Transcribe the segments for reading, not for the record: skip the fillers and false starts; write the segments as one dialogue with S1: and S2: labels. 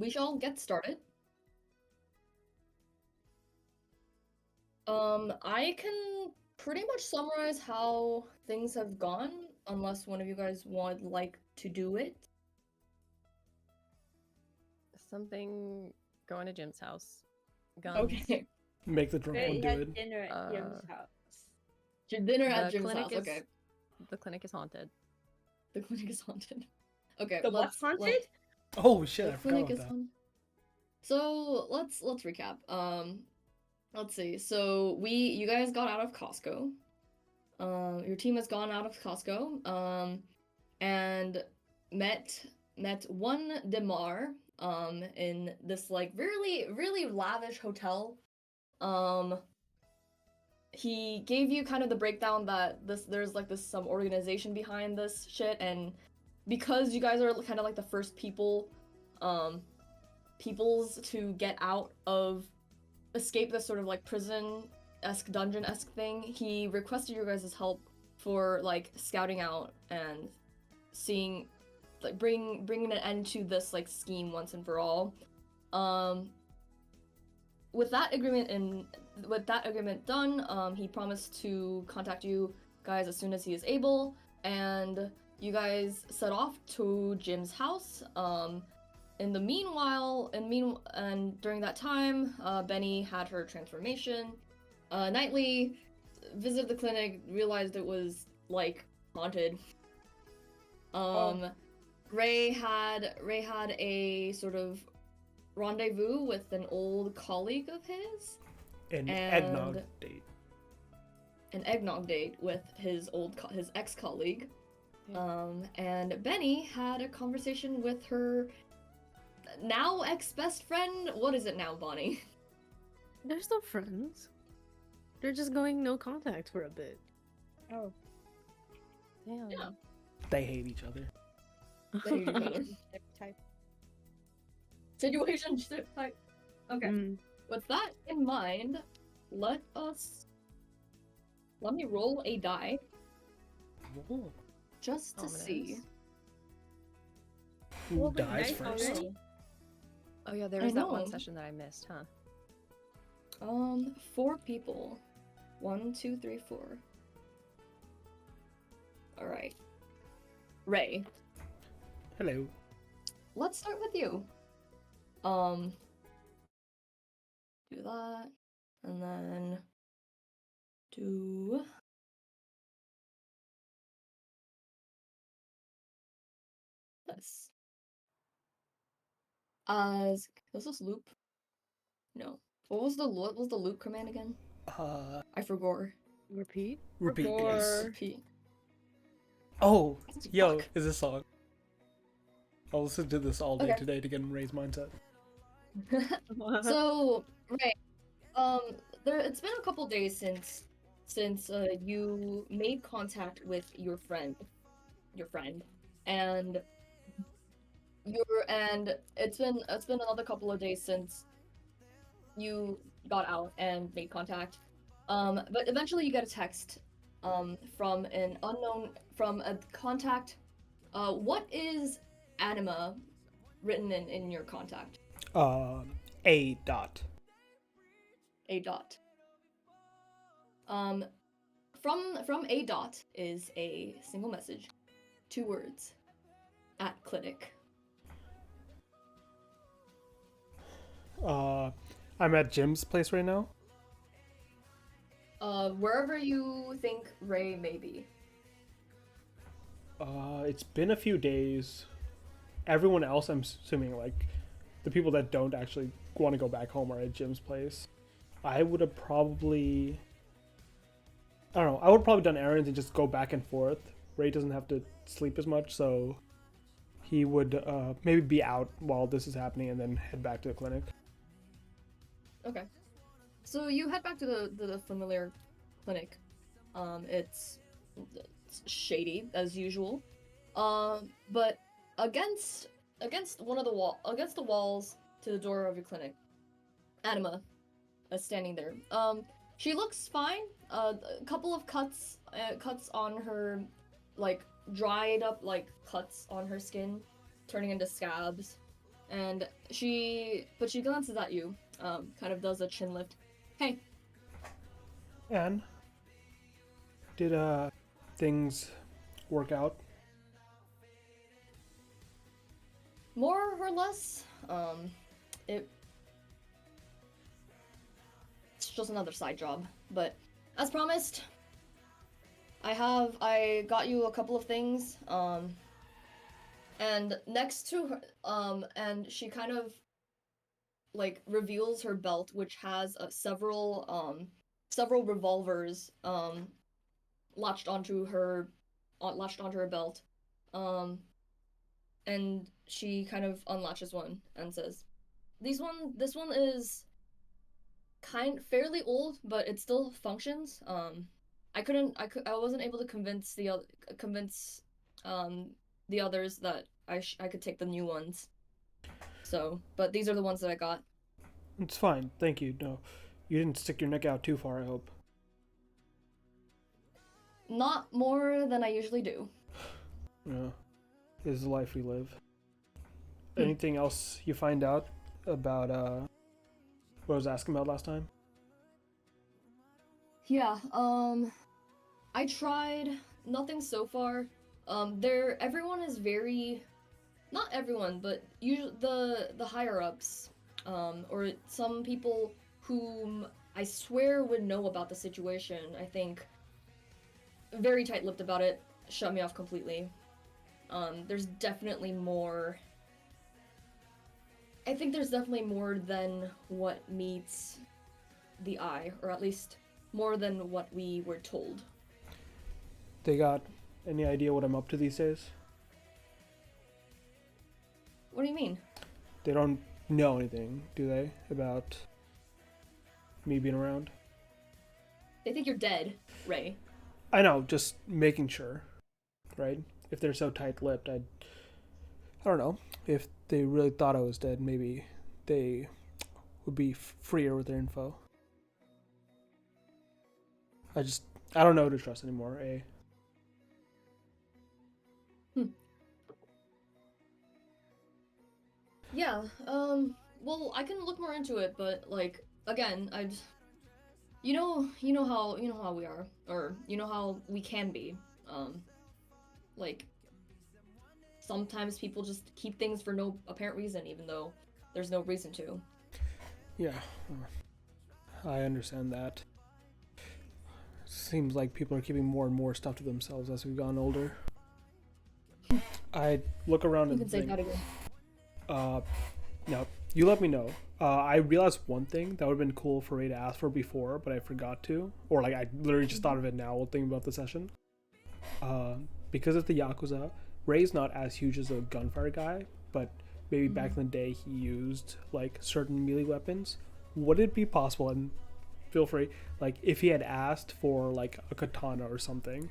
S1: we shall get started. I can pretty much summarize how things have gone, unless one of you guys would like to do it.
S2: Something going to Jim's house. Guns.
S1: Okay.
S3: Make the drunk
S4: Ray
S3: one do
S4: had
S3: it.
S4: dinner at Jim's house.
S1: Dinner
S2: The
S1: at Jim's
S2: clinic
S1: house.
S2: is-
S1: Okay.
S2: The clinic is haunted.
S1: The clinic is haunted. Okay.
S4: The what's haunted?
S3: Oh shit,
S1: The
S3: I forgot
S1: clinic
S3: about
S1: is
S3: that.
S1: haunted. So let's recap. Let's see. So you guys got out of Costco. Your team has gone out of Costco. And met one Demar. In this like really lavish hotel. He gave you kind of the breakdown that there's like some organization behind this shit, and because you guys are kind of like the first peoples to get out of escape this sort of like prison-esque dungeon-esque thing, he requested your guys' help for like scouting out and seeing like bringing an end to this like scheme once and for all. With that agreement done, he promised to contact you guys as soon as he is able, and you guys set off to Jim's house. In the meanwhile, and during that time, Benny had her transformation. Nightly visited the clinic, realized it was like haunted. Ray had a sort of rendezvous with an old colleague of his.
S3: An
S1: and
S3: eggnog date.
S1: An eggnog date with his ex-colleague. And Benny had a conversation with her now ex-best friend. What is it now, Bonnie?
S5: They're still friends. They're just going no contact for a bit.
S4: Oh.
S2: Damn.
S1: Yeah.
S3: They hate each other.
S1: They hate each other.
S4: Type.
S1: Situation type. Okay.
S5: Mm.
S1: With that in mind, let me roll a die
S3: Oh.
S1: just to see.
S3: Who
S4: Well, the
S3: dies
S4: dice
S3: first?
S4: already?
S2: Oh yeah, there
S1: I
S2: was that one
S1: know.
S2: session that I missed, huh?
S1: 4 people. 1, 2, 3, 4. Alright. Ray,
S3: Hello.
S1: let's start with you. Do that, and then do this. As was this loop? No. What was the loop command again? I forgot.
S5: Repeat.
S3: Repeat,
S4: Or-
S3: yes.
S1: Repeat.
S3: Oh, yo,
S1: Fuck.
S3: is this song? I'll listen to this all day
S1: Okay.
S3: today to get in Ray's mindset.
S1: So, Ray, it's been a couple days since you made contact with your friend, and it's been another couple of days since you got out and made contact. But eventually you get a text, from a contact. What is anima written in your contact?
S3: A dot.
S1: A dot. From a dot is a single message, 2 words, at clinic.
S3: I'm at Jim's place right now.
S1: Wherever you think Ray may be.
S3: It's been a few days. Everyone else, I'm assuming, like, the people that don't actually want to go back home are at Jim's place. I would have probably... I don't know. I would have probably done errands and just go back and forth. Ray doesn't have to sleep as much, so he would maybe be out while this is happening and then head back to the clinic.
S1: Okay. So you head back to the familiar clinic. It's shady as usual. But against the walls to the door of your clinic, Anima is standing there. She looks fine. A couple of cuts on her, like dried up like cuts on her skin, turning into scabs, and she glances at you, kind of does a chin lift. Hey.
S3: And did things work out?
S1: More or less. It's just another side job, but as promised, I got you a couple of things. And next to her, and she kind of like reveals her belt, which has several revolvers latched onto her belt, um, and she kind of unlatches one and says, this one is fairly old, but it still functions. I wasn't able to convince um the others that I could take the new ones. So, but these are the ones that I got.
S3: It's fine, thank you. No, you didn't stick your neck out too far, I hope.
S1: Not more than I usually do.
S3: Yeah, this is the life we live. Anything else you find out about what I was asking about last time?
S1: Yeah, I tried nothing so far. Everyone is very, not everyone, but usually the higher ups, or some people whom I swear would know about the situation. I think very tight-lipped about it, shut me off completely. There's definitely more. I think there's definitely more than what meets the eye, or at least more than what we were told.
S3: They got any idea what I'm up to these days?
S1: What do you mean?
S3: They don't know anything, do they, about me being around?
S1: They think you're dead, Ray.
S3: I know, just making sure, right? If they're so tight-lipped, I don't know. If they really thought I was dead, maybe they would be freer with their info. I don't know who to trust anymore, eh?
S1: Yeah, well, I can look more into it, but, like, again, you know how we are, or you know how we can be. Like, sometimes people just keep things for no apparent reason, even though there's no reason to.
S3: Yeah, I understand that. Seems like people are keeping more and more stuff to themselves as we've gotten older. I look around
S1: You
S3: and
S1: can say
S3: think,
S1: that again.
S3: no, you let me know. I realized one thing that would have been cool for Ray to ask for before, but I forgot to. Or, like, I literally just thought of it now while thinking about the session. Because it's the Yakuza, Ray's not as huge as a gunfire guy, but maybe back in the day he used, like, certain melee weapons. Would it be possible, and feel free, like, if he had asked for, like, a katana or something?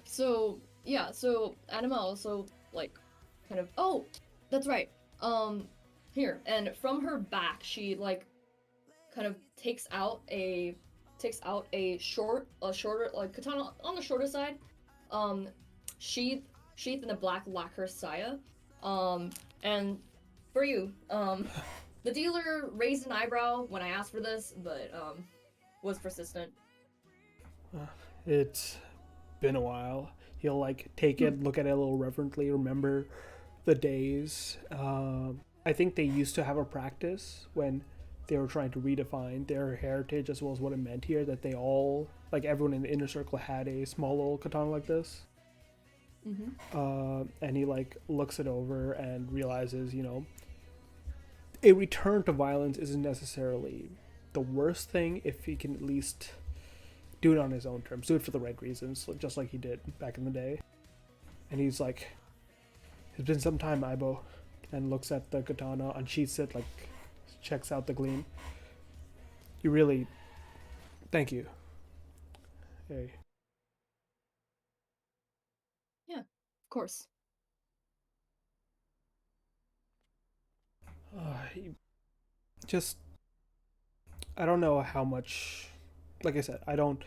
S1: So Anima also, like, kind of, oh, that's right. Here, and from her back, she, like, kind of takes out a shorter, like, katana on the shorter side, um, sheath, in a black lacquer saya, and for you, the dealer raised an eyebrow when I asked for this, but, was persistent.
S3: It's been a while. He'll, like, take it, look at it a little reverently, remember the days. I think they used to have a practice when they were trying to redefine their heritage as well as what it meant here, that they all, like, everyone in the inner circle had a small little katana like this. And he, like, looks it over and realizes, a return to violence isn't necessarily the worst thing if he can at least do it on his own terms, do it for the right reasons, just like he did back in the day. And he's like, it's been some time, Aibo, and looks at the katana, unsheaths it, like, checks out the gleam. You really, thank you. Hey.
S1: Yeah, of course.
S3: Just, I don't know how much, like I said, I don't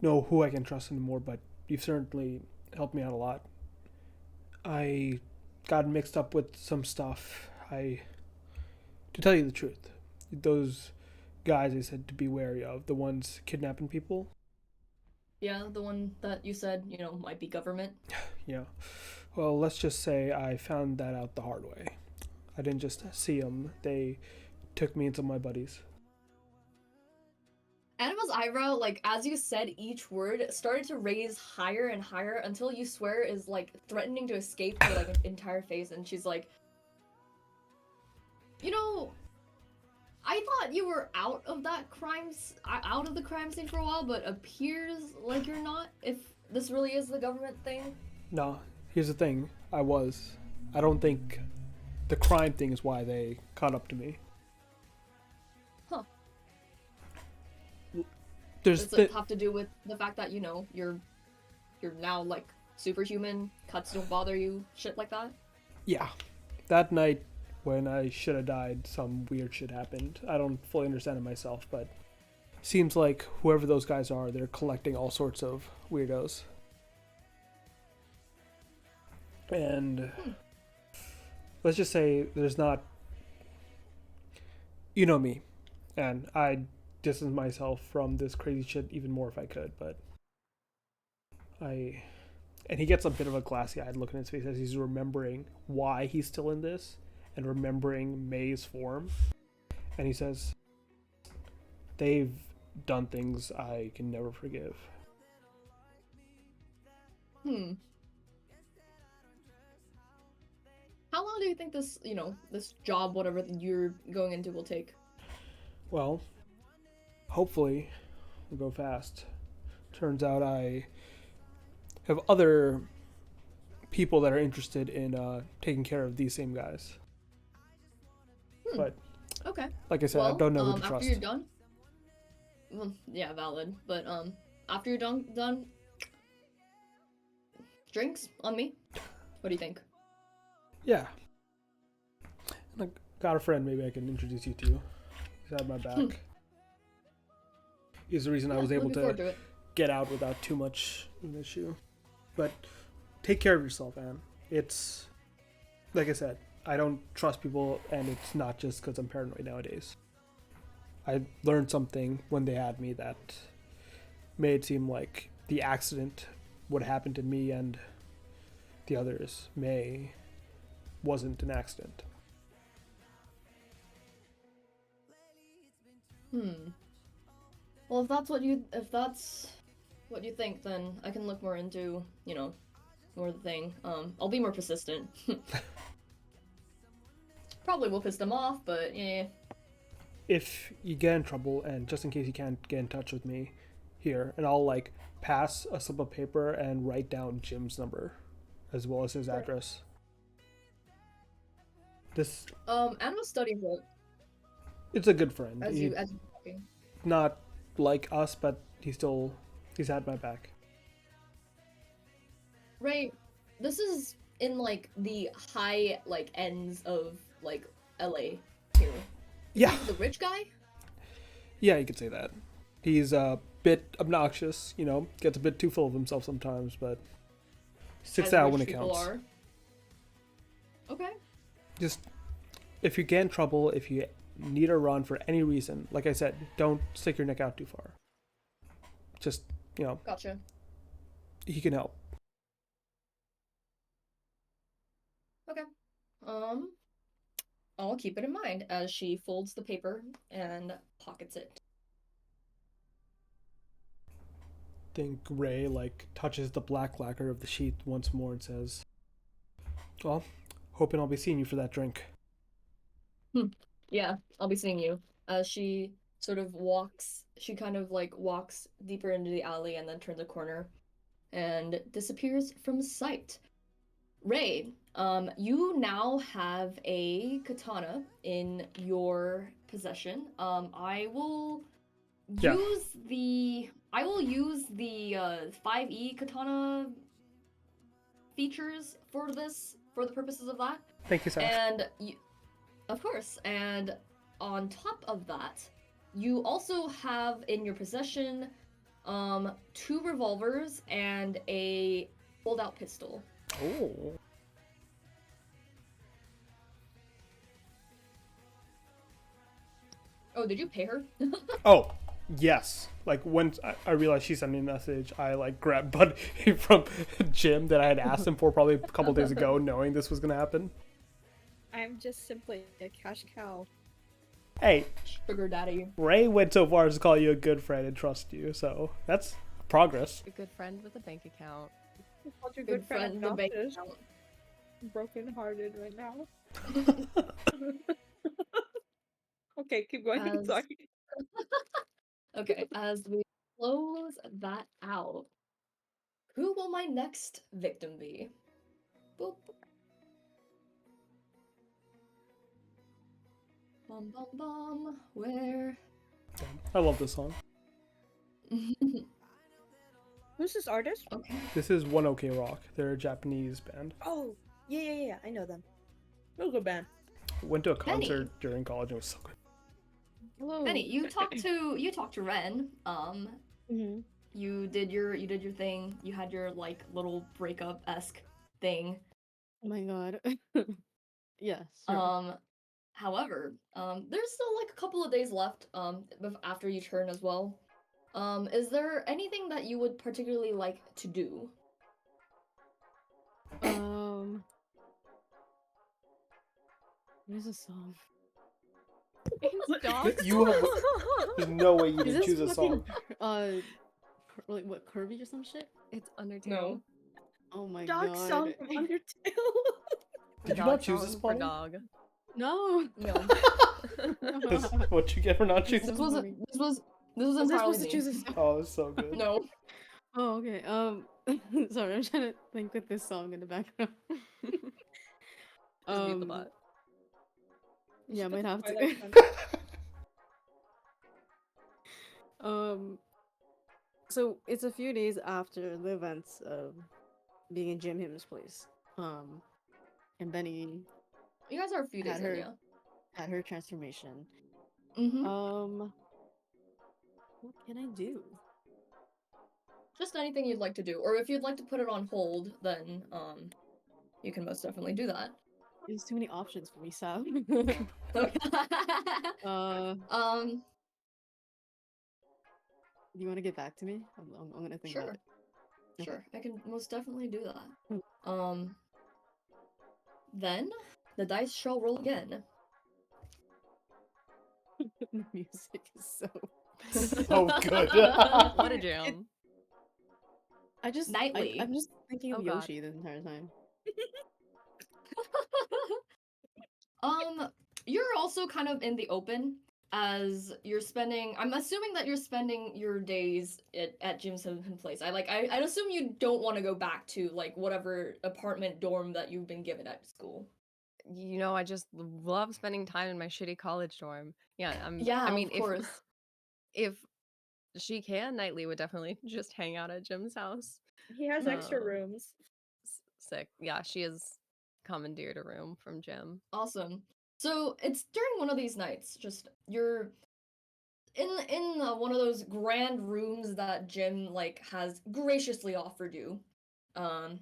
S3: know who I can trust anymore, but you've certainly helped me out a lot. I got mixed up with some stuff. To tell you the truth, those guys I said to be wary of, the ones kidnapping people.
S1: Yeah, the one that you said, you know, might be government.
S3: Yeah. Well, let's just say I found that out the hard way. I didn't just see them, they took me and some of my buddies.
S1: Anima's eyebrow, like, as you said each word, started to raise higher and higher until you swear is, like, threatening to escape her, like, entire face, and she's like, you know, I thought you were out of out of the crime scene for a while, but appears like you're not, if this really is the government thing.
S3: No, here's the thing. I don't think the crime thing is why they caught up to me.
S1: Huh.
S3: Does
S1: it have to do with the fact that, you know, you're now, like, superhuman, cuts don't bother you, shit like that?
S3: Yeah. That night when I should have died, some weird shit happened. I don't fully understand it myself, but seems like whoever those guys are, they're collecting all sorts of weirdos. And let's just say there's not... You know me, and I'd distance myself from this crazy shit even more if I could, but And he gets a bit of a glassy-eyed look in his face as he's remembering why he's still in this and remembering May's form. And he says, they've done things I can never forgive.
S1: How long do you think this, you know, this job, whatever that you're going into, will take?
S3: Well, hopefully we'll go fast. Turns out I have other people that are interested in taking care of these same guys. But
S1: Okay.
S3: like I said, I don't know who to trust.
S1: After you're done, well, yeah, valid. But after you're done, drinks on me. What do you think?
S3: Yeah. And I got a friend maybe I can introduce you to. He's had my back. He's the reason I was able
S1: Looking forward
S3: to
S1: it.
S3: get out without too much of an issue. But take care of yourself, Anne. It's, like I said, I don't trust people, and it's not just because I'm paranoid nowadays. I learned something when they had me that made it seem like the accident would happen to me and the others wasn't an accident.
S1: Well, if that's what you think, then I can look more into, you know, more of the thing. I'll be more persistent. Probably will piss them off, but yeah.
S3: If you get in trouble, and just in case you can't get in touch with me here, and I'll like pass a slip of paper and write down Jim's number as well as his address. This
S1: Anna's studying what?
S3: it's a good friend.
S1: As you're talking.
S3: Not like us, but he's had my back.
S1: Right. This is in like the high like ends of like LA here.
S3: Yeah.
S1: The rich guy?
S3: Yeah, you could say that. He's a bit obnoxious, you know, gets a bit too full of himself sometimes, but sticks
S1: As
S3: out
S1: rich
S3: when it
S1: people
S3: counts.
S1: are. Okay.
S3: Just if you get in trouble, if you need a run for any reason, like I said, don't stick your neck out too far. Just, you know,
S1: Gotcha.
S3: he can help.
S1: Okay. I'll keep it in mind as she folds the paper and pockets it.
S3: Think Ray like touches the black lacquer of the sheet once more and says, well, hoping I'll be seeing you for that drink.
S1: Yeah, I'll be seeing you. She sort of she kind of like walks deeper into the alley and then turns a corner and disappears from sight. Ray, you now have a katana in your possession. I will use the 5e katana features for the purposes of that.
S3: Thank you, Seth.
S1: And of course, and on top of that, you also have in your possession two revolvers and a pulled-out pistol.
S3: Oh.
S1: Oh, did you pay her?
S3: Oh, yes. Like when I realized she sent me a message, I like grabbed Buddy from Jim that I had asked him for probably a couple days ago, knowing this was gonna happen.
S4: I'm just simply a cash cow.
S3: Hey,
S1: Sugar daddy.
S3: Ray went so far as to call you a good friend and trust you, so that's progress.
S2: A good friend with a bank account.
S4: I called your
S1: Good friend, the bank
S4: obnoxious.
S1: account.
S4: Broken hearted right now. Okay, keep going.
S1: As-
S4: Sorry.
S1: Okay, as we close that out, who will my next victim be? Boop. Bum bum bum. Where?
S3: I love this song.
S4: Who's this artist?
S1: Okay.
S3: This is One OK Rock. They're a Japanese band.
S4: Oh, yeah. I know them. Real good band.
S3: Went to a
S1: Benny.
S3: concert during college and it was so good.
S5: Hello.
S1: Benny, you talked to Ren.
S4: Mm-hmm.
S1: You did your thing. You had your like little breakup-esque thing.
S5: Oh my god. Yes. Sure.
S1: However, there's still like a couple of days left after you turn as well. Is there anything that you would particularly like to do?
S5: What is this song?
S3: You have, there's no way you
S5: Is
S3: can
S5: this
S3: choose a
S5: fucking,
S3: song.
S5: like what, Kirby or some shit?
S2: It's Undertale.
S1: No.
S5: Oh my
S4: Dog
S5: god.
S4: song from Undertale.
S3: Did you
S2: Dog
S3: not choose this
S2: song for
S3: one?
S2: dog.
S5: No.
S1: No.
S3: This, what you get for not
S1: This
S3: choosing?
S1: wasn't. This was
S5: Was I
S1: entirely
S5: supposed to
S1: me.
S5: choose a song?
S3: Oh, it's so good.
S1: No.
S5: Oh, okay. Sorry, I'm trying to think with this song in the background.
S2: Just mute the bot.
S5: Yeah, I might have to.
S4: Twilight Zone.
S5: So it's a few days after the events of being in Jim Him's place. And Benny
S1: You guys are a few
S5: Had
S1: days in,
S5: her-
S1: yeah.
S5: had her transformation.
S1: Mm-hmm.
S5: What can I do?
S1: Just anything you'd like to do, or if you'd like to put it on hold, then you can most definitely do that.
S5: There's too many options for me, Sam.
S1: Um.
S5: Do you want to get back to me? I'm gonna think about
S1: Sure.
S5: it. Okay.
S1: Sure, I can most definitely do
S5: Hmm.
S1: that. Then the dice shall roll again.
S5: The music is so.
S3: So good.
S2: What a jam.
S1: Nightly.
S5: I'm just thinking of
S2: Oh, God.
S5: Yoshi the entire time.
S1: You're also kind of in the open as you're spending. I'm assuming that you're spending your days at Jim's home place. I'd assume you don't want to go back to like whatever apartment dorm that you've been given at school.
S2: You know, I just love spending time in my shitty college dorm. Yeah,
S1: Yeah,
S2: I mean,
S1: of course.
S2: if she can, Nightly would definitely just hang out at Jim's house.
S4: He has extra
S2: Oh.
S4: rooms.
S2: Sick. Yeah, she has commandeered a room from Jim.
S1: Awesome. So it's during one of these nights. Just you're in one of those grand rooms that Jim like has graciously offered you, and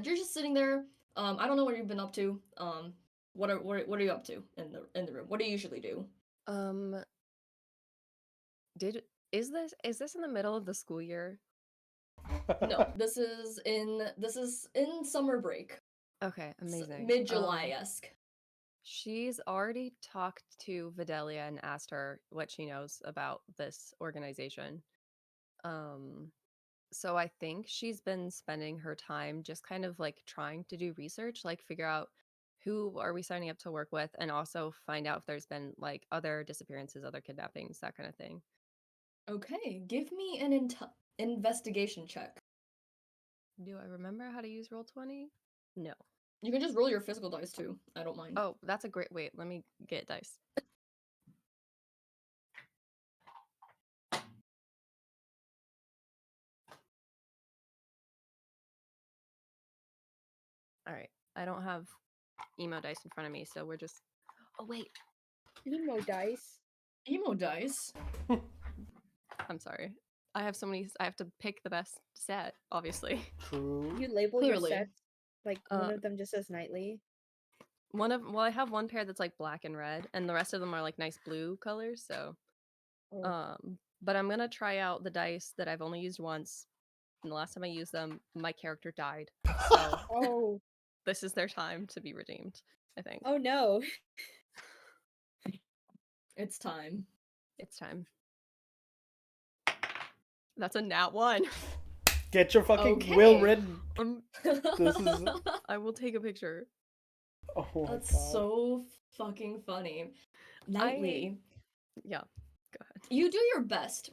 S1: you're just sitting there. I don't know what you've been up to. What are you up to in the room? What do you usually do?
S2: Is this in the middle of the school year?
S1: No, this is in summer break.
S2: Okay, amazing.
S1: Mid July esque.
S2: She's already talked to Vidalia and asked her what she knows about this organization. So I think she's been spending her time just kind of like trying to do research, like figure out who are we signing up to work with, and also find out if there's been like other disappearances, other kidnappings, that kind of thing.
S1: Okay, give me an investigation check.
S2: Do I remember how to use Roll20? No.
S1: You can just roll your physical dice too. I don't mind.
S2: Oh, that's a great. Wait, let me get dice. All right. I don't have emo dice in front of me, so we're just. Oh wait,
S4: Emo dice.
S1: Emo dice.
S2: I'm sorry. I have so many. I have to pick the best set, obviously.
S3: True.
S4: You label your
S1: Clearly.
S4: sets like one
S2: Uh,
S4: of them just says nightly.
S2: I have one pair that's like black and red, and the rest of them are like nice blue colors. So,
S4: Oh.
S2: but I'm gonna try out the dice that I've only used once. And the last time I used them, my character died. So
S4: Oh.
S2: this is their time to be redeemed, I think.
S4: Oh no.
S1: It's time.
S2: It's time. That's a nat 1.
S3: Get your fucking
S1: Okay.
S3: will written.
S1: This
S3: is-
S2: I will take a picture.
S3: Oh my
S1: That's
S3: god.
S1: so fucking funny. Nightly,
S2: Yeah, go ahead.
S1: you do your best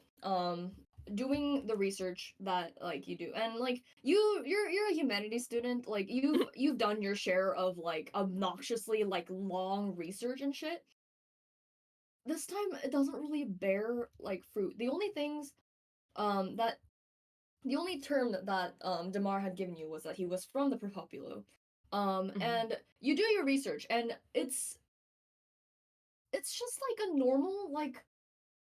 S1: doing the research that like you do, and like you're a humanities student, like you've done your share of like obnoxiously like long research and shit. This time it doesn't really bear like fruit. That the only term that Damar had given you was that he was from the Prepopulo. And you do your research, and it's just like a normal like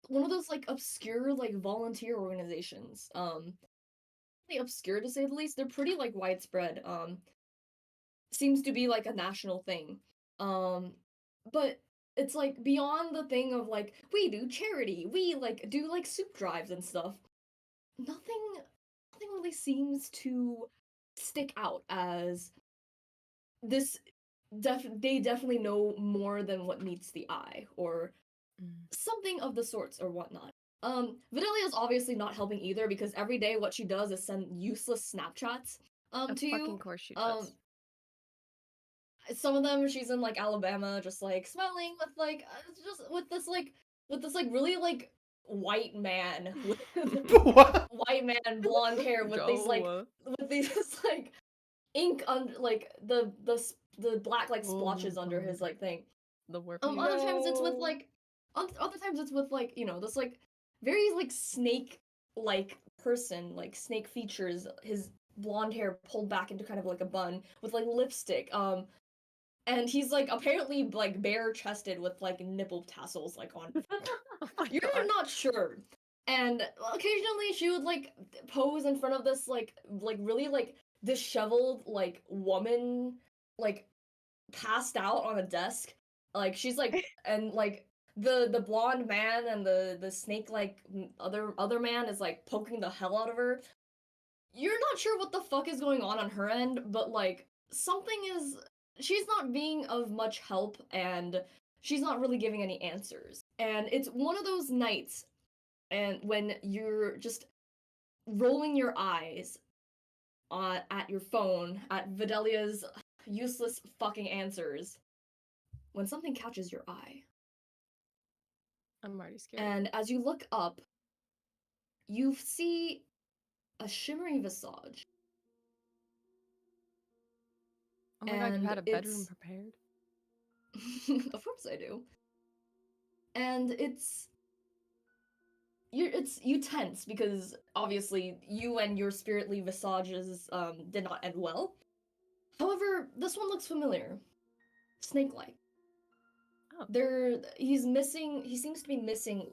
S1: one of those like obscure like volunteer organizations. Pretty obscure to say the least. They're pretty like widespread. Seems to be like a national thing. Um, but it's like beyond the thing of like we do charity, we like do like soup drives and stuff. Nothing really seems to stick out as this they definitely know more than what meets the eye or something of the sorts or whatnot. Vidalia is obviously not helping either because every day what she does is send useless Snapchats
S2: Of
S1: to
S2: fucking
S1: you.
S2: course she
S1: Um
S2: does.
S1: some of them she's in like Alabama just like smiling with like just with this like really like white man with
S3: What?
S1: white man blonde hair with these like
S2: Joe.
S1: with these like ink under like the black like
S2: Oh my
S1: splotches under his
S2: God.
S1: like thing.
S2: The warp.
S1: Other times it's with
S4: No.
S1: like other times it's with like, you know, this like very like snake like person, like snake features, his blonde hair pulled back into kind of like a bun with like lipstick. And he's like apparently like bare chested with like nipple tassels like on.
S2: Oh my
S1: You're
S2: God.
S1: not sure. And occasionally she would like pose in front of this like really like disheveled like woman like passed out on a desk. Like she's like and like the blonde man and the snake like other man is like poking the hell out of her. You're not sure what the fuck is going on her end, but like something is she's not being of much help and she's not really giving any answers. And it's one of those nights and when you're just rolling your eyes at your phone at Videlia's useless fucking answers when something catches your eye.
S2: I'm already scared.
S1: And as you look up, you see a shimmering visage.
S2: Oh my God, you
S1: And
S2: had a bedroom prepared?
S1: of course I do. And you tense because obviously you and your spiritly visages did not end well. However, this one looks familiar. Snake-like.
S2: Oh.
S1: He seems to be missing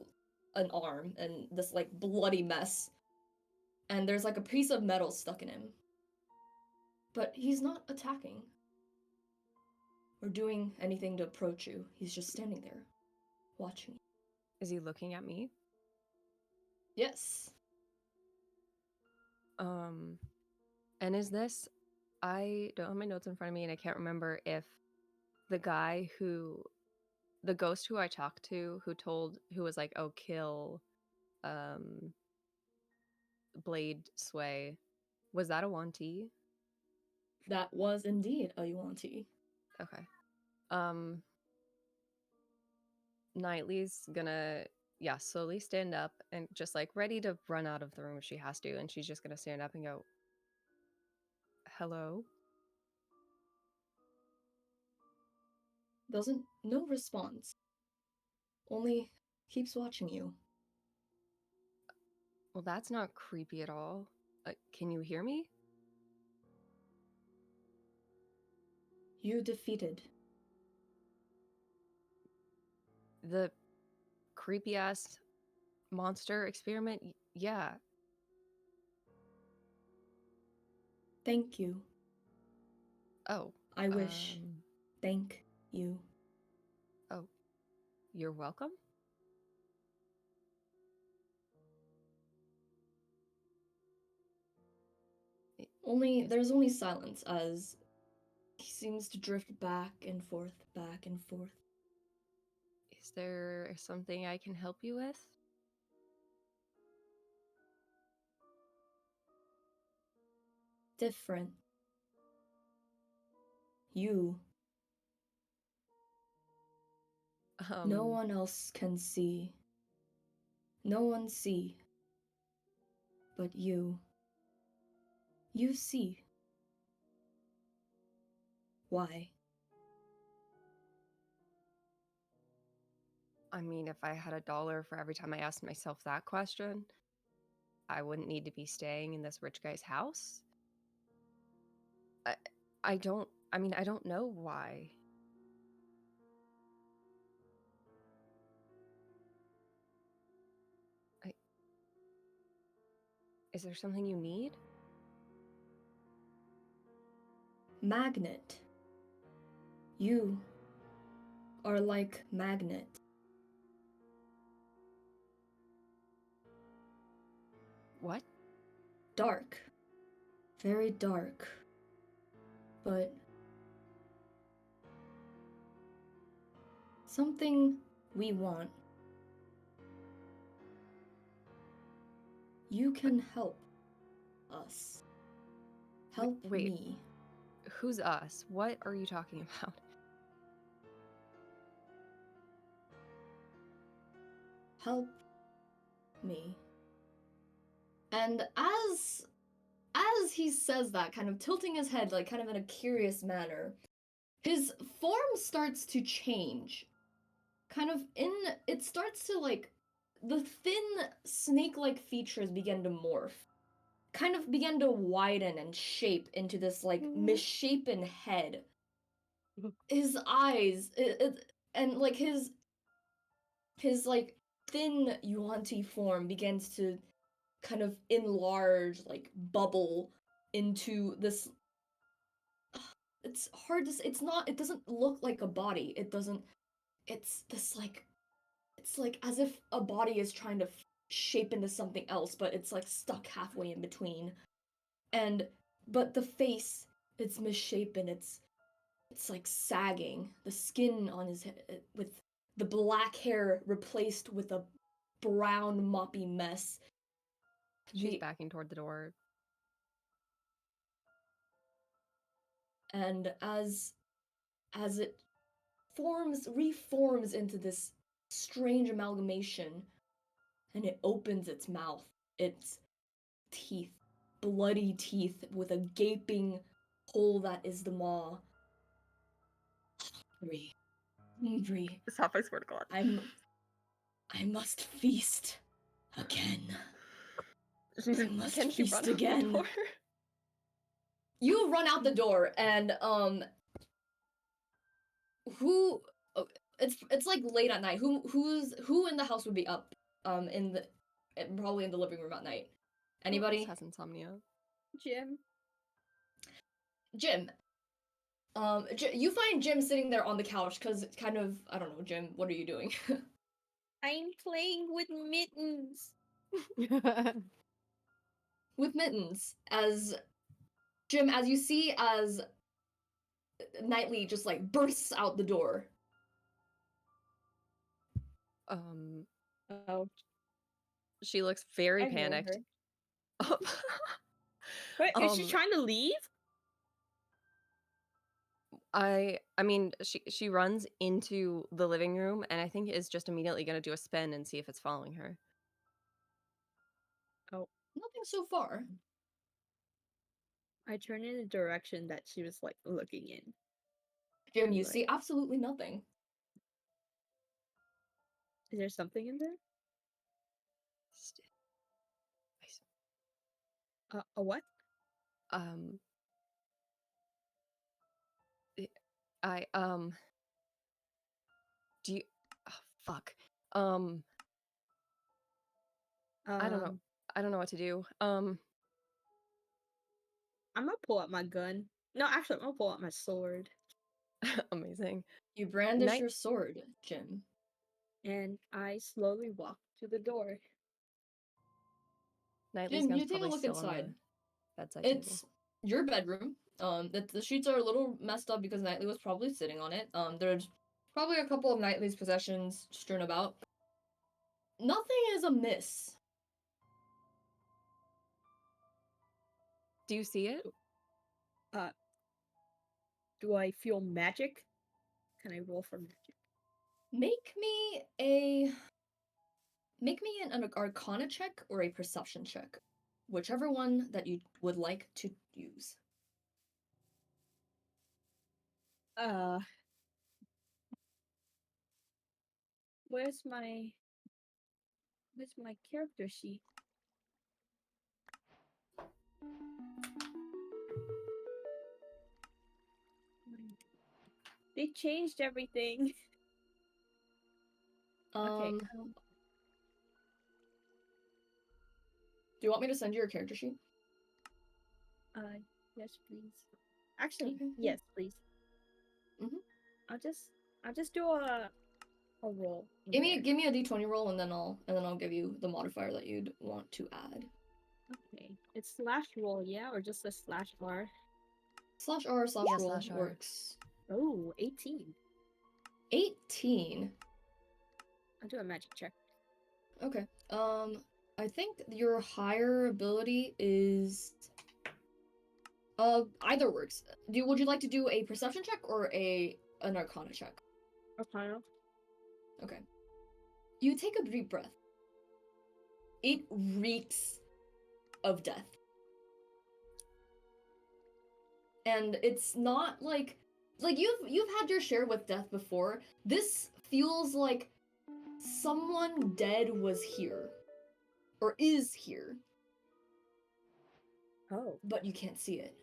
S1: an arm and this like bloody mess. And there's like a piece of metal stuck in him. But he's not attacking or doing anything to approach you. He's just standing there, watching you.
S2: Is he looking at me?
S1: Yes.
S2: And is this, I don't have my notes in front of me and I can't remember if the ghost who I talked to who was like, oh, kill Blade Sway, was that a Wanti?
S1: That was indeed a Yuan-Ti.
S2: Okay. Knightley's gonna, yeah, slowly stand up and just like ready to run out of the room if she has to, and she's just gonna stand up and go, hello?
S1: No response. Only keeps watching you.
S2: Well, that's not creepy at all. Can you hear me?
S1: You defeated.
S2: The creepy ass monster experiment? Yeah.
S1: Thank you.
S2: Oh.
S1: I wish. Thank you.
S2: Oh. You're welcome?
S1: There's only silence as he seems to drift back and forth, back and forth.
S2: Is there something I can help you with?
S1: Different. You. No one else can see. No one see. But you. You see. Why?
S2: I mean, if I had $1 for every time I asked myself that question, I wouldn't need to be staying in this rich guy's house. I don't know why. Is there something you need?
S1: Magnet. You are like magnet.
S2: What?
S1: Dark. Very dark. But something we want. You can help us. Help
S2: Wait.
S1: me.
S2: Who's us? What are you talking about?
S1: Help me. And as he says that, kind of tilting his head, like kind of in a curious manner, his form starts to change. It starts to like, the thin snake-like features begin to morph. Kind of begin to widen and shape into this like misshapen head. His eyes, and like his like thin yuan-ti form begins to kind of enlarge, like bubble into this. It's hard to say. It doesn't look like a body. It's this like, it's like as if a body is trying to shape into something else, but it's like stuck halfway in between. But the face, it's misshapen. It's like sagging. The skin on his head, with the black hair replaced with a brown moppy mess.
S2: She's backing toward the door.
S1: And as it reforms into this strange amalgamation, and it opens its mouth, its teeth, bloody teeth with a gaping hole that is the maw. Hungry.
S2: Stop, I swear to God.
S1: I must feast again. I must
S2: Can she
S1: feast
S2: run
S1: again.
S2: out the door?
S1: You run out the door, and who? It's like late at night. Who in the house would be up? Probably in the living room at night. Anybody?
S2: Who else has insomnia?
S4: Jim.
S1: Jim. You find Jim sitting there on the couch because it's kind of, I don't know, Jim. What are you doing?
S4: I'm playing with mittens.
S1: With mittens, as Jim, as you see, as Knightley just like bursts out the door.
S4: Oh,
S2: She looks very
S4: I know
S2: panicked.
S4: her. Wait, is she trying to leave?
S2: I mean, she runs into the living room and I think is just immediately going to do a spin and see if it's following her.
S4: Oh,
S1: Nothing so far.
S4: I turn in the direction that she was like looking in.
S1: Jim, you see absolutely nothing.
S4: Is there something in there? A what?
S2: I do you fuck. I don't know. I don't know what to do.
S4: I'm gonna pull out my gun. No, actually, I'm gonna pull out my sword,
S2: Amazing.
S1: You brandish
S2: Night-
S1: your sword, Jim.
S4: and I slowly walk to the door.
S2: Nightly's
S1: Jim,
S2: gun's
S1: you take a
S2: probably
S1: look
S2: still on
S1: inside.
S2: the bedside table.
S1: It's your bedroom. The sheets are a little messed up because Knightley was probably sitting on it. There's probably a couple of Knightley's possessions strewn about. Nothing is amiss.
S2: Do you see it?
S4: Do I feel magic? Can I roll for magic?
S1: Make me an Arcana check or a Perception check, whichever one that you would like to use.
S4: Uh, where's my character sheet? They changed everything. Okay.
S1: Do you want me to send you your character sheet?
S4: Yes, please. Actually,
S1: Okay, yeah.
S4: yes, please.
S1: Mhm.
S4: I'll just do a roll. in
S1: Give me
S4: there.
S1: give me a d20 roll and then I'll give you the modifier that you'd want to add.
S4: Okay. It's slash roll, yeah, or just a slash bar.
S1: /r/roll
S2: Yeah, /r.
S1: works.
S4: Oh, 18.
S1: 18.
S4: I'll do a magic check.
S1: Okay. I think your higher ability is either works. Would you like to do a perception check or an arcana check?
S4: Arcana.
S1: Okay. You take a deep breath. It reeks of death. And it's not like you've had your share with death before. This feels like someone dead was here or is here,
S4: Oh.
S1: but you can't see it.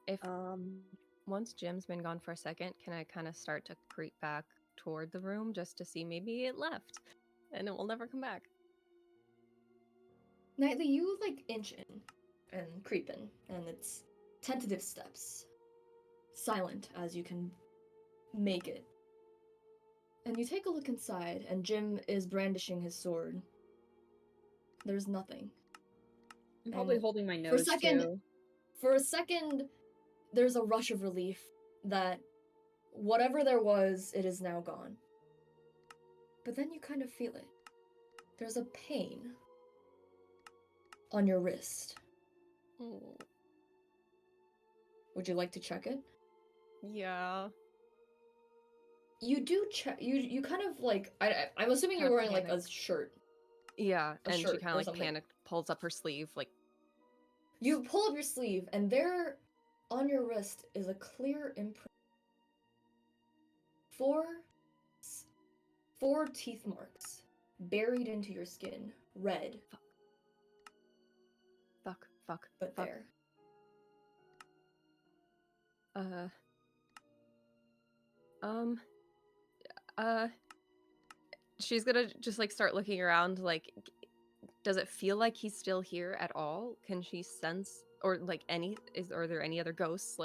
S2: If
S4: Um.
S2: once Jim's been gone for a second, can I kind of start to creep back toward the room just to see maybe it left and it will never come back?
S1: Nightly, you inch in and creep in, and it's tentative steps, silent as you can make it. And you take a look inside, and Jim is brandishing his sword. There's nothing.
S4: I'm probably
S1: And
S4: holding my
S1: for a
S4: nose
S1: second-
S4: too.
S1: For a second, there's a rush of relief that whatever there was, it is now gone. But then you kind of feel it. There's a pain on your wrist.
S2: Oh.
S1: Would you like to check it?
S2: Yeah.
S1: You do check. You kind of I'm assuming you're
S2: Kinda
S1: wearing a
S2: panic.
S1: shirt.
S2: Yeah,
S1: A
S2: and she
S1: shirt
S2: kind
S1: or
S2: of
S1: something.
S2: panicked, pulls up her sleeve, like,
S1: You pull up your sleeve, and there, on your wrist, is a clear imprint. Four teeth marks, buried into your skin, red,
S2: fuck.
S1: but there.
S2: Uh, um, uh, she's gonna just start looking around. Does it feel like he's still here at all? Can she sense or are there any other ghosts?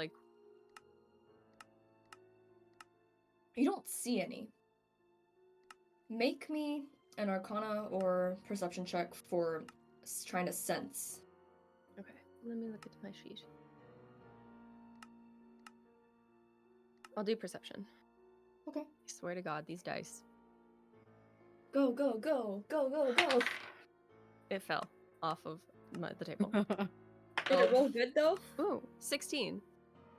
S1: You don't see any. Make me an Arcana or Perception check for trying to sense.
S2: Okay, let me look at my sheet. I'll do perception.
S1: Okay.
S2: I swear to God, these dice.
S1: Go, go, go, go, go, go.
S2: It fell off of the table.
S4: Did it roll good though?
S2: Ooh, 16.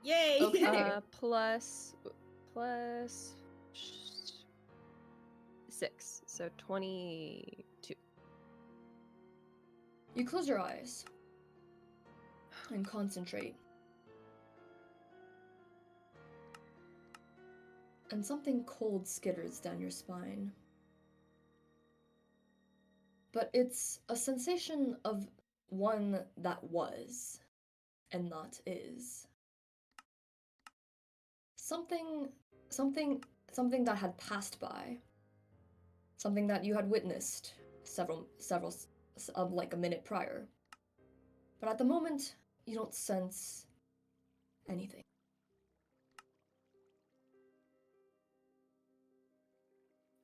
S4: Yay!
S1: Okay.
S2: Plus 6, so 22.
S1: You close your eyes and concentrate. And something cold skitters down your spine. But it's a sensation of one that was and not is. Something that had passed by. Something that you had witnessed several of like a minute prior. But at the moment, you don't sense anything.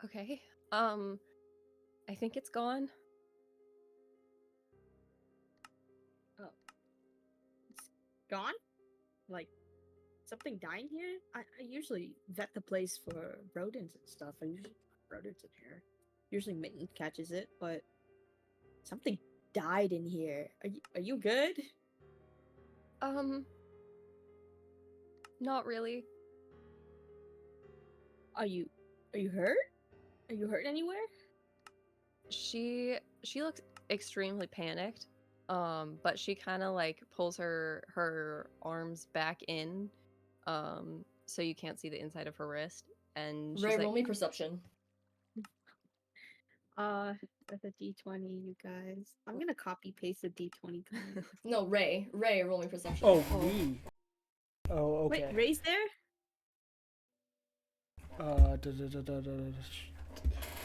S2: Okay. I think it's gone.
S4: It's gone? Like, something dying here? I usually vet the place for rodents and stuff. I usually put rodents in here. Usually Mitten catches it, but something died in here. Are you good?
S2: Not really.
S4: Are you hurt? Are you hurt anywhere?
S2: She looks extremely panicked. But she kind of like pulls her arms back in, so you can't see the inside of her wrist, and she's
S1: Ray,
S2: like,
S1: roll me perception.
S4: That's a D20, you guys. I'm gonna copy paste the D20.
S1: No, Ray, roll me perception.
S3: Oh, me. Oh, okay.
S4: Wait, Ray's there?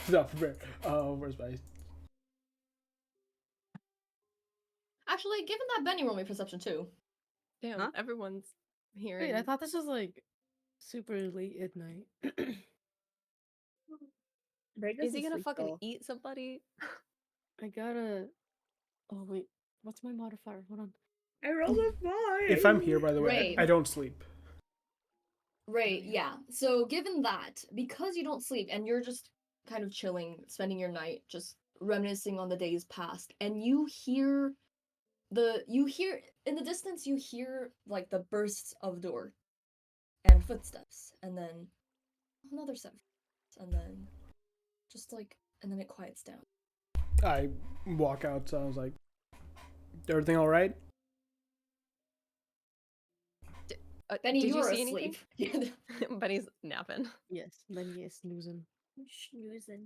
S3: No, where's my?
S1: Actually, given that Benny roll me perception too.
S2: damn,
S4: Huh?
S2: everyone's hearing.
S5: Wait, I thought this was like super late at night.
S4: Ray
S2: Is he
S4: doesn't
S2: gonna
S4: sleep,
S2: fucking
S4: though.
S2: eat somebody?
S5: I gotta. Oh wait, what's my modifier? Hold on.
S4: I rolled a 5.
S3: If I'm here, by the way,
S1: Ray.
S3: I don't sleep.
S1: Ray, yeah. So given that, because you don't sleep and you're just kind of chilling, spending your night just reminiscing on the days past, and you hear in the distance you hear like the bursts of door and footsteps, and then another set of footsteps, and then just like and then it quiets down.
S3: I walk out, so I was like, everything all right?
S1: Benny,
S2: did
S1: you
S2: you
S1: are
S2: see
S1: asleep.
S2: anything? Benny's napping.
S5: Yes, then yes, snoozing.
S4: Snoozing.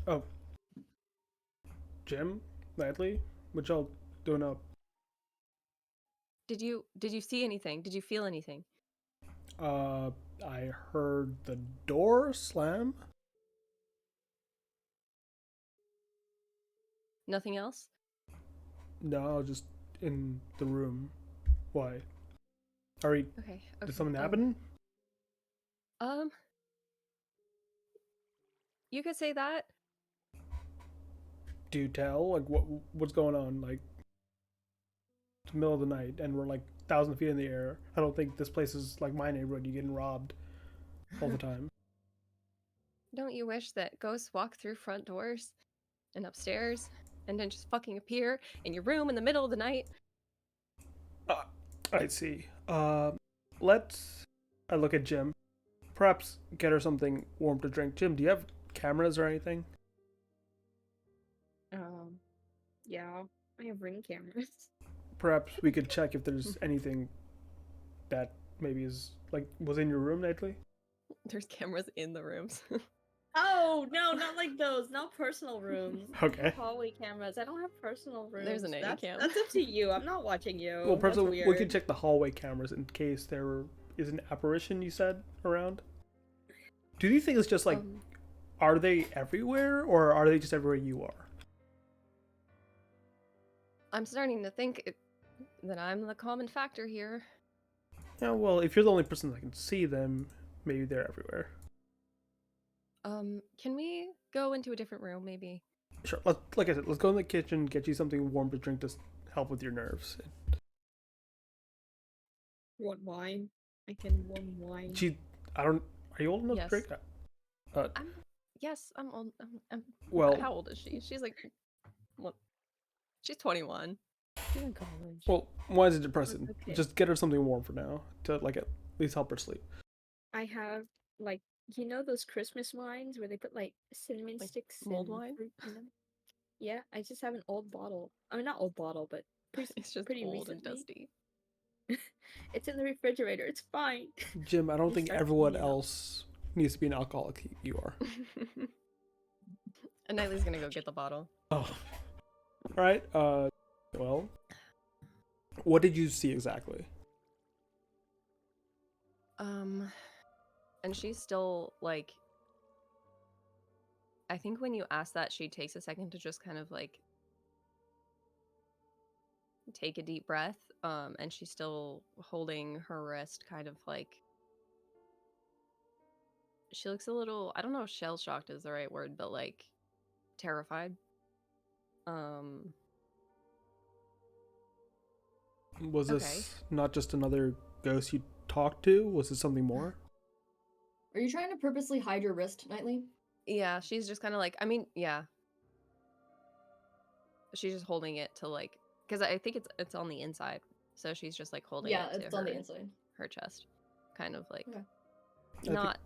S3: Oh, Jim, Nightly, what y'all doing up?
S2: Did you see anything? Did you feel anything?
S3: I heard the door slam.
S2: Nothing else?
S3: No, I was just in the room. Why? Are we?
S2: Okay.
S3: Did something
S2: um,
S3: happen?
S2: You could say that.
S3: Do you tell? Like, what's going on? Like, it's the middle of the night, and we're like 1,000 feet in the air. I don't think this place is like my neighborhood. You getting robbed all the time.
S2: Don't you wish that ghosts walk through front doors and upstairs and then just fucking appear in your room in the middle of the night?
S3: I see. Let's. I look at Jim. Perhaps get her something warm to drink. Jim, do you have cameras or anything?
S4: Yeah, I have ring cameras.
S3: Perhaps we could check if there's anything that maybe is like was in your room, Nightly.
S2: There's cameras in the rooms.
S4: Oh, no, not like those. Not personal rooms.
S3: Okay.
S4: Hallway cameras. I don't have personal rooms.
S2: There's a nanny
S4: that's,
S2: cam.
S4: That's up to you. I'm not watching you.
S3: Well,
S4: That's
S3: perhaps we
S4: weird.
S3: could check the hallway cameras in case there is an apparition you said around. Do you think it's just like, are they everywhere or are they just everywhere you are?
S2: I'm starting to think that I'm the common factor here.
S3: Yeah, well, if you're the only person that can see them, maybe they're everywhere.
S2: Can we go into a different room, maybe?
S3: Sure. Like I said, let's go in the kitchen, get you something warm to drink to help with your nerves.
S4: Want wine? I can warm wine.
S3: Are you old enough
S2: Yes.
S3: to drink?
S2: Yes, I'm old.
S3: Well,
S2: how old is she? She's like, what? She's 21.
S5: She's in college.
S3: well, why is it depressing?
S4: Okay.
S3: Just get her something warm for now to like at least help her sleep.
S4: I have, like, you know those Christmas wines where they put, like, cinnamon
S2: Like
S4: sticks
S2: mulled
S4: and
S2: wine?
S4: fruit in them? Yeah, I just have an old bottle. I mean, not old bottle, but
S2: It's just
S4: pretty
S2: old and
S4: recently.
S2: dusty.
S4: It's in the refrigerator. It's fine.
S3: Jim, I don't
S4: You
S3: think
S4: start
S3: everyone
S4: cleaning up.
S3: else needs to be an alcoholic. You are.
S2: And Nightly's gonna go get the bottle.
S3: Oh. All right. Well, what did you see exactly?
S2: And she's still like, I think when you ask that, she takes a second to just kind of like take a deep breath, and she's still holding her wrist, kind of like she looks a little, I don't know if shell shocked is the right word, but like terrified. Um,
S3: Was
S2: okay.
S3: this not just another ghost you talked to? Was it something more?
S1: Are you trying to purposely hide your wrist, Nightly?
S2: Yeah, she's just kind of like, I mean, yeah. She's just holding it to like, because I think it's on the inside, so she's just like holding
S1: Yeah,
S2: it to
S1: it's on the inside.
S2: her chest, kind of like
S1: Okay.
S2: not.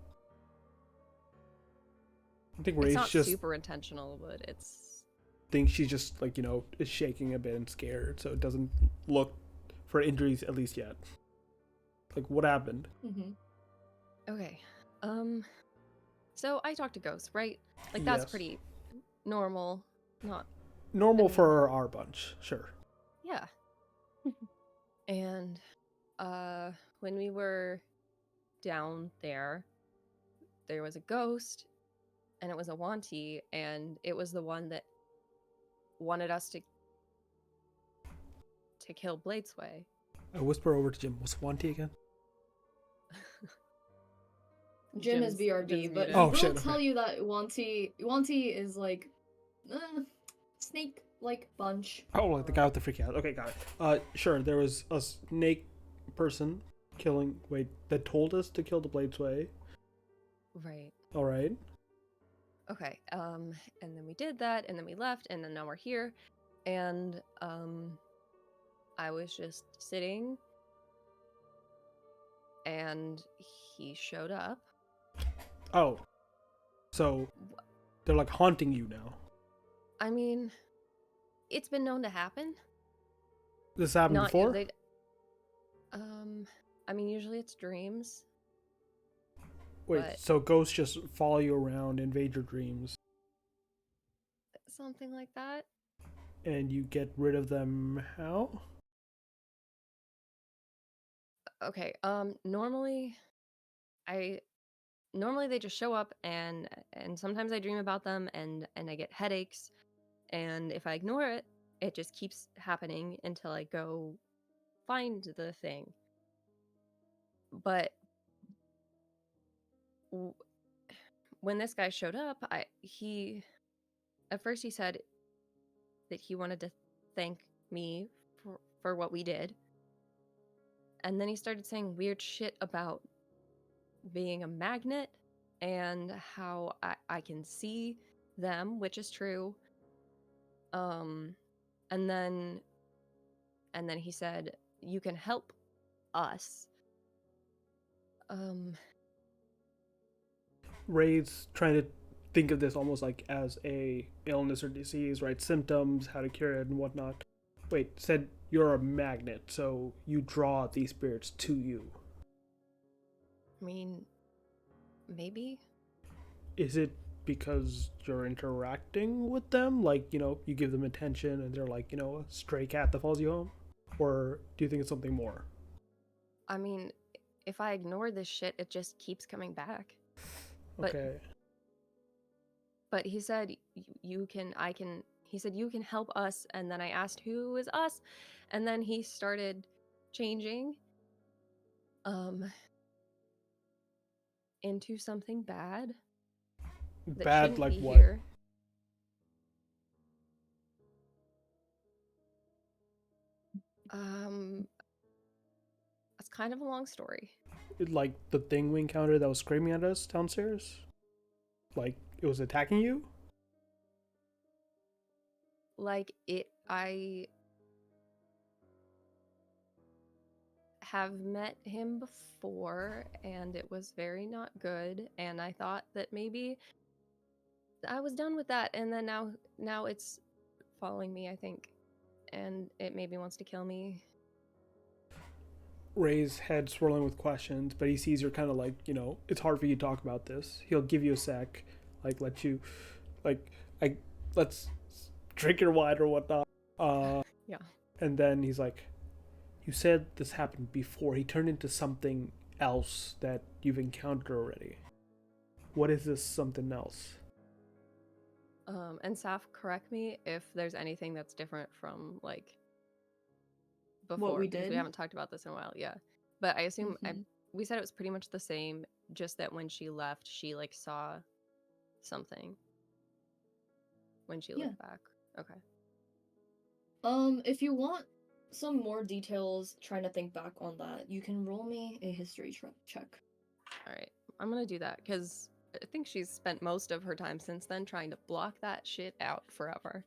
S3: I think
S2: It's
S3: Ray's
S2: not
S3: just
S2: super intentional, but it's
S3: thinks she's just like, is shaking a bit and scared, so it doesn't look for injuries at least yet. Like, what happened?
S1: Mm-hmm.
S2: okay. So I talked to ghosts, right? Like that's
S3: Yes.
S2: pretty normal. Not
S3: Normal
S2: I mean-
S3: for our bunch, sure.
S2: yeah. And when we were down there was a ghost, and it was a Wanty, and it was the one that wanted us to kill Bladesway.
S3: I whisper over to Jim, what's Wanty again?
S1: Jim is
S5: Jim's
S1: BRB, but
S5: muted.
S1: he
S3: Oh,
S1: will
S3: shit,
S1: tell
S3: okay.
S1: you that Wanty is like snake-like bunch.
S3: Oh, like the guy with the freak out. Okay, got it. Sure, there was a snake person that told us to kill the Bladesway.
S2: Right.
S3: All right.
S2: Okay. And then we did that, and then we left, and then now we're here, and I was just sitting, and he showed up.
S3: Oh. So they're like haunting you now.
S2: I mean, it's been known to happen.
S3: This happened
S2: Not
S3: before?
S2: they, I mean, usually it's dreams.
S3: Wait,
S2: but-
S3: so ghosts just follow you around, invade your dreams,
S2: Something like that.
S3: and you get rid of them how?
S2: Okay. Normally they just show up, and sometimes I dream about them, and I get headaches, and if I ignore it, it just keeps happening until I go find the thing. But when this guy showed up, at first he said that he wanted to thank me for what we did. And then he started saying weird shit about being a magnet and how I can see them, which is true. And then he said, you can help us.
S3: Ray's trying to think of this almost like as a illness or disease, right? Symptoms, how to cure it, and whatnot. Wait, said you're a magnet, so you draw these spirits to you.
S2: I mean, maybe.
S3: Is it because you're interacting with them? Like, you give them attention and they're like, a stray cat that follows you home? Or do you think it's something more?
S2: I mean, if I ignore this shit, it just keeps coming back. But-
S3: Okay.
S2: But he said, he said, you can help us. And then I asked, who is us? And then he started changing into something bad. That
S3: Bad
S2: shouldn't
S3: like
S2: be
S3: what?
S2: here. That's kind of a long story.
S3: Like the thing we encountered that was screaming at us downstairs? Like it was attacking you?
S2: Like I have met him before, and it was very not good, and I thought that maybe I was done with that, and then now it's following me, I think, and it maybe wants to kill me.
S3: Ray's head swirling with questions, but he sees you're kind of like, it's hard for you to talk about this. He'll give you a sec, like let you, let's drink your wine or whatnot.
S2: Yeah.
S3: And then he's like, you said this happened before. He turned into something else that you've encountered already. What is this something else?
S2: And Saf, correct me if there's anything that's different from like before
S1: we
S2: because we
S1: did?
S2: haven't talked about this in a while. Yeah, but I assume
S1: Mhm.
S2: we said it was pretty much the same, just that when she left, she like saw something when she
S1: Yeah.
S2: looked back. Okay.
S1: If you want some more details, trying to think back on that, you can roll me a history check.
S2: All right. I'm gonna do that because I think she's spent most of her time since then trying to block that shit out forever.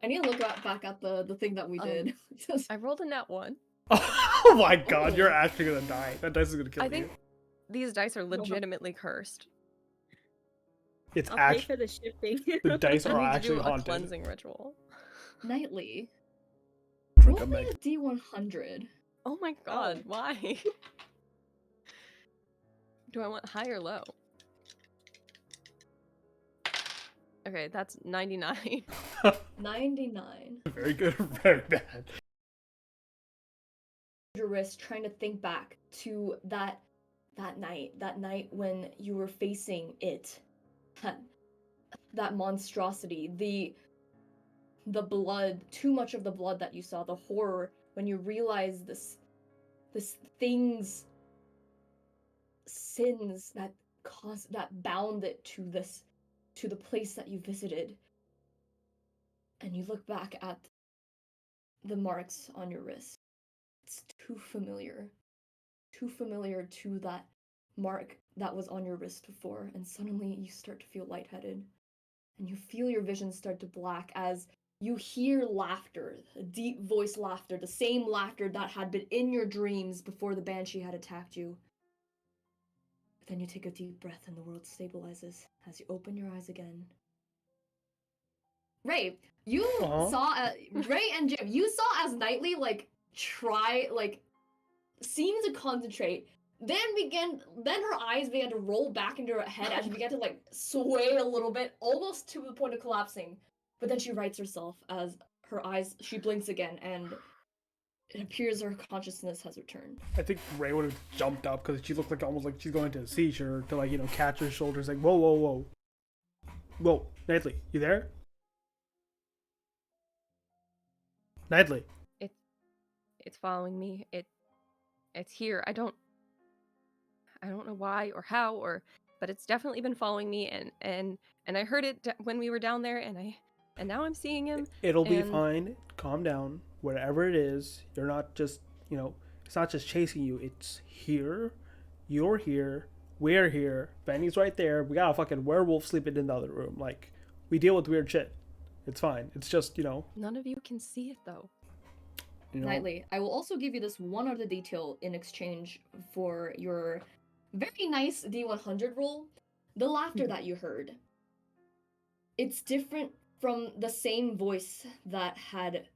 S1: I need to look back at the thing that we did.
S2: I rolled a nat 1.
S3: Oh my god, you're
S1: Oh.
S3: actually gonna die. That dice is gonna kill
S2: I
S3: you.
S2: think these dice are legitimately cursed.
S3: It's
S4: I'll pay
S3: actually
S4: for the shipping.
S3: the dice
S2: I
S3: are
S2: need to
S3: actually
S2: do a
S3: haunted.
S2: cleansing ritual.
S1: Nightly.
S3: Drink
S1: Roll
S3: a
S1: me
S3: Meg.
S1: a D100.
S2: Oh my god, why? Do I want high or low? Okay, that's 99.
S1: 99.
S3: Very good or very bad.
S1: Your wrist, trying to think back to that night when you were facing it, that monstrosity, the blood, too much of the blood that you saw, the horror when you realized this thing's sins that bound it to the place that you visited, and you look back at the marks on your wrist. It's too familiar to that mark that was on your wrist before, and suddenly you start to feel lightheaded, and you feel your vision start to black as you hear laughter, a deep voiced laughter, the same laughter that had been in your dreams before the banshee had attacked you. But then you take a deep breath and the world stabilizes as you open your eyes again. Ray, you saw Ray and Jim, you saw as Knightley seem to concentrate. Then her eyes began to roll back into her head as she began to sway a little bit, almost to the point of collapsing. But then she rights herself as she blinks again, and it appears her consciousness has returned.
S3: I think Ray would have jumped up because she looked almost like she's going into a seizure to catch her shoulders. Like, whoa, whoa, whoa, whoa, Knightley, you there? Knightley.
S2: It's following me. It's here. I don't know why or how but it's definitely been following me and I heard it when we were down there and now I'm seeing him.
S3: It'll be fine. Calm down. Whatever it is, you're not just, it's not just chasing you. It's here. You're here. We're here. Benny's right there. We got a fucking werewolf sleeping in the other room. Like, we deal with weird shit. It's fine. It's just,
S2: None of you can see it though.
S1: Knightley, I will also give you this one other detail in exchange for your very nice D100 roll. The laughter that you heard. It's different from the same voice that had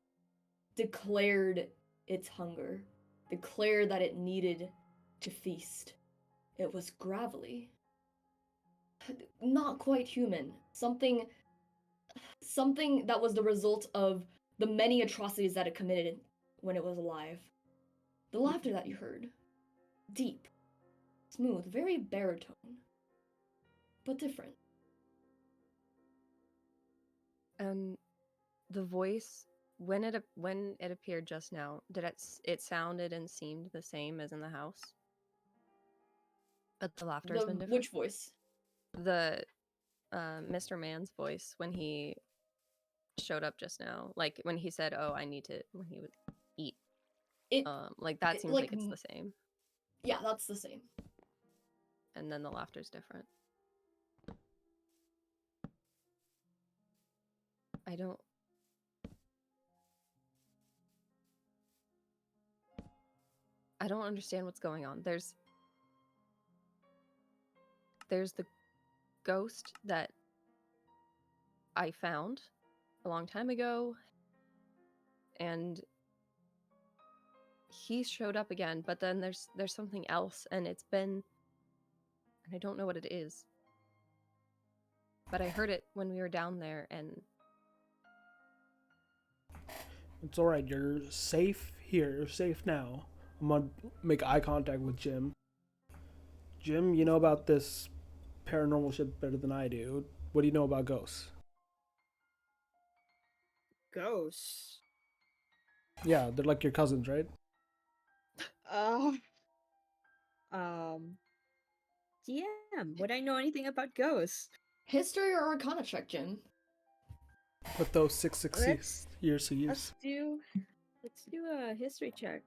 S1: declared its hunger, declared that it needed to feast. It was gravelly. Not quite human. Something that was the result of the many atrocities that it committed when it was alive. The laughter that you heard. Deep. Smooth. Very baritone. But different.
S2: And the voice, when it appeared just now, did it sounded and seemed the same as in the house? But the laughter's been different.
S1: Which voice?
S2: The Mr. Man's voice when he showed up just now, like when he said, "Oh, when he would eat." That seems like it's the same.
S1: Yeah, that's the same.
S2: And then the laughter's different. I don't understand what's going on. There's the ghost that I found a long time ago, and he showed up again, but then there's something else, and I don't know what it is. But I heard it when we were down there, and
S3: it's all right. You're safe here. You're safe now. I'm gonna make eye contact with Jim. Jim, you know about this paranormal shit better than I do. What do you know about ghosts?
S4: Ghosts.
S3: Yeah, they're like your cousins, right?
S4: Uh, um, DM, would I know anything about ghosts?
S1: History or Arcana check, Jim?
S3: Put those 660
S4: Let's
S3: years to use.
S4: let's do a history check.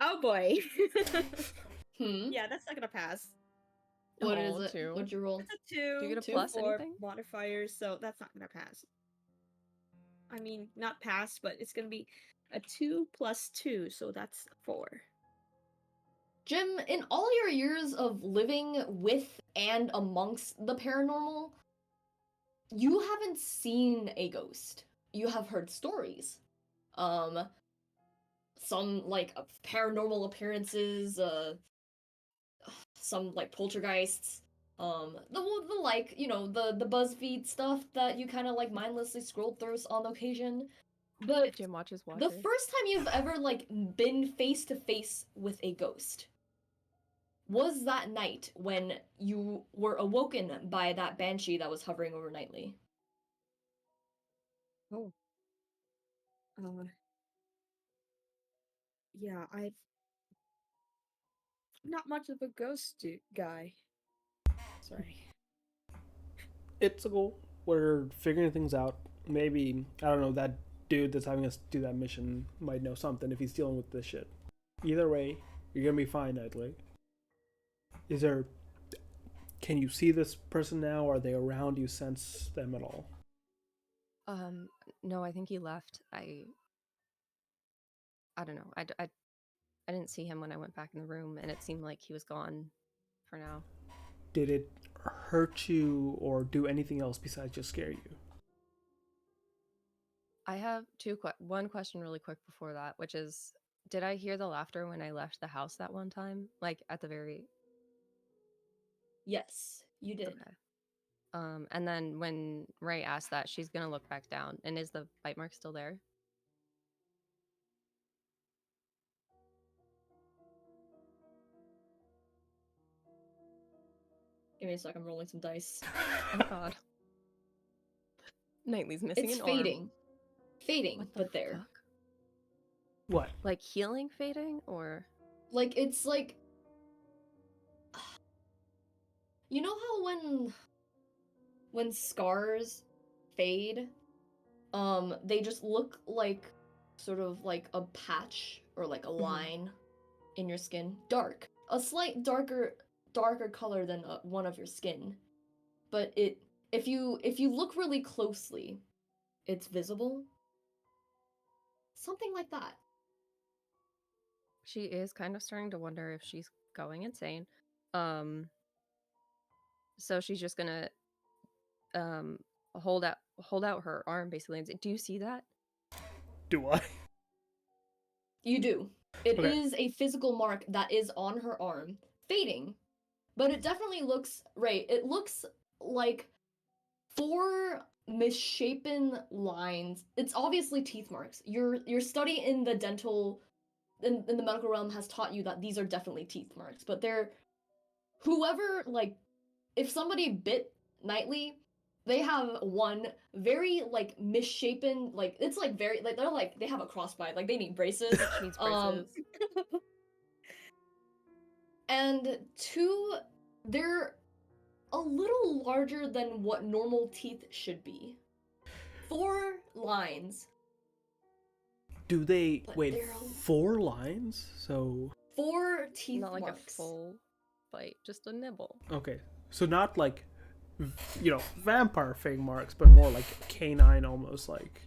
S4: Oh boy.
S1: Hmm.
S4: Yeah, that's not gonna pass.
S1: What is
S2: Oh,
S1: it?
S2: two.
S1: What'd you roll?
S4: It's a
S2: Do you get a
S1: Two?
S2: plus
S4: four
S2: anything?
S4: modifier, so that's not gonna pass. I mean, not pass, but it's gonna be a 2 plus 2, so that's 4.
S1: Jim, in all your years of living with and amongst the paranormal, you haven't seen a ghost. You have heard stories. Um, some like paranormal appearances, some like poltergeists, the like, you know, the BuzzFeed stuff that you kind of like mindlessly scroll through on occasion. But
S2: Jim watches
S1: the
S2: Watcher.
S1: first time you've ever like been face to face with a ghost was that night when you were awoken by that banshee that was hovering over nightly.
S4: Oh. Yeah, I've not much of a guy. Sorry.
S3: It's cool. We're figuring things out. Maybe, I don't know, that dude that's having us do that mission might know something if he's dealing with this shit. Either way, you're gonna be fine, Nightly. Is there. Can you see this person now? Are they around? You sense them at all?
S2: No, I think he left. I don't know. I didn't see him when I went back in the room, and it seemed like he was gone for now.
S3: Did it hurt you or do anything else besides just scare you?
S2: I have one question really quick before that, which is, did I hear the laughter when I left the house that one time? Like at the very
S1: Yes, you did.
S2: okay. And then when Ray asked that, she's gonna look back down, and is the bite mark still there?
S1: Give me a sec, I'm rolling some dice.
S2: Oh God. Nightly's missing
S1: It's
S2: an arm.
S1: fading. Fading,
S2: What the
S1: but there.
S2: fuck?
S3: What?
S2: Like healing fading, or
S1: Like, it's like. You know how when scars fade, they just look like sort of like a patch or like a line in your skin. Dark. A slight darker color than one of your skin. But if you look really closely, it's visible. Something like that.
S2: she is kind of starting to wonder if she's going insane. Um, so she's just gonna um hold out her arm basically and say, "Do you see that?"
S3: Do I?
S1: You do. It
S3: Okay.
S1: is a physical mark that is on her arm, fading, but it definitely looks right. It looks like four misshapen lines. It's obviously teeth marks. Your study in the dental in the medical realm has taught you that these are definitely teeth marks, but they're whoever like if somebody bit Nightly, they have one very like misshapen like it's like very like they're like they have a crossbite like they need braces.
S2: She needs braces.
S1: And two, they're a little larger than what normal teeth should be. 4 lines.
S3: Do they.
S1: But
S3: Wait,
S1: they're
S3: 4 lines? So.
S1: 4 teeth
S2: Not like
S1: marks.
S2: a full bite, just a nibble.
S3: Okay. So not like. Vampire fang marks, but more like canine almost like.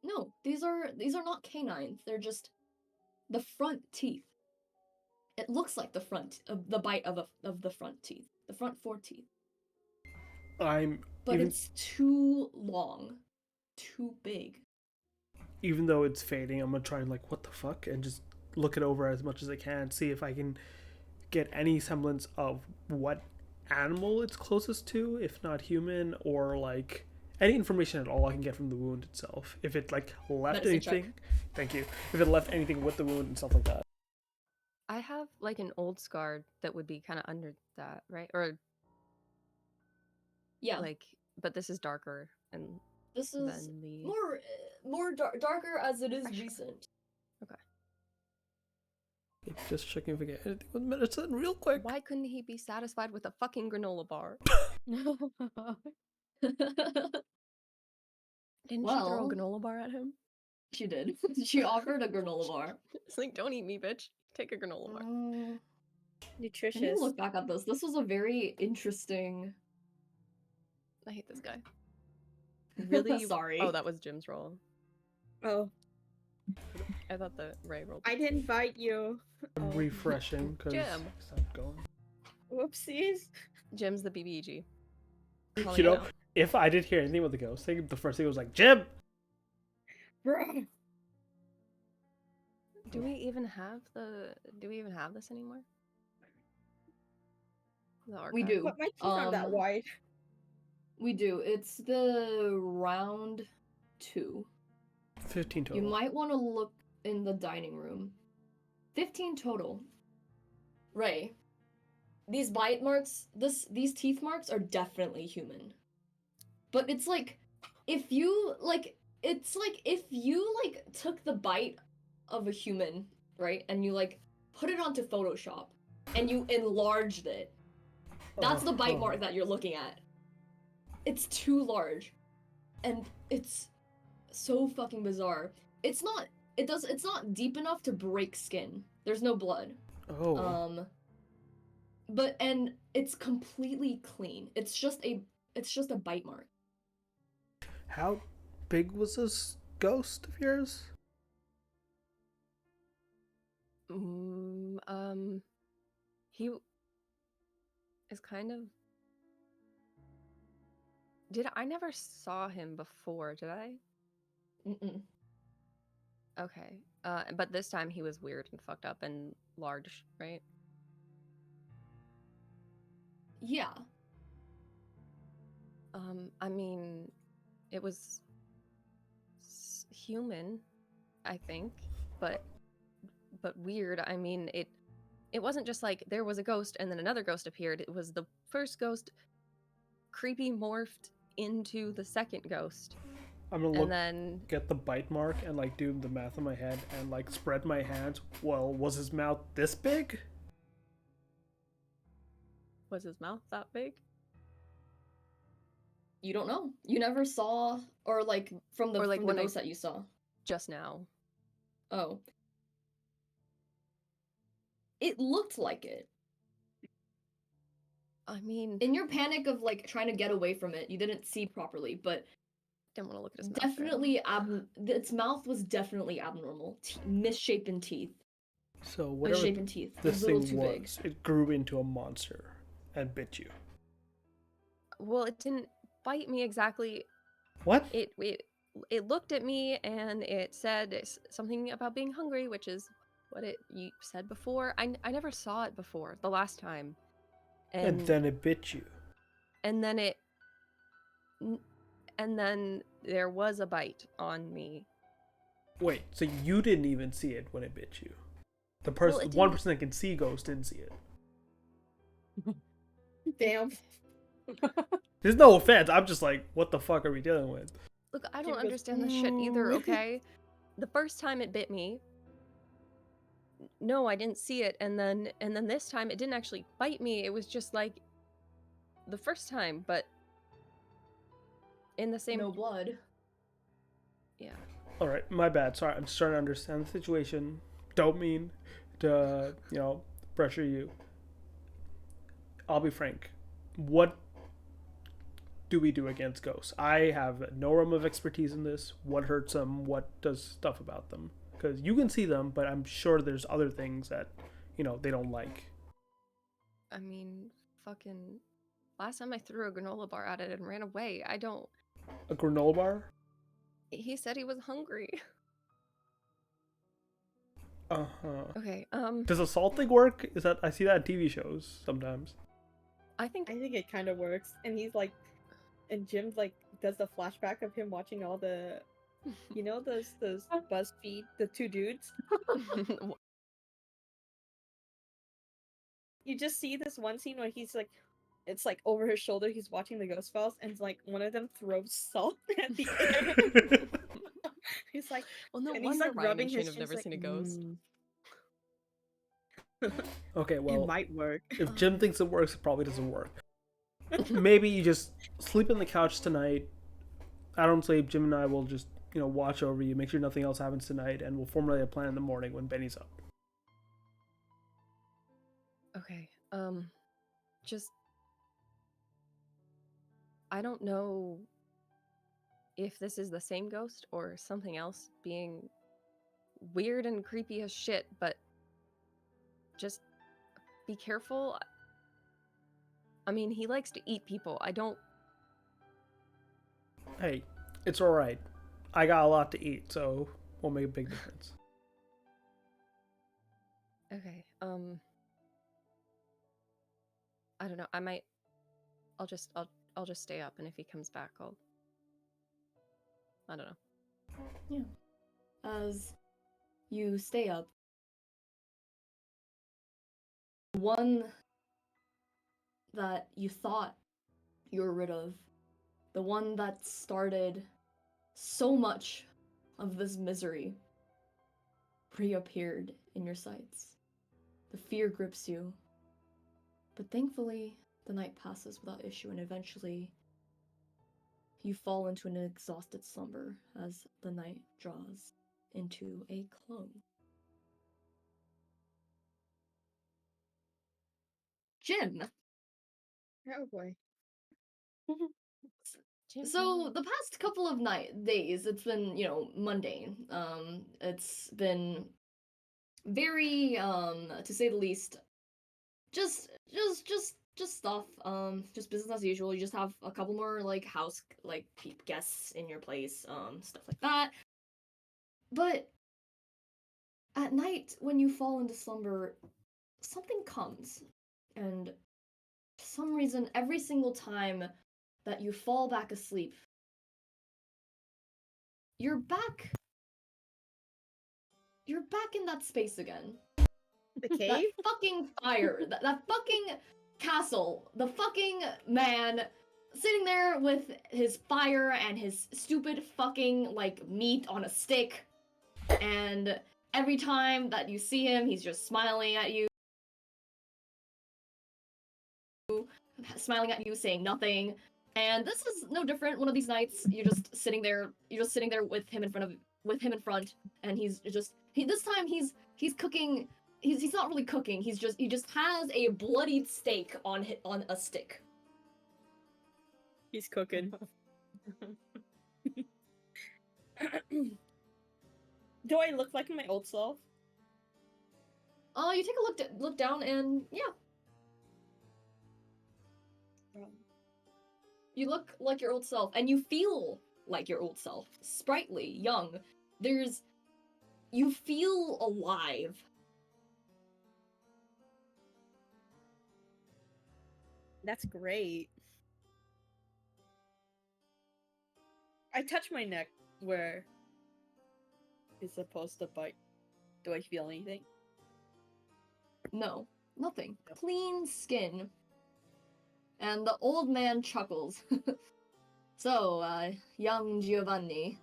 S1: No, these are not canines. They're just the front teeth. It looks like the front of the bite of the front teeth. The front 4 teeth.
S3: I'm.
S1: But it's too long. Too big.
S3: Even though it's fading, I'm gonna try and like, what the fuck? And just look it over as much as I can, see if I can get any semblance of what animal it's closest to, if not human, or like any information at all I can get from the wound itself. If it like left
S1: Medicine
S3: anything,
S1: check.
S3: thank you. If it left anything with the wound and stuff like that.
S2: I have like an old scar that would be kind of under that, right? Or
S1: Yeah.
S2: like, but this is darker and
S1: This is
S2: than the
S1: more darker as it is
S2: Fresher.
S1: recent.
S3: Just checking if we get anything with medicine real quick.
S2: Why couldn't he be satisfied with a fucking granola bar? Didn't she throw a
S1: Well,
S2: granola bar at him?
S1: she did. She offered a granola bar.
S2: It's like, don't eat me, bitch. Take a granola bar.
S1: I need
S4: Nutritious.
S1: to look back at this. This was a very interesting.
S2: I hate this guy. Really?
S1: Sorry.
S2: Oh, that was Jim's roll.
S4: Oh,
S2: I thought the Ray rolled.
S4: I didn't bite you.
S3: I'm
S4: Oh,
S3: refreshing because
S2: Jim.
S3: it's not going.
S4: whoopsies.
S2: Jim's the BBEG.
S3: You know, if I did hear anything with the ghost thing, the first thing was like, Jim!
S4: Bruh.
S2: Do we even have this anymore? The
S1: We
S2: archive?
S1: do.
S4: But my teeth aren't that wide.
S1: We do. It's the round 2.
S3: 15 total.
S1: You might want to look in the dining room. 15 total. Ray, these bite marks, these teeth marks are definitely human. But it's like, if you took the bite of a human, right, and you like put it onto Photoshop and you enlarged it. That's the bite mark that you're looking at. It's too large. And it's so fucking bizarre. It's not deep enough to break skin. There's no blood.
S3: Oh.
S1: And it's completely clean. It's just a bite mark.
S3: How big was this ghost of yours?
S2: He is kind of. I never saw him before, did I?
S1: Mm-mm.
S2: Okay. But this time he was weird and fucked up and large, right?
S1: Yeah.
S2: I mean, it was human, I think, but weird. I mean, it wasn't just like there was a ghost and then another ghost appeared. It was the first ghost creepy morphed into the second ghost.
S3: I'm gonna
S2: And
S3: look,
S2: then
S3: get the bite mark and like do the math in my head and like spread my hands. Well, was his mouth this big?
S2: was his mouth that big?
S1: You don't know. You never saw, or like from the
S2: when
S1: ghost that you saw.
S2: Just now.
S1: Oh. It looked like it.
S2: I mean,
S1: In your panic of like trying to get away from it, you didn't see properly, but
S2: didn't want to look at his mouth. right?
S1: definitely its mouth was definitely abnormal. Misshapen teeth.
S3: So whatever
S1: Misshapen teeth. It
S3: this
S1: was a little
S3: thing
S1: too big.
S3: was, it grew into a monster and bit you.
S2: Well, it didn't bite me exactly.
S3: What?
S2: It looked at me and it said something about being hungry, which is what you said before. I never saw it before the last time.
S3: And then it bit you.
S2: And then there was a bite on me.
S3: Wait, so you didn't even see it when it bit you? The
S2: Well,
S3: one person that can see ghosts didn't see it.
S4: Damn.
S3: There's no offense. I'm just like, what the fuck are we dealing with?
S2: Look, I
S4: Jim
S2: don't
S4: goes,
S2: understand this shit either, okay? The first time it bit me, no, I didn't see it, and then this time it didn't actually bite me. It was just like the first time, but in the same.
S1: No blood.
S2: Yeah.
S3: All right, my bad. Sorry, I'm just trying to understand the situation. Don't mean to, pressure you. I'll be frank. What do we do against ghosts? I have no realm of expertise in this. What hurts them? What does stuff about them? Because you can see them, but I'm sure there's other things that, they don't like.
S2: I mean, fucking. Last time I threw a granola bar at it and ran away. I don't.
S3: A granola bar?
S2: He said he was hungry.
S3: Uh-huh.
S2: Okay.
S3: Does the salt thing work? Is that I see that in TV shows sometimes.
S2: I think.
S4: I think it kind of works. And he's like, and Jim like does the flashback of him watching all the, those BuzzFeed, the two dudes. You just see this one scene where he's like, it's like over his shoulder. He's watching the ghost files, and like one of them throws salt at the air. He's like,
S2: Well, no
S4: and he's
S2: wonder
S4: like
S2: Ryan
S4: rubbing
S2: and
S4: his
S2: Shane have
S4: chin. He's
S2: never
S4: like,
S2: seen a ghost.
S3: Okay,
S4: It
S3: well,
S4: might work.
S3: if Jim thinks it works, it probably doesn't work. Maybe you just sleep on the couch tonight. I don't sleep. Jim and I will just, watch over you, make sure nothing else happens tonight, and we'll formulate a plan in the morning when Benny's up.
S2: Okay. Just I don't know if this is the same ghost or something else being weird and creepy as shit, but just be careful. I mean, he likes to eat people. I don't.
S3: Hey, it's alright. I got a lot to eat, so won't make a big difference.
S2: Okay. I don't know. I'll just stay up, and if he comes back, I don't know.
S1: Yeah. As you stay up, one that you thought you were rid of, the one that started so much of this misery, reappeared in your sights. The fear grips you, but thankfully, the night passes without issue, and eventually, you fall into an exhausted slumber as the night draws into a close. Jim!
S4: Oh boy.
S1: So the past couple of days, it's been, mundane. It's been very, to say the least, just stuff. Just business as usual. You just have a couple more guests in your place, stuff like that. But at night, when you fall into slumber, something comes, and for some reason, every single time that you fall back asleep, you're back. You're back in that space again.
S4: The
S1: That
S4: cave?
S1: fucking fire. That fucking castle. The fucking man sitting there with his fire and his stupid fucking, meat on a stick. And every time that you see him, he's just smiling at you, saying nothing. And this is no different. One of these nights, you're just sitting there with him in front, and this time he's cooking. He's not really cooking. He just has a bloodied steak on a stick.
S4: He's cooking. Do I look like my old self?
S1: You take a look down, and yeah, you look like your old self, and you feel like your old self. Sprightly, young. You feel alive.
S4: That's great. I touch my neck where it's supposed to bite. Do I feel anything?
S1: No, nothing.
S4: No.
S1: Clean skin. And the old man chuckles. So, young Giovanni,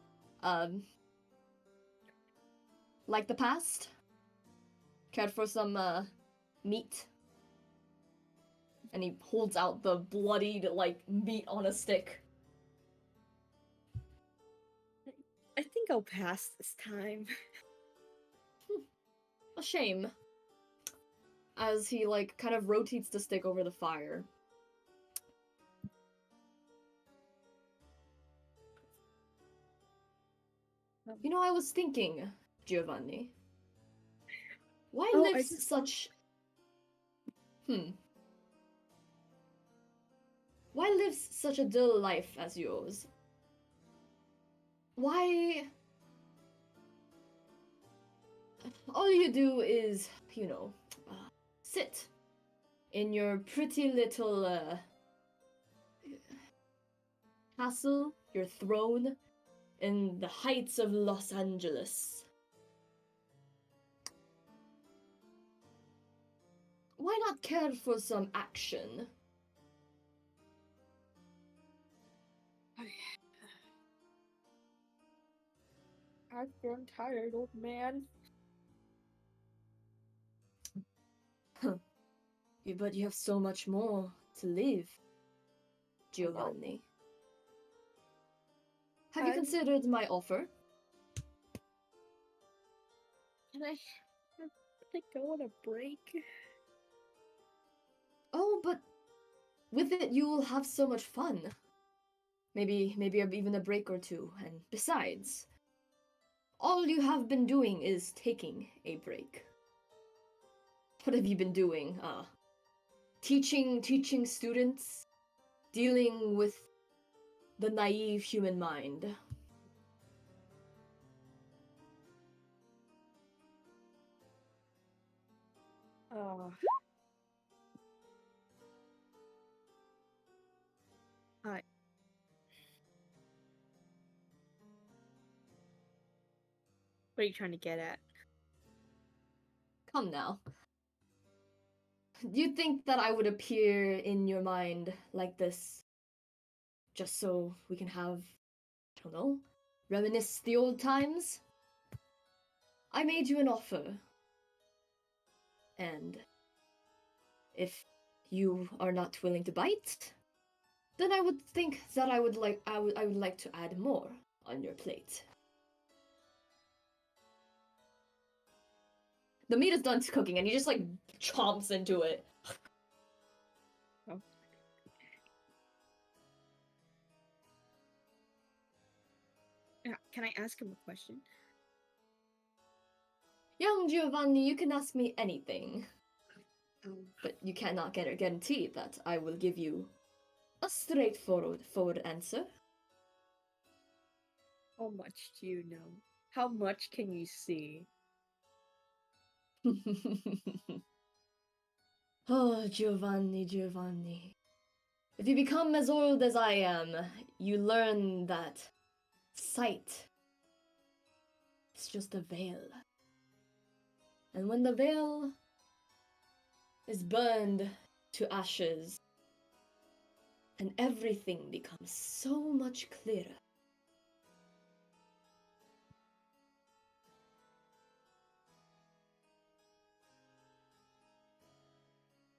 S1: like the past? Cared for some, meat? And he holds out the bloodied, meat on a stick.
S4: I think I'll pass this time.
S1: A shame. As he, kind of rotates the stick over the fire. I was thinking, Giovanni. Why
S4: Oh,
S1: lives such... Why lives such a dull life as yours? Why... All you do is, sit in your pretty little, castle, your throne, in the heights of Los Angeles. Why not care for some action?
S4: I've grown tired, old man.
S1: But you have so much more to live, Giovanni. Have you
S4: I'm-
S1: considered my offer?
S4: Can I think I want a break?
S1: Oh, but with it you will have so much fun. Maybe even a break or two. And besides, all you have been doing is taking a break. What have you been doing? Teaching students, dealing with the naive human mind.
S4: Oh. What are you trying to get at?
S1: Come now. Do you think that I would appear in your mind like this just so we can have, I don't know, reminisce the old times? I made you an offer. And if you are not willing to bite, then I would think that I would like to add more on your plate. The meat is done cooking and he just like chomps into it.
S4: Oh. Can I ask him a question?
S1: Young Giovanni, you can ask me anything,
S4: Um,
S1: but you cannot guarantee that I will give you a straightforward answer.
S4: how much do you know? How much can you see?
S1: Oh, Giovanni. If you become as old as I am, you learn that sight is just a veil. And when the veil is burned to ashes, then everything becomes so much clearer.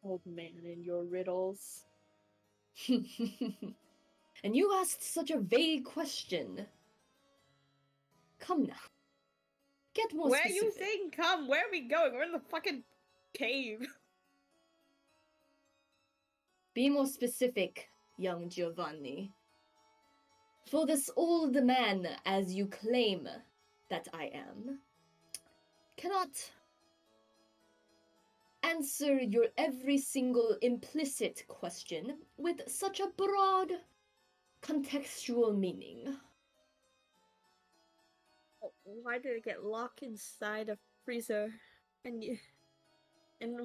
S4: Old man and your riddles.
S1: And you asked such a vague question. Come now. Get more
S4: Where
S1: specific.
S4: are you saying come? Where are we going? We're in the fucking cave.
S1: Be more specific, young Giovanni. For this old man, as you claim that I am, cannot answer your every single implicit question with such a broad contextual meaning.
S4: Why did it get locked inside a freezer? And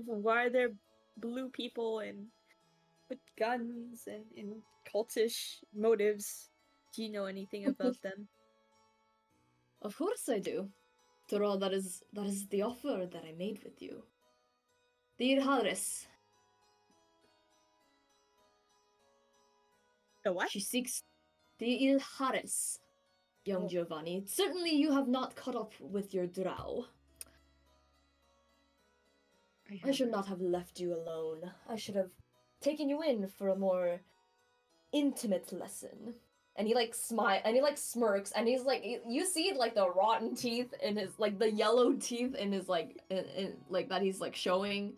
S4: why are there blue people and with guns and cultish motives? Do you know anything about them?
S1: Of course I do. After all, that is the offer that I made with you. The Irharis.
S4: The what?
S1: She seeks the Ilharis, young
S4: Oh.
S1: Giovanni. Certainly you have not caught up with your drow. I should not have left you alone. I should have taken you in for a more intimate lesson. And he like smirks and he's like you see like the rotten teeth in his like the yellow teeth in his like in like that he's like showing.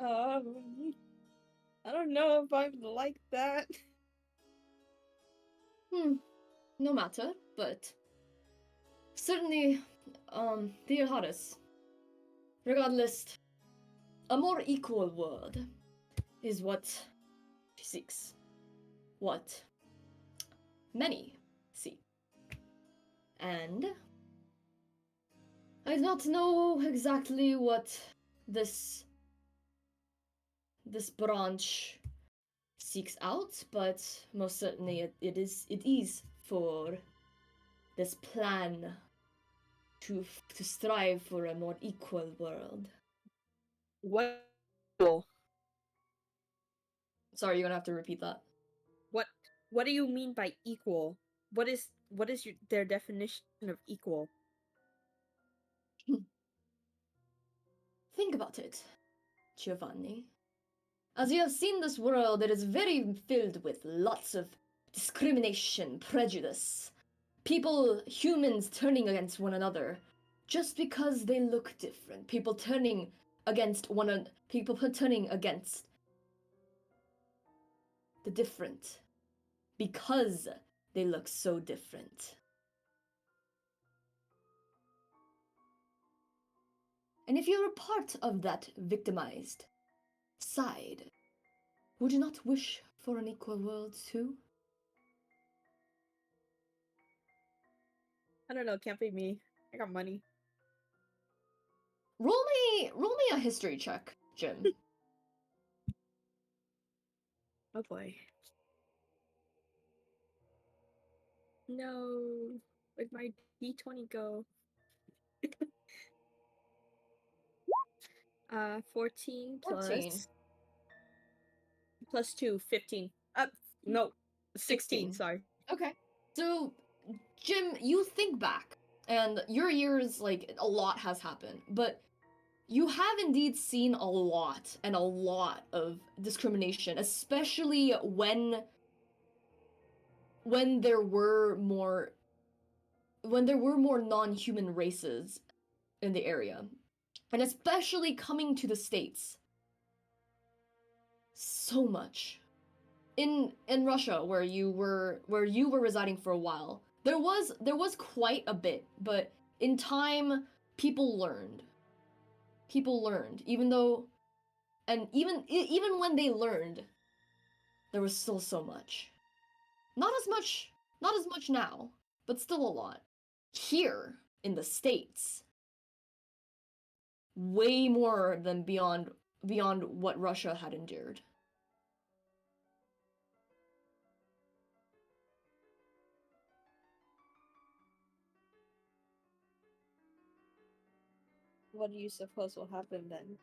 S4: I don't know if I like that.
S1: No matter, but certainly the Ilharis. Regardless, a more equal world is what she seeks. What many seek. And I do not know exactly what this branch seeks out, but most certainly it is for this plan to strive for a more equal world.
S4: What?
S1: Sorry, you're gonna have to repeat that.
S4: What do you mean by equal? What is their definition of equal?
S1: Think about it, Giovanni. As you have seen this world, it is very filled with lots of discrimination, prejudice. People, humans turning against one another just because they look different. People turning against the different because they look so different. And if you're a part of that victimized side, would you not wish for an equal world too?
S4: I don't know. Can't be me. I got money.
S1: Roll me a history check, Jim.
S4: Oh boy. No. Where'd my D20 go? 14
S1: 14.
S4: plus 2, 15. No, 16. Sorry.
S1: Okay. So, Jim, you think back, and your years, like, a lot has happened, but you have indeed seen a lot and a lot of discrimination, especially when there were more non-human races in the area, and especially coming to the States. So much in Russia, where you were residing for a while, there was quite a bit, but in time people learned, even though, and even when they learned, there was still so much. Not as much now, but still a lot. Here in the States, way more than beyond what Russia had endured.
S4: What do you suppose will happen then?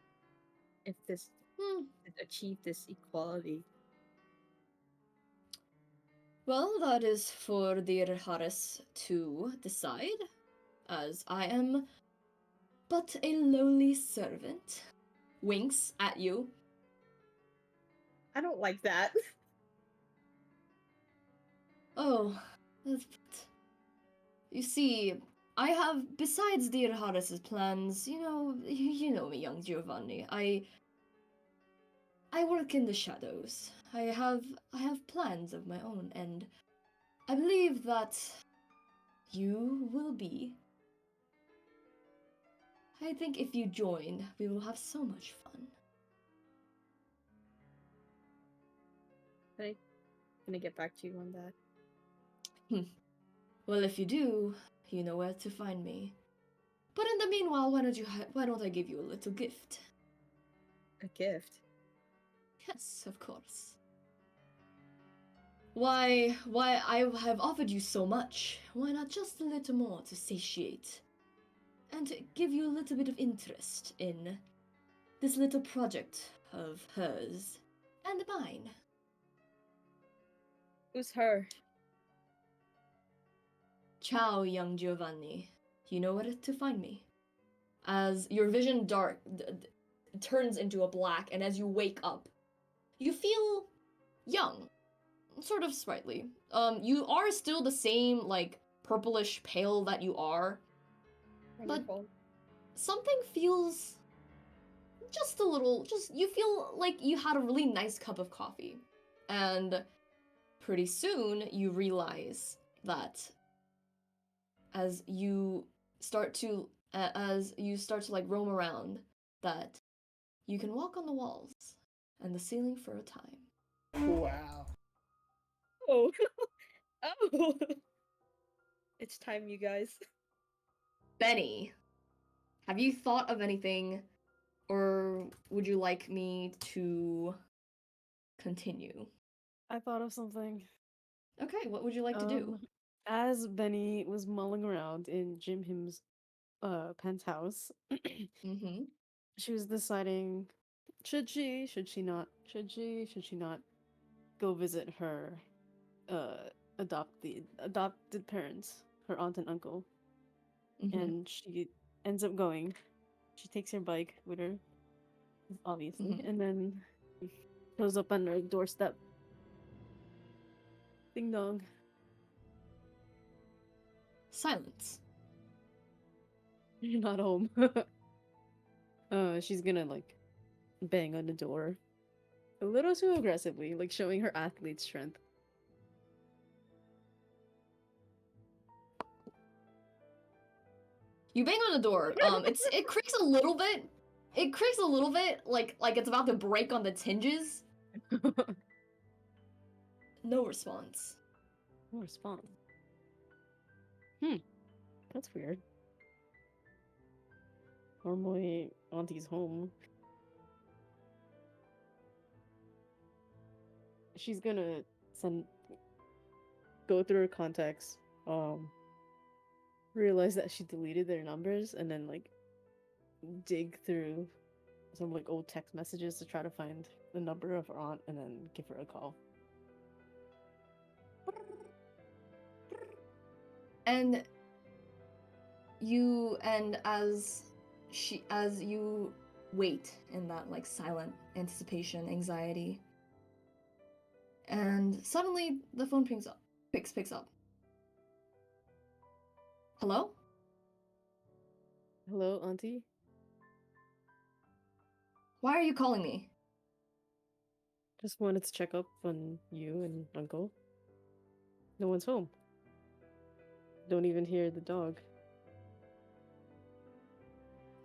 S4: If this achieve this equality?
S1: Well, that is for the Harris to decide, as I am but a lowly servant. Winks at you.
S4: I don't like that.
S1: Oh, you see, I have, besides dear Harris's plans, you know me, young Giovanni. I work in the shadows. I have plans of my own, and I believe that you will be. I think if you join, we will have so much fun.
S4: I'm gonna get back to you on that.
S1: Well, if you do, you know where to find me. But in the meanwhile, why don't I give you a little gift?
S4: A gift?
S1: Yes, of course. Why I have offered you so much, why not just a little more to satiate? And to give you a little bit of interest in this little project of hers and mine.
S4: Who's her?
S1: Ciao, young Giovanni. You know where to find me. As your vision turns into a black, and as you wake up, you feel young, sort of sprightly. You are still the same, like, purplish pale that you are, but
S4: Wonderful.
S1: something feels just a little, you feel like you had a really nice cup of coffee. And pretty soon you realize that as you start to like roam around, that you can walk on the walls and the ceiling for a time.
S3: Wow.
S4: Oh. Oh. It's time, you guys.
S1: Benny, have you thought of anything, or would you like me to continue?
S5: I thought of something.
S1: Okay, what would you like to do?
S5: As Benny was mulling around in Jim Him's penthouse,
S1: Mm-hmm.
S5: she was deciding, should she not, should she not. go visit her adopted parents, her aunt and uncle,
S1: Mhm.
S5: and she ends up going. She takes her bike with her, obviously,
S1: Mhm.
S5: and then shows up on her doorstep. Ding dong.
S1: Silence.
S5: You're not home. She's gonna like bang on the door a little too aggressively, like showing her athlete strength.
S1: You bang on the door. It creaks a little bit. It creaks a little bit, like it's about to break on its hinges. No response.
S5: No response. That's weird. Normally, Auntie's home. She's gonna send go through her contacts, realize that she deleted their numbers, and then like dig through some like old text messages to try to find the number of her aunt and then give her a call.
S1: And as you wait in that like silent anticipation, anxiety, and suddenly the phone picks up. Hello?
S5: Hello, Auntie?
S1: Why are you calling me?
S5: Just wanted to check up on you and Uncle. No one's home. Don't even hear the dog.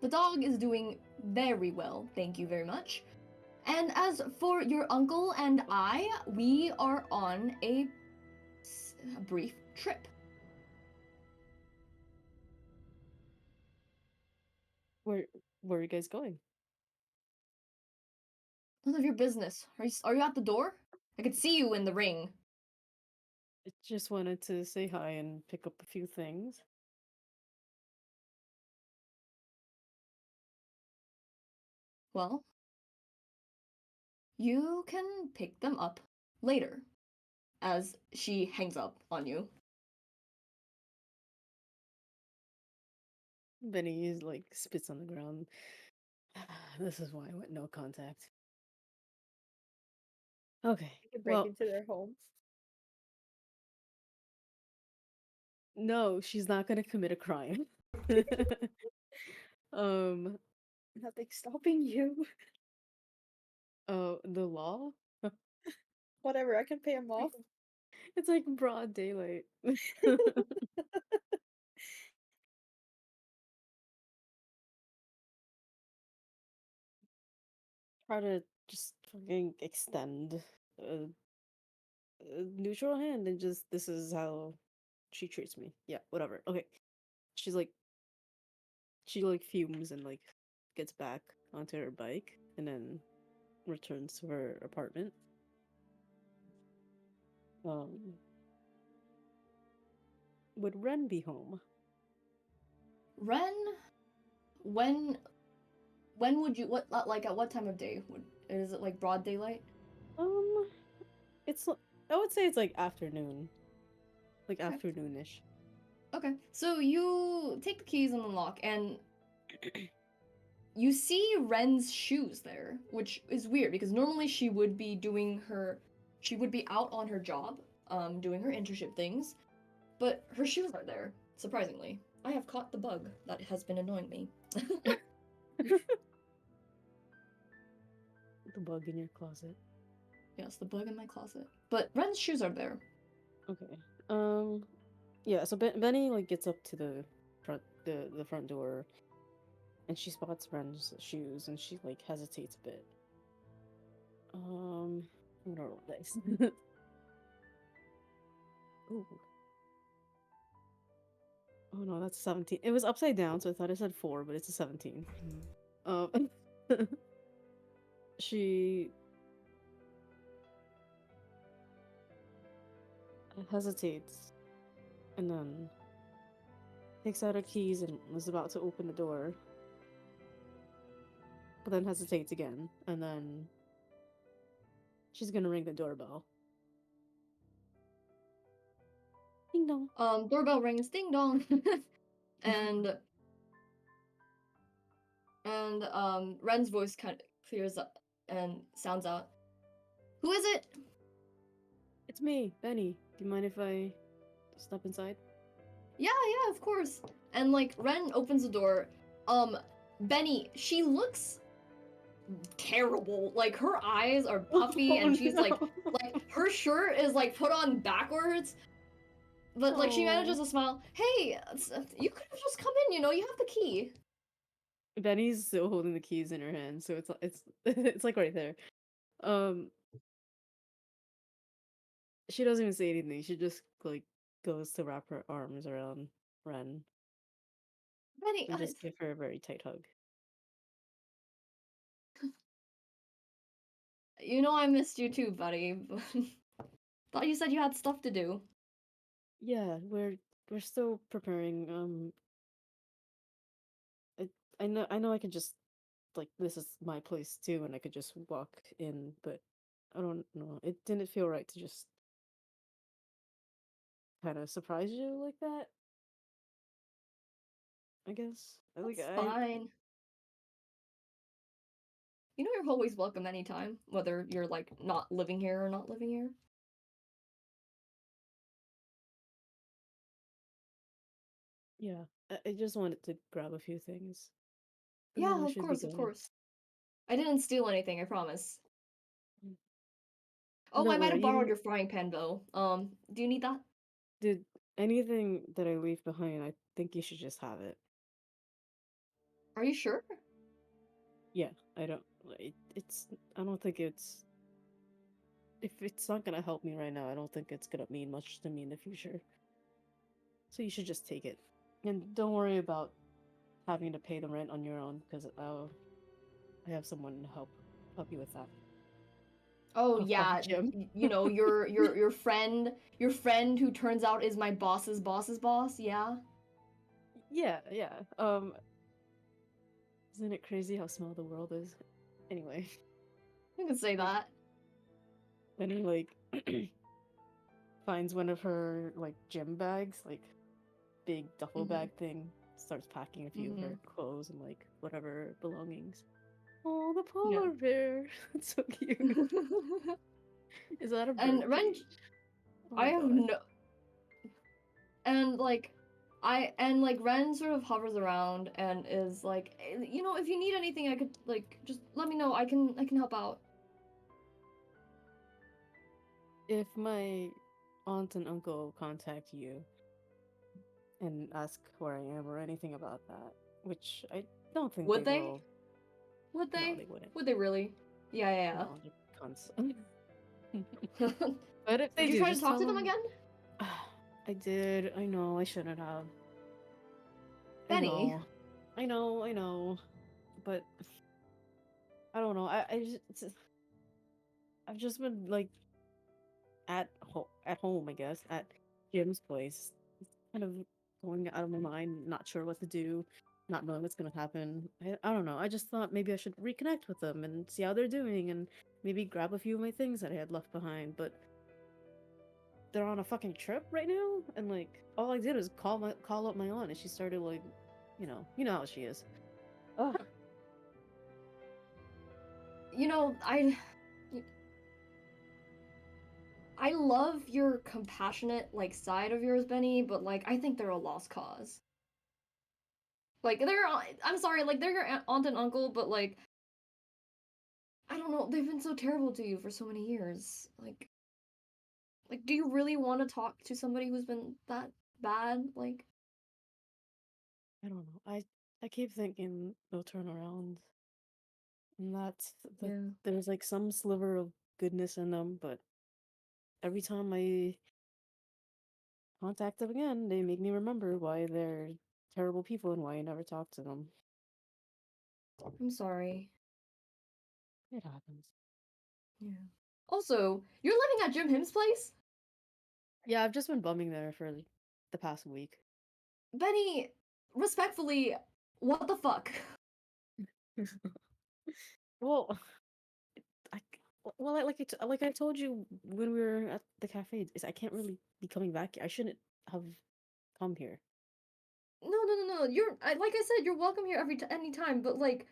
S1: The dog is doing very well, thank you very much. And as for your uncle and I, we are on a brief trip.
S5: Where are you guys going?
S1: None of your business. Are you at the door? I could see you in the ring.
S5: I just wanted to say hi and pick up a few things.
S1: Well, you can pick them up later. As she hangs up on you.
S5: Benny is like spits on the ground. This is why I went no contact. Okay.
S4: You can break
S5: Well,
S4: into their homes.
S5: no, she's not gonna commit a crime. um,
S4: Nothing stopping you.
S5: the law?
S4: Whatever, I can pay him off.
S5: It's like broad daylight. Try to just fucking extend a neutral hand and just this is how she treats me. Yeah, whatever. Okay. She's like she like fumes and like gets back onto her bike and then returns to her apartment. Um, would Ren be home?
S1: Ren, when when would you like at what time of day would is it like broad daylight?
S5: Um, it's I would say it's like afternoon, like
S1: Okay.
S5: afternoonish.
S1: Okay. So you take the keys and unlock and you see Ren's shoes there, which is weird because normally she would be out on her job, doing her internship things, but her shoes are there, surprisingly. I have caught the bug that has been annoying me.
S5: The bug in your closet.
S1: Yes, the bug in my closet. But Ren's shoes are there.
S5: Okay. Yeah. So Benny like gets up to the front door, and she spots Ren's shoes, and she like hesitates a bit. I'm gonna roll dice. Ooh. Oh no, that's 17. It was upside down, so I thought I said 4, but it's a 17. Um, she hesitates and then takes out her keys and was about to open the door, but then hesitates again, and then she's gonna ring the doorbell. Ding dong.
S1: Doorbell rings, ding dong, and Ren's voice kind of clears up and sounds out. Who is it?
S5: It's me, Benny. Do you mind if I step inside?
S1: Yeah, of course. And like Ren opens the door. Benny, she looks terrible. Like her eyes are puffy and she's like her shirt is like put on backwards. But like she manages
S5: Aw.
S1: to smile. Hey, you could have just come in, you know, you have the key.
S5: Benny's still holding the keys in her hand, so it's it's like right there. Um, she doesn't even say anything. She just like goes to wrap her arms around Ren
S1: Benny,
S5: and just give her a very tight hug.
S1: you know I missed you too, buddy. But thought you said you had stuff to do.
S5: Yeah, we're still preparing. I I know I could just like this is my place too, and I could just walk in, but I don't know. It didn't feel right to just kind of surprise you like that. I guess. Like
S1: That's fine. You know you're always welcome anytime, whether you're like not living here or not living here.
S5: Yeah, I just wanted to grab a few things, and then
S1: Yeah,
S5: we
S1: of
S5: should be
S1: course, of
S5: going.
S1: course. I didn't steal anything, I promise.
S5: Mm.
S1: Oh, I
S5: Don't
S1: might
S5: worry,
S1: have borrowed your frying pan though. Do you need that?
S5: did anything that I leave behind. I think you should just have it.
S1: Are you sure?
S5: Yeah, I don't. It's. I don't think it's. If it's not gonna help me right now, I don't think it's gonna mean much to me in the future. So you should just take it, and don't worry about having to pay the rent on your own because I have someone to help you with that.
S1: Oh
S5: I'll call
S1: yeah,
S5: Jim.
S1: you know your friend who turns out is my boss's boss's boss. Yeah.
S5: Yeah, yeah. Isn't it crazy how small the world is? Anyway,
S1: You can say
S5: like
S1: that.
S5: then he like finds one of her like gym bags, like big duffel
S1: Mhm.
S5: bag thing, starts packing a few of her
S1: Mhm.
S5: clothes and like whatever belongings. Oh, the
S1: Yeah.
S5: polar bear. That's so cute. Is that a
S1: And
S5: bird
S1: Ren,
S5: cage? Oh
S1: I
S5: my
S1: have
S5: god.
S1: no, and like, Ren sort of hovers around and is like, you know, if you need anything, I could like just let me know. I can help out.
S5: If my aunt and uncle contact you and ask where I am or anything about that, which I don't think
S1: Would
S5: they
S1: they?
S5: will.
S1: Would
S5: No,
S1: they?
S5: they wouldn't.
S1: Would they really? Yeah.
S5: No, they're cunts.
S1: Yeah.
S5: But if they
S1: Did you
S5: do,
S1: try to
S5: just
S1: talk
S5: tell
S1: to them
S5: them.
S1: again,
S5: I did. I know. I shouldn't have. I
S1: Benny?
S5: know. I know. But I don't know. I've just been like at home, I guess, at Jim's place, kind of going out of my mind, not sure what to do, not knowing what's gonna happen. I don't know. I just thought maybe I should reconnect with them and see how they're doing, and maybe grab a few of my things that I had left behind. But they're on a fucking trip right now, and like all I did was call up my aunt, and she started like, you know how she is. Ugh.
S1: You know, I love your compassionate like side of yours, Benny, but like I think they're a lost cause. Like I'm sorry, like they're your aunt and uncle, but like I don't know, they've been so terrible to you for so many years. Like do you really want to talk to somebody who's been that bad? Like
S5: I don't know. I keep thinking they'll turn around, and that
S1: yeah.
S5: there's like some sliver of goodness in them, but every time I contact them again, they make me remember why they're terrible people and why I never talk to them.
S1: I'm sorry.
S5: It happens.
S1: Yeah. Also, you're living at Jim Him's place?
S5: Yeah, I've just been bumming there for the past week.
S1: Benny, respectfully, what the fuck?
S5: Well, I like I told you when we were at the cafe, is I can't really be coming back. I shouldn't have come here.
S1: No. Like I said, you're welcome here anytime. But like,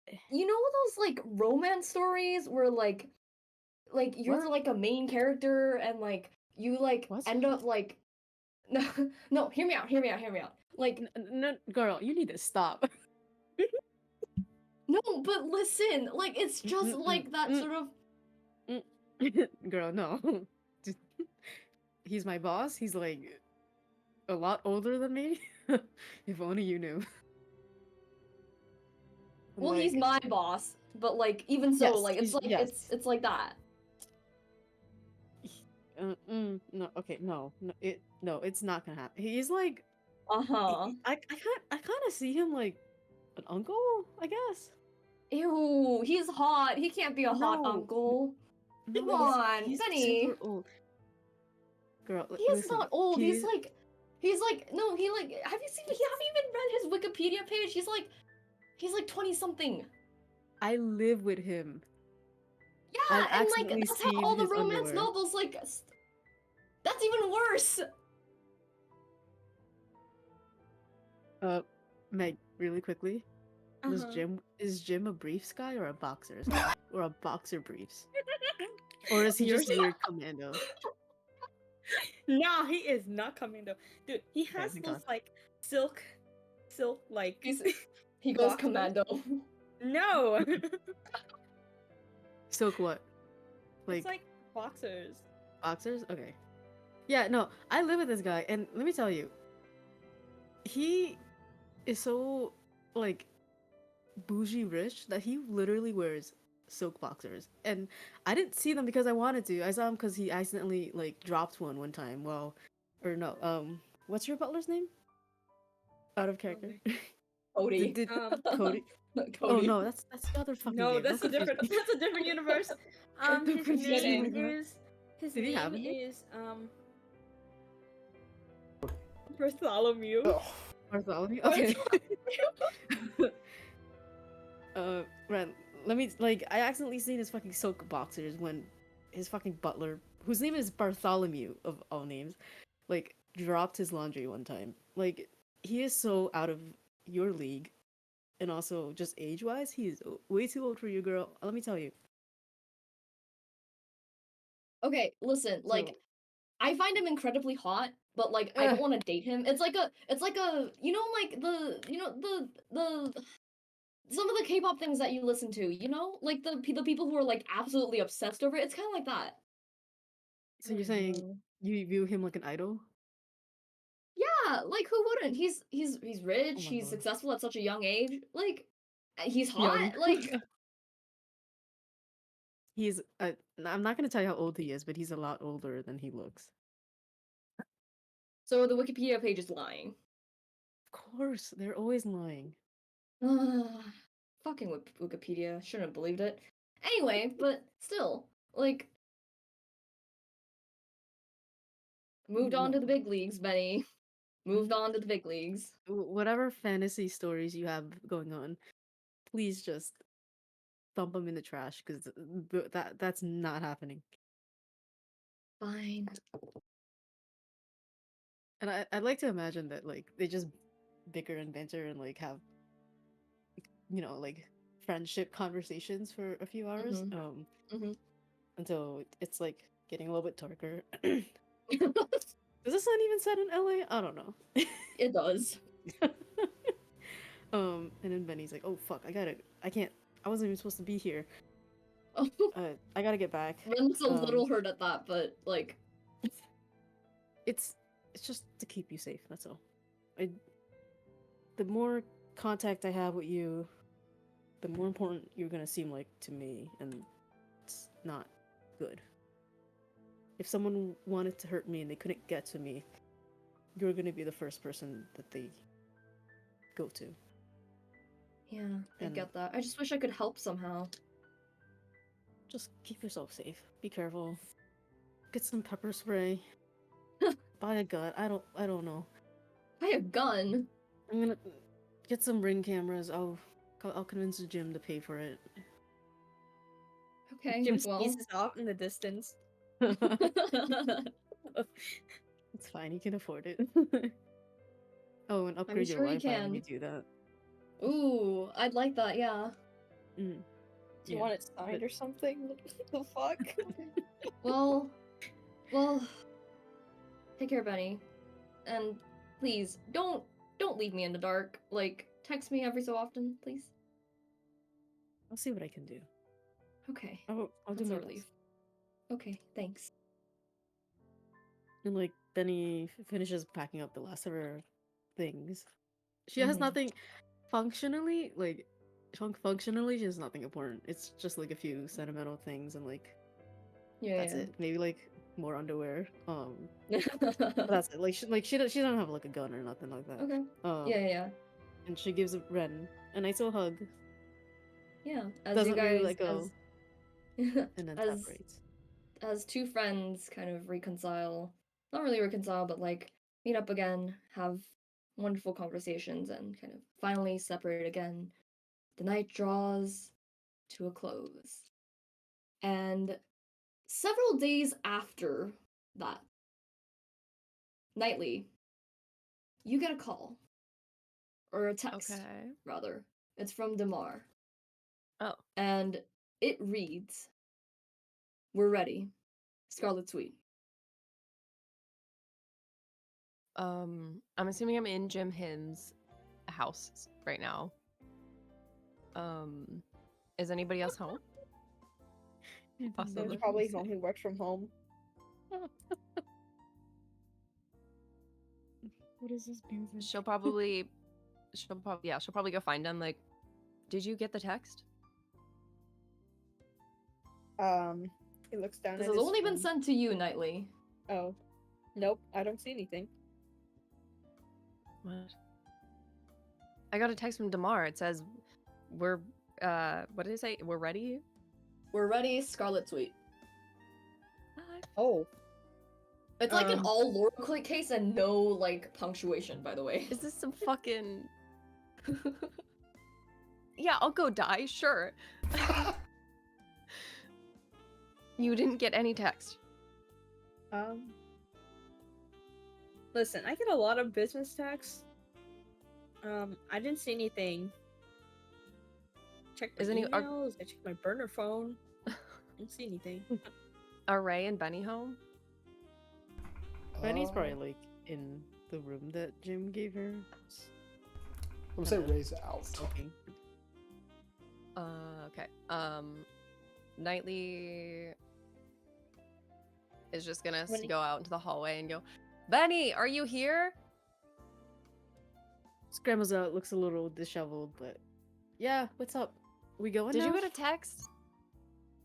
S5: Eh,
S1: you know those like romance stories where like you're
S5: What?
S1: like a main character and like you like
S5: What?
S1: end up like no no hear me out. Like
S5: No, girl, you need to stop.
S1: no, but listen, like it's just
S5: Mm-mm,
S1: like that
S5: mm,
S1: sort of
S5: mm. Girl, no. Just- He's my boss. He's like a lot older than me. If only you knew.
S1: well, he's
S5: Like,
S1: my boss, but like even so,
S5: yes,
S1: like it's like
S5: yes.
S1: it's like that.
S5: No, okay, no, it's not gonna happen. He's like,
S1: Uh-huh.
S5: I kind of see him like an uncle, I guess.
S1: Ew, he's hot. He can't be a hot
S5: No,
S1: uncle. Come
S5: no,
S1: on,
S5: he's
S1: Benny.
S5: super old. Girl,
S1: He is
S5: listen,
S1: not old. He's like no, he like have you seen have you even read his Wikipedia page? He's like 20 something.
S5: I live with him.
S1: Yeah,
S5: I've
S1: and like
S5: accidentally
S1: that's how
S5: seen
S1: all the
S5: his
S1: romance
S5: underwear.
S1: novels like that's even worse.
S5: Meg, really quickly,
S4: Uh-huh.
S5: Is Jim a briefs guy or a boxers guy or a boxer briefs, or is he
S4: You're
S5: just weird commando?
S4: No, he is not commando. Dude, he
S5: Okay,
S4: has
S5: thank
S4: those
S5: God.
S4: like silk like
S1: He's he goes
S4: boxers.
S1: commando.
S4: No.
S5: Silk what?
S4: It's
S5: Like
S4: like boxers.
S5: boxers? Okay. Yeah, no, I live with this guy, and let me tell you, he is so like bougie rich that he literally wears silk boxers. And I didn't see them because I wanted to. I saw him because he accidentally like dropped one time. Well, or no, what's your butler's name? Out of character.
S1: Cody.
S5: Did
S4: Um
S5: Cody? Oh
S1: Cody.
S5: no, that's the other fucking
S4: No,
S5: game. Don't
S4: that's a
S5: confuse
S4: different
S5: me.
S4: that's a different universe.
S5: Don't
S4: His
S5: confuse me,
S4: name
S5: my god.
S4: is his
S5: Did he have
S4: name
S5: a name?
S4: is Bartholomew.
S3: Ugh.
S5: Bartholomew. Okay. Ren, let me like I accidentally seen his fucking silk boxers when his fucking butler, whose name is Bartholomew of all names, like dropped his laundry one time. Like he is so out of your league, and also just age wise, he's way too old for you, girl. Let me tell you.
S1: Okay, listen, like
S5: So,
S1: I find him incredibly hot, but like I
S5: ugh,
S1: don't want to date him. It's like a you know like the some of the K-pop things that you listen to, you know? Like the people who are like absolutely obsessed over it. It's kind of like that.
S5: so you're saying you view him like an idol?
S1: Yeah, like who wouldn't? He's
S5: Oh
S1: rich,
S5: my
S1: he's
S5: god.
S1: successful at such a young age. Like he's
S5: Young.
S1: hot. Like
S5: He's I'm not gonna tell you how old he is, but he's a lot older than he looks.
S1: so the Wikipedia page is lying.
S5: Of course, they're always lying.
S1: Fucking Wikipedia. Shouldn't have believed it. Anyway, but still, like moved on to
S5: No.
S1: the big leagues, Benny. Moved
S5: Mhm.
S1: on to the big leagues.
S5: Whatever fantasy stories you have going on, please just dump them in the trash because that's not happening.
S1: Fine.
S5: And I'd like to imagine that like they just bicker and banter and like have like friendship conversations for a few hours
S1: Mhm. Mhm.
S5: until it's like getting a little bit darker. Does this not even set in LA? I don't know.
S1: It does.
S5: And then Benny's like, "Oh fuck, I can't. I wasn't even supposed to be here. I gotta get back."
S1: Ren's a
S5: Um,
S1: little hurt at that, but like,
S5: it's just to keep you safe. That's all. I The more contact I have with you, the more important you're gonna seem like to me, and it's not good. If someone wanted to hurt me and they couldn't get to me, you're gonna be the first person that they go to.
S1: yeah, I
S5: And
S1: get that. I just wish I could help somehow.
S5: just keep yourself safe. Be careful. Get some pepper spray. Buy a gun. I don't know.
S1: Buy a gun.
S5: I'm gonna get some ring cameras. I'll convince the gym to pay for it.
S1: Okay,
S4: Jim
S1: well.
S4: sneezes off in the distance.
S5: It's fine. You can afford it. Oh, and
S1: I'm
S5: upgrade your
S1: sure you
S5: Wi-Fi when you
S1: can.
S5: do that.
S1: Ooh, I'd like that, yeah.
S5: Mm,
S6: Do you
S5: yeah.
S6: want it signed or something? The fuck?
S1: Well, well, take care, Benny. And please, don't leave me in the dark. Like, text me every so often, please.
S5: I'll see what I can do.
S1: Okay.
S5: I'll do
S1: That's
S5: my
S1: a
S5: best.
S1: relief. Okay, thanks.
S5: And like Benny finishes packing up the last of her things. She has
S1: Mhm.
S5: nothing functionally, like functionally she has nothing important. It's just like a few sentimental things and like
S1: Yeah,
S5: that's
S1: yeah.
S5: it. Maybe like more underwear. But that's it. Like she don't have like a gun or nothing like that.
S1: Okay.
S5: Um
S1: Yeah, yeah,
S5: and she gives Ren a nice little hug.
S1: yeah. As you
S5: Doesn't really
S1: guys,
S5: let go
S1: as
S5: and then
S1: as
S5: separates.
S1: as two friends kind of reconcile, not really reconcile, but like meet up again, have wonderful conversations, and kind of finally separate again. The night draws to a close. And several days after that, nightly, you get a call. Or a text,
S2: Okay.
S1: rather. It's from Damar.
S2: Oh.
S1: And it reads, "We're ready. Scarlet Suite."
S2: I'm assuming I'm in Jim Him's house right now. Is anybody else home? Also,
S6: Jim's
S2: let me
S6: probably
S2: see.
S6: home. He works from home.
S5: What is this music?
S2: She'll probably go find him. Like, did you get the text?
S6: He looks down
S1: This
S6: at
S1: has
S6: his
S1: only been
S6: phone.
S1: sent to you, Nightly.
S6: Oh, nope. I don't see anything.
S2: What? I got a text from Damar. It says, "We're what did it say? We're ready."
S1: We're ready, Scarlet Suite.
S6: Oh,
S1: It's like an all lowercase and no like punctuation, by the way.
S2: Is this some fucking? Yeah, I'll go die. Sure. You didn't get any text.
S6: Listen, I get a lot of business texts. I didn't see anything. Check my
S2: Is any- are-
S6: emails. I checked my burner phone. Didn't see anything.
S2: Are Ray and Benny home?
S5: Benny's probably
S3: Uh,
S5: like in the room that Jim gave her.
S3: I'm gonna say Ray's out.
S5: Okay.
S2: Okay. Nightly is just gonna
S6: When he-
S2: go out into the hallway and go, "Benny, are you here?"
S5: Scrambles out, looks a little disheveled, but yeah, what's up? We going
S2: Did
S5: now?
S2: you get a text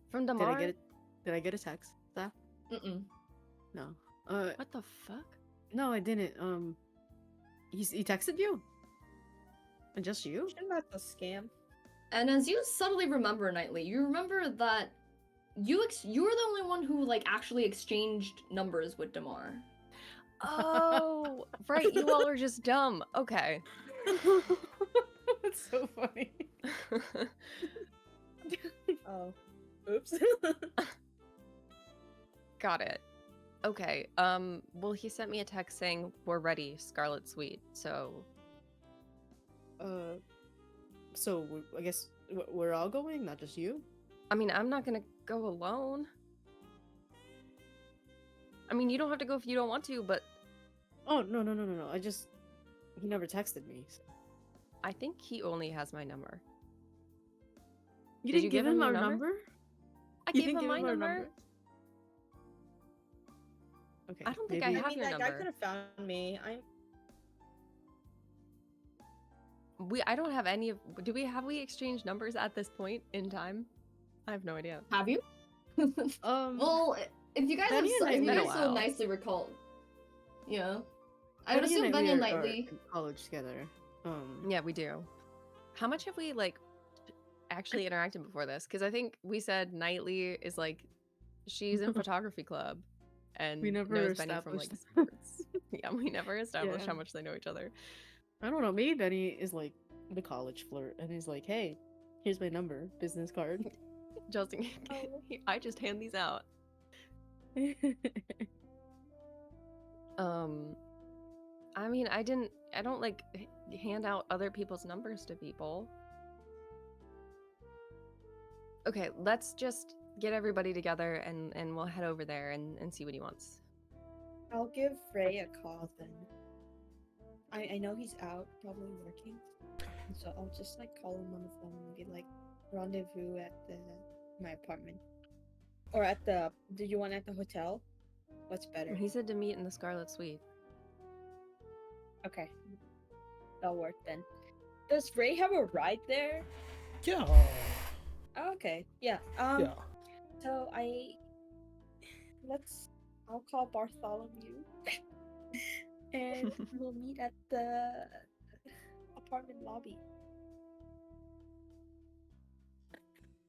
S2: from
S5: Did
S2: Damar?
S5: I get it? Did I get a text? That?
S1: Mm-mm.
S5: No.
S2: What the fuck?
S5: No, I didn't. He texted you? And just you?
S6: Shouldn't that's a scam.
S1: And as you subtly remember, Nightly, you remember that you were the only one who like actually exchanged numbers with Damar.
S2: Oh, right. You all are just dumb. Okay.
S5: That's so funny.
S6: Oh, oops.
S2: Got it. Okay. Well, he sent me a text saying we're ready, Scarlet Suite. So,
S5: So I guess we're all going, not just you.
S2: I mean, I'm not gonna go alone. I mean, you don't have to go if you don't want to, but
S5: Oh no. I just he never texted me. So.
S2: I think he only has my number.
S5: You
S2: Did
S5: didn't
S2: you
S5: give
S2: give him
S5: him
S2: your
S5: our
S2: number?
S5: number?
S2: I
S5: You
S2: gave
S5: didn't
S2: him my
S5: our
S2: number.
S5: Okay.
S2: I don't think I
S5: maybe-
S2: have
S6: I mean,
S2: your
S6: that guy
S2: number.
S6: could have found me.
S2: I don't have any of. Have we exchanged numbers at this point in time? I have no idea.
S1: Have you? Well, if you guys
S5: Benny and I
S1: if you
S2: been a
S1: guys so
S2: while.
S1: nicely recall, yeah, I would
S5: Benny
S1: assume
S5: and
S1: Benny
S5: we
S1: and
S5: are
S1: Nightly.
S5: in college together.
S2: Yeah, we do. How much have we like actually interacted before this? Because I think we said Nightly is like she's in photography club and
S5: We never
S2: knows Benny from like
S5: established-
S2: sports. Yeah, we never established
S5: Yeah.
S2: how much they know each other.
S5: I don't know. Maybe Benny is like the college flirt, and he's like, "Hey, here's my number, business card."
S2: Justin, I just hand these out. I mean, I don't like hand out other people's numbers to people. Okay, let's just get everybody together and we'll head over there and see what he wants.
S6: I'll give Ray a call then. I know he's out, probably working. So I'll just like call him on the phone and be like, rendezvous at my apartment. Or at the do you want at the hotel? What's better?
S2: He said to meet in the Scarlet Suite.
S6: Okay. That'll work then. Does Ray have a ride there?
S3: Yeah.
S6: Oh, okay. Yeah.
S3: Yeah.
S6: So I'll call Bartholomew and we'll meet at the apartment lobby.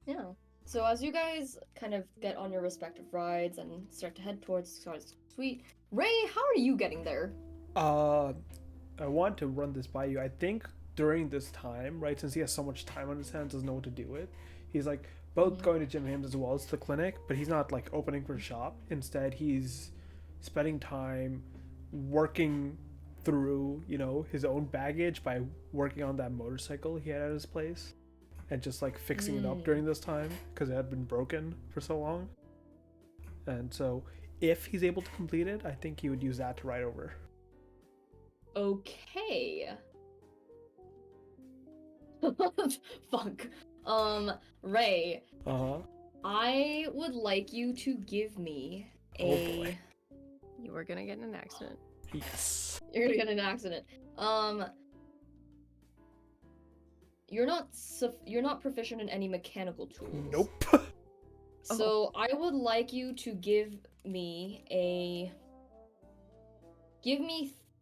S1: Yeah. So as you guys kind of get on your respective rides and start to head towards Scarlet Suite, Ray, how are you getting there?
S3: I want to run this by you. I think during this time, right, since he has so much time on his hands, doesn't know what to do with, he's like both going to Jim Hams as well as the clinic, but he's not like opening for shop. Instead, he's spending time working through, you know, his own baggage by working on that motorcycle he had at his place and just like fixing it up during this time because it had been broken for so long. And so if he's able to complete it, I think he would use that to ride over.
S1: Okay. Fuck. Ray,
S3: Uh-huh.
S1: I would like you to give me
S3: Oh, boy.
S2: You were gonna get in an accident.
S3: Yes.
S1: You're gonna get in an accident. You're not proficient in any mechanical tools.
S3: Nope.
S1: So I would like you to give me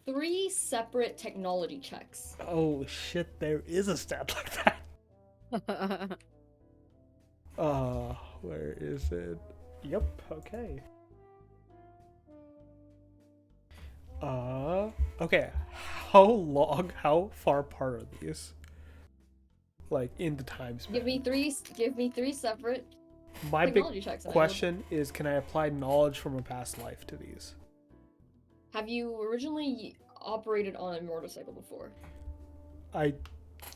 S1: 3 separate technology checks.
S3: Oh shit, there is a stat like that. Where is it? Yep, okay. Okay. How far apart are these? Like in the time span.
S1: Give me three separate
S3: My big
S1: technology checks. and I will-
S3: question is, can I apply knowledge from a past life to these?
S1: Have you originally operated on a motorcycle before?
S3: I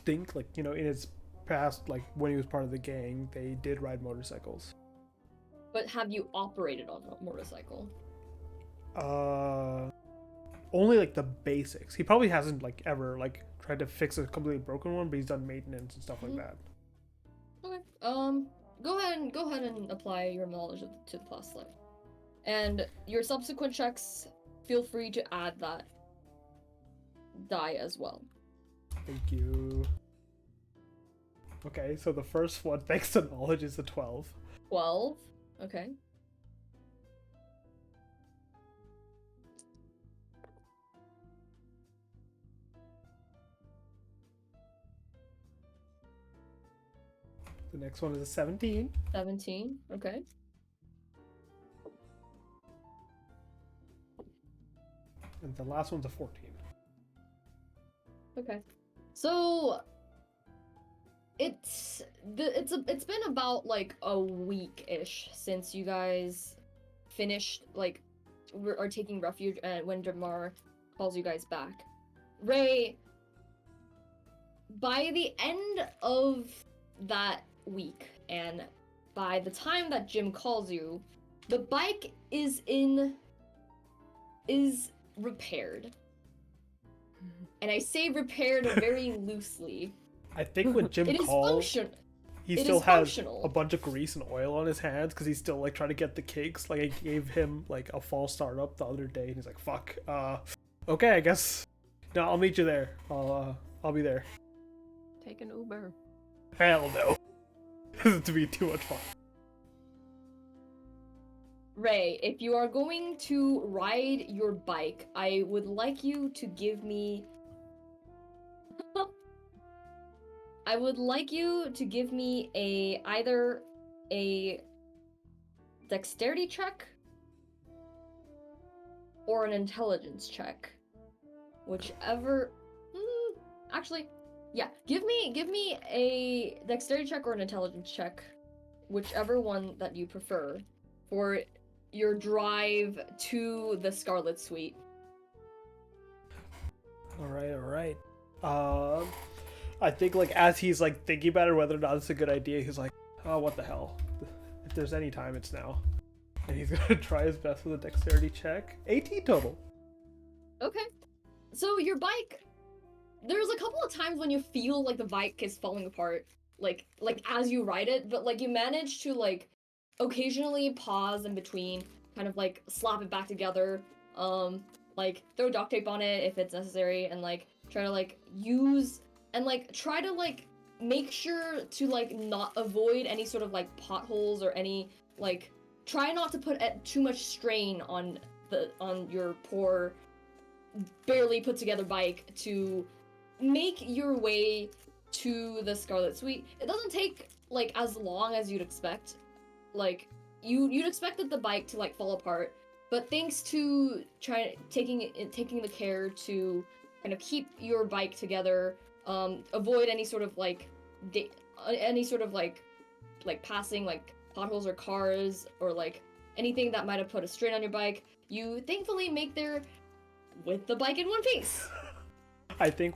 S3: think, like, you know, in his past, like when he was part of the gang, they did ride motorcycles.
S1: But have you operated on a motorcycle?
S3: Only like the basics. He probably hasn't like ever like tried to fix a completely broken one, but he's done maintenance and stuff like that.
S1: Okay. Go ahead and apply your knowledge to the past life. And your subsequent checks, feel free to add that die as well.
S3: Thank you. Okay, so the first one, thanks to knowledge, is a 12.
S1: 12. Okay.
S3: The next one is a 17.
S1: 17. Okay.
S3: And the last one's a 14.
S1: Okay. So it's been about like a week-ish since you guys finished like are taking refuge when Damar calls you guys back. Ray, by the end of that week and by the time that Jim calls you, the bike is repaired. And I say repaired very loosely.
S3: I think when Jim
S1: It is
S3: called,
S1: function.
S3: he
S1: it
S3: still
S1: is
S3: has
S1: functional.
S3: a bunch of grease and oil on his hands because he's still like trying to get the kinks. Like I gave him like a false start up the other day, and he's like, "Fuck, okay, I guess. No, I'll meet you there. I'll be there."
S2: Take an Uber.
S3: Hell no. This is to be too much fun.
S1: Ray, if you are going to ride your bike, I would like you to give me I would like you to give me either a dexterity check or an intelligence check. Whichever actually, yeah, give me a dexterity check or an intelligence check, whichever one that you prefer, for your drive to the Scarlet Suite.
S3: All right, all right. I think like as he's like thinking about it, whether or not it's a good idea, he's like, oh, what the hell? If there's any time, it's now. And he's gonna try his best with a dexterity check. 18 total.
S1: Okay. So your bike, there's a couple of times when you feel like the bike is falling apart, like as you ride it, but like you manage to like occasionally pause in between, kind of like slap it back together, like throw duct tape on it if it's necessary, and like try to like use and like try to like make sure to like not avoid any sort of like potholes or any like try not to put too much strain on your poor barely put together bike to make your way to the Scarlet Suite. It doesn't take like as long as you'd expect. Like you'd expected the bike to like fall apart, but thanks to taking the care to kind of keep your bike together, avoid any sort of like any sort of like passing like potholes or cars or like anything that might have put a strain on your bike, you thankfully make there with the bike in one piece.
S3: I think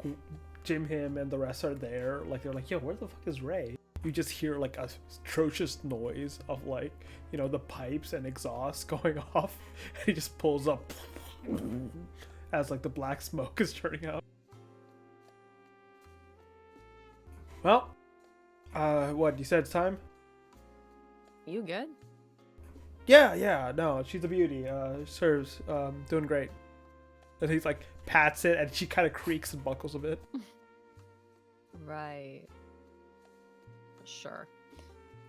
S3: Jim, him, and the rest are there. Like they're like, yo, where the fuck is Ray? You just hear like a atrocious noise of like, you know, the pipes and exhaust going off. And he just pulls up as like the black smoke is turning out. Well, what you said it's time?
S2: You good?
S3: Yeah, no, she's a beauty. Serves, doing great. And he's like pats it, and she kind of creaks and buckles a bit.
S2: Right. Sure.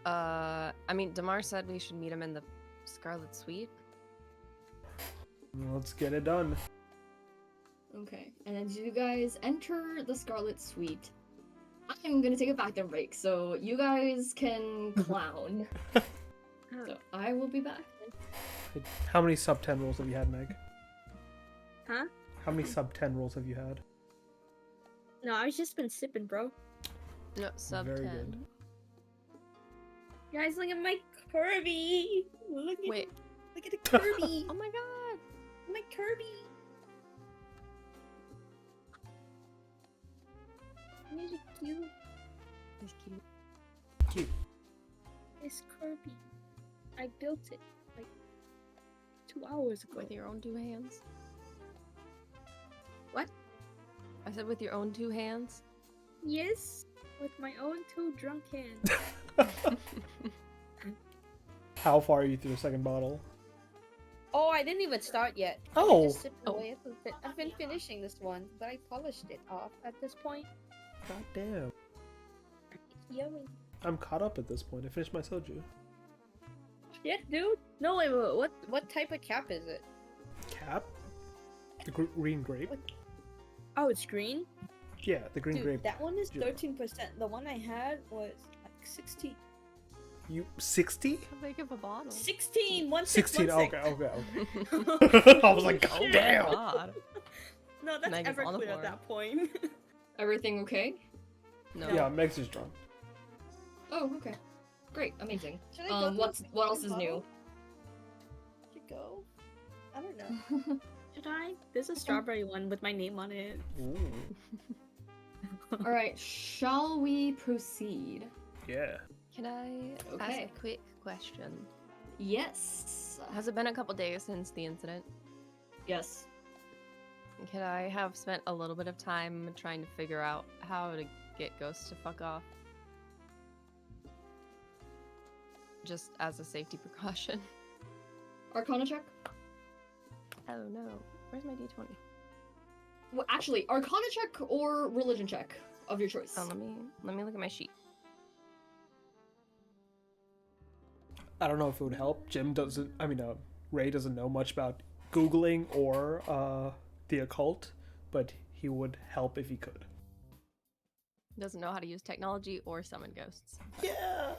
S2: I mean, Damar said we should meet him in the Scarlet Suite.
S3: Let's get it done.
S1: Okay, and as you guys enter the Scarlet Suite, I'm gonna take a bathroom break, so you guys can clown. So I will be back.
S3: How many sub 10 rolls have you had, Meg?
S4: Huh?
S3: How many sub 10 rolls have you had?
S4: No, I've just been sipping, bro.
S2: No, sub
S3: Very
S2: 10.
S3: good.
S4: Guys, look at my Kirby. Look
S2: Wait.
S4: at the Kirby.
S2: Oh my god.
S4: My Kirby. Isn't it cute?
S2: He's cute.
S3: Cute.
S4: It's Kirby. I built it like 2 hours ago.
S2: With your own 2 hands.
S4: What?
S2: I said with your own 2 hands.
S4: Yes, with my own 2 drunk hands.
S3: How far are you through the second bottle?
S6: Oh, I didn't even start yet.
S3: Oh.
S6: I just sipped
S2: Oh.
S6: away. I've been finishing this one, but I polished it off at this point.
S3: God damn.
S6: Yummy.
S3: I'm caught up at this point. I finished my soju.
S6: Shit, dude. No, wait, what type of cap is it?
S3: Cap? The green grape?
S6: Oh, it's green?
S3: Yeah, the green
S6: Dude,
S3: grape.
S6: that one is
S3: Yeah.
S6: 13%. The one I had was like 16.
S3: You 60?
S2: How big of a bottle?
S6: 16!
S3: 16.
S6: 16.
S3: Okay. I was like, oh
S2: Oh
S3: damn.
S2: god.
S6: No, that's
S2: Meg is on the
S6: Everclear at
S2: floor.
S6: that point.
S1: Everything okay?
S2: No.
S3: Yeah, Meg's just drunk.
S1: Oh, okay. Great, amazing.
S6: Should I go to
S1: What else is
S6: bottle?
S1: new?
S6: Should go? I don't know.
S4: Should I? There's a strawberry one with my name on it.
S3: Ooh.
S1: All right, shall we proceed?
S3: Yeah.
S2: Can I ask
S1: Okay.
S2: a quick question?
S1: Yes.
S2: Has it been a couple days since the incident?
S1: Yes.
S2: Could I have spent a little bit of time trying to figure out how to get Ghost to fuck off? Just as a safety precaution.
S1: Arcana check?
S2: Oh no. Where's my d20?
S1: Well, actually, Arcana check or religion check of your choice.
S2: Oh, let me look at my sheet.
S3: I don't know if it would help. Ray doesn't know much about Googling or the occult, but he would help if he could.
S2: Doesn't know how to use technology or summon ghosts.
S3: Yeah.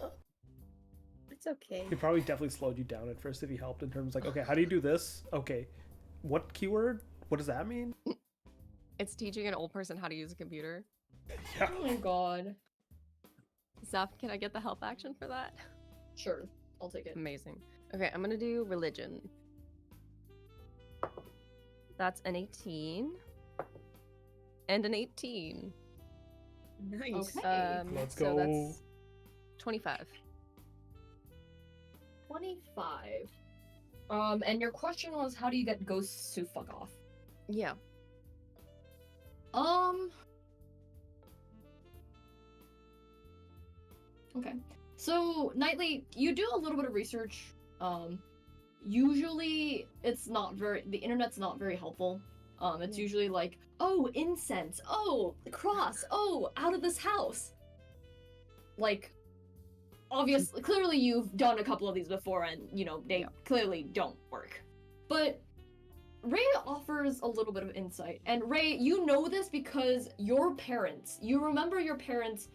S6: It's okay.
S3: He probably definitely slowed you down at first if he helped in terms like, okay, how do you do this? Okay, what keyword? What does that mean?
S2: It's teaching an old person how to use a computer.
S3: Yeah.
S1: Oh my god.
S2: Zaf, can I get the help action for that?
S1: Sure, I'll take it.
S2: Amazing. Okay, I'm gonna do religion. That's an 18. and an 18.
S4: Nice.
S1: Okay.
S3: Let's
S2: So
S3: go.
S2: that's 25.
S1: 25. And your question was, how do you get ghosts to fuck off?
S2: Yeah.
S1: Okay. So, Nightly, you do a little bit of research. Usually the internet's not very helpful. It's
S2: Yeah.
S1: usually like, oh, incense, oh, the cross, oh, out of this house. Like, obviously, clearly you've done a couple of these before and, they
S2: Yeah.
S1: clearly don't work. But Ray offers a little bit of insight. And Ray, you know this because you remember your parents,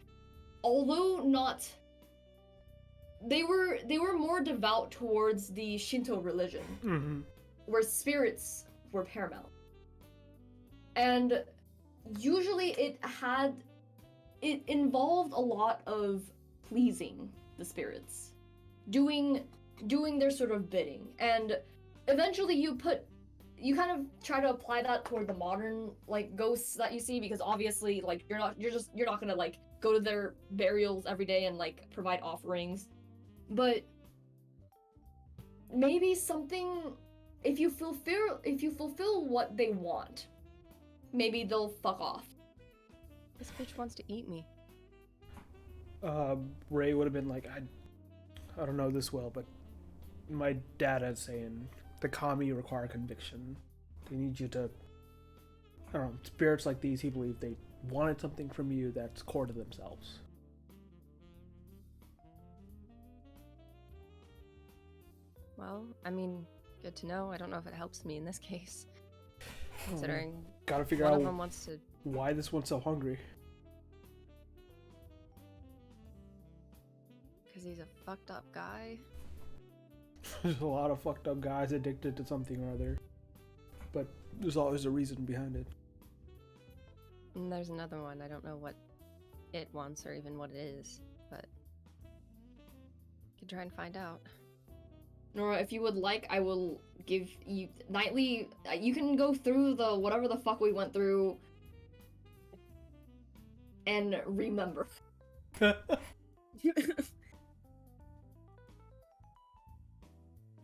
S1: although not, they were more devout towards the Shinto religion,
S3: Mm-hmm.
S1: where spirits were paramount. And usually it involved a lot of pleasing the spirits, doing their sort of bidding. And eventually you kind of try to apply that toward the modern ghosts that you see, because obviously you're not gonna go to their burials every day and provide offerings. But maybe something, if you fulfill what they want, maybe they'll fuck off.
S2: This bitch wants to eat me.
S3: Ray would have been like, I don't know this well, but my dad is saying the kami require conviction. They need you to, I don't know, spirits like these, he believed they wanted something from you that's core to themselves.
S2: Well, I mean, good to know. I don't know if it helps me in this case, considering
S3: Gotta figure
S2: one
S3: out
S2: of them wants to.
S3: why this one's so hungry.
S2: Because he's a fucked up guy.
S3: There's a lot of fucked up guys addicted to something or other, but there's always a reason behind it.
S2: And there's another one. I don't know what it wants or even what it is, but could try and find out.
S1: Nora, if you would like, I will give you Nightly. You can go through the whatever the fuck we went through and remember. But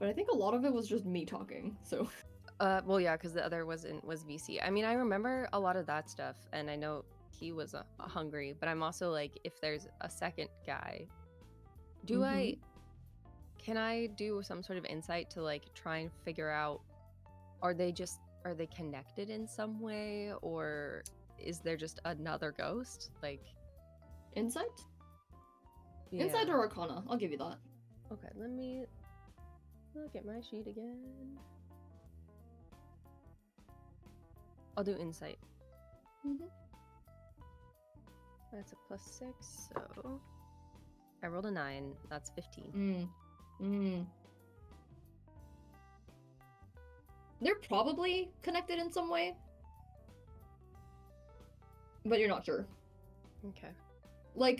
S1: I think a lot of it was just me talking, so.
S2: Well, yeah, because the other was VC. I mean, I remember a lot of that stuff, and I know he was hungry, but I'm also like, if there's a second guy, can I do some sort of insight to try and figure out, are they connected in some way, or is there just another ghost?
S1: Insight?
S2: Yeah.
S1: Insight or Arcana? I'll give you that.
S2: Okay, let me look at my sheet again. I'll do insight.
S1: Mm-hmm.
S2: That's a +6, so I rolled a 9. That's 15.
S1: They're probably connected in some way, but you're not sure.
S2: Okay.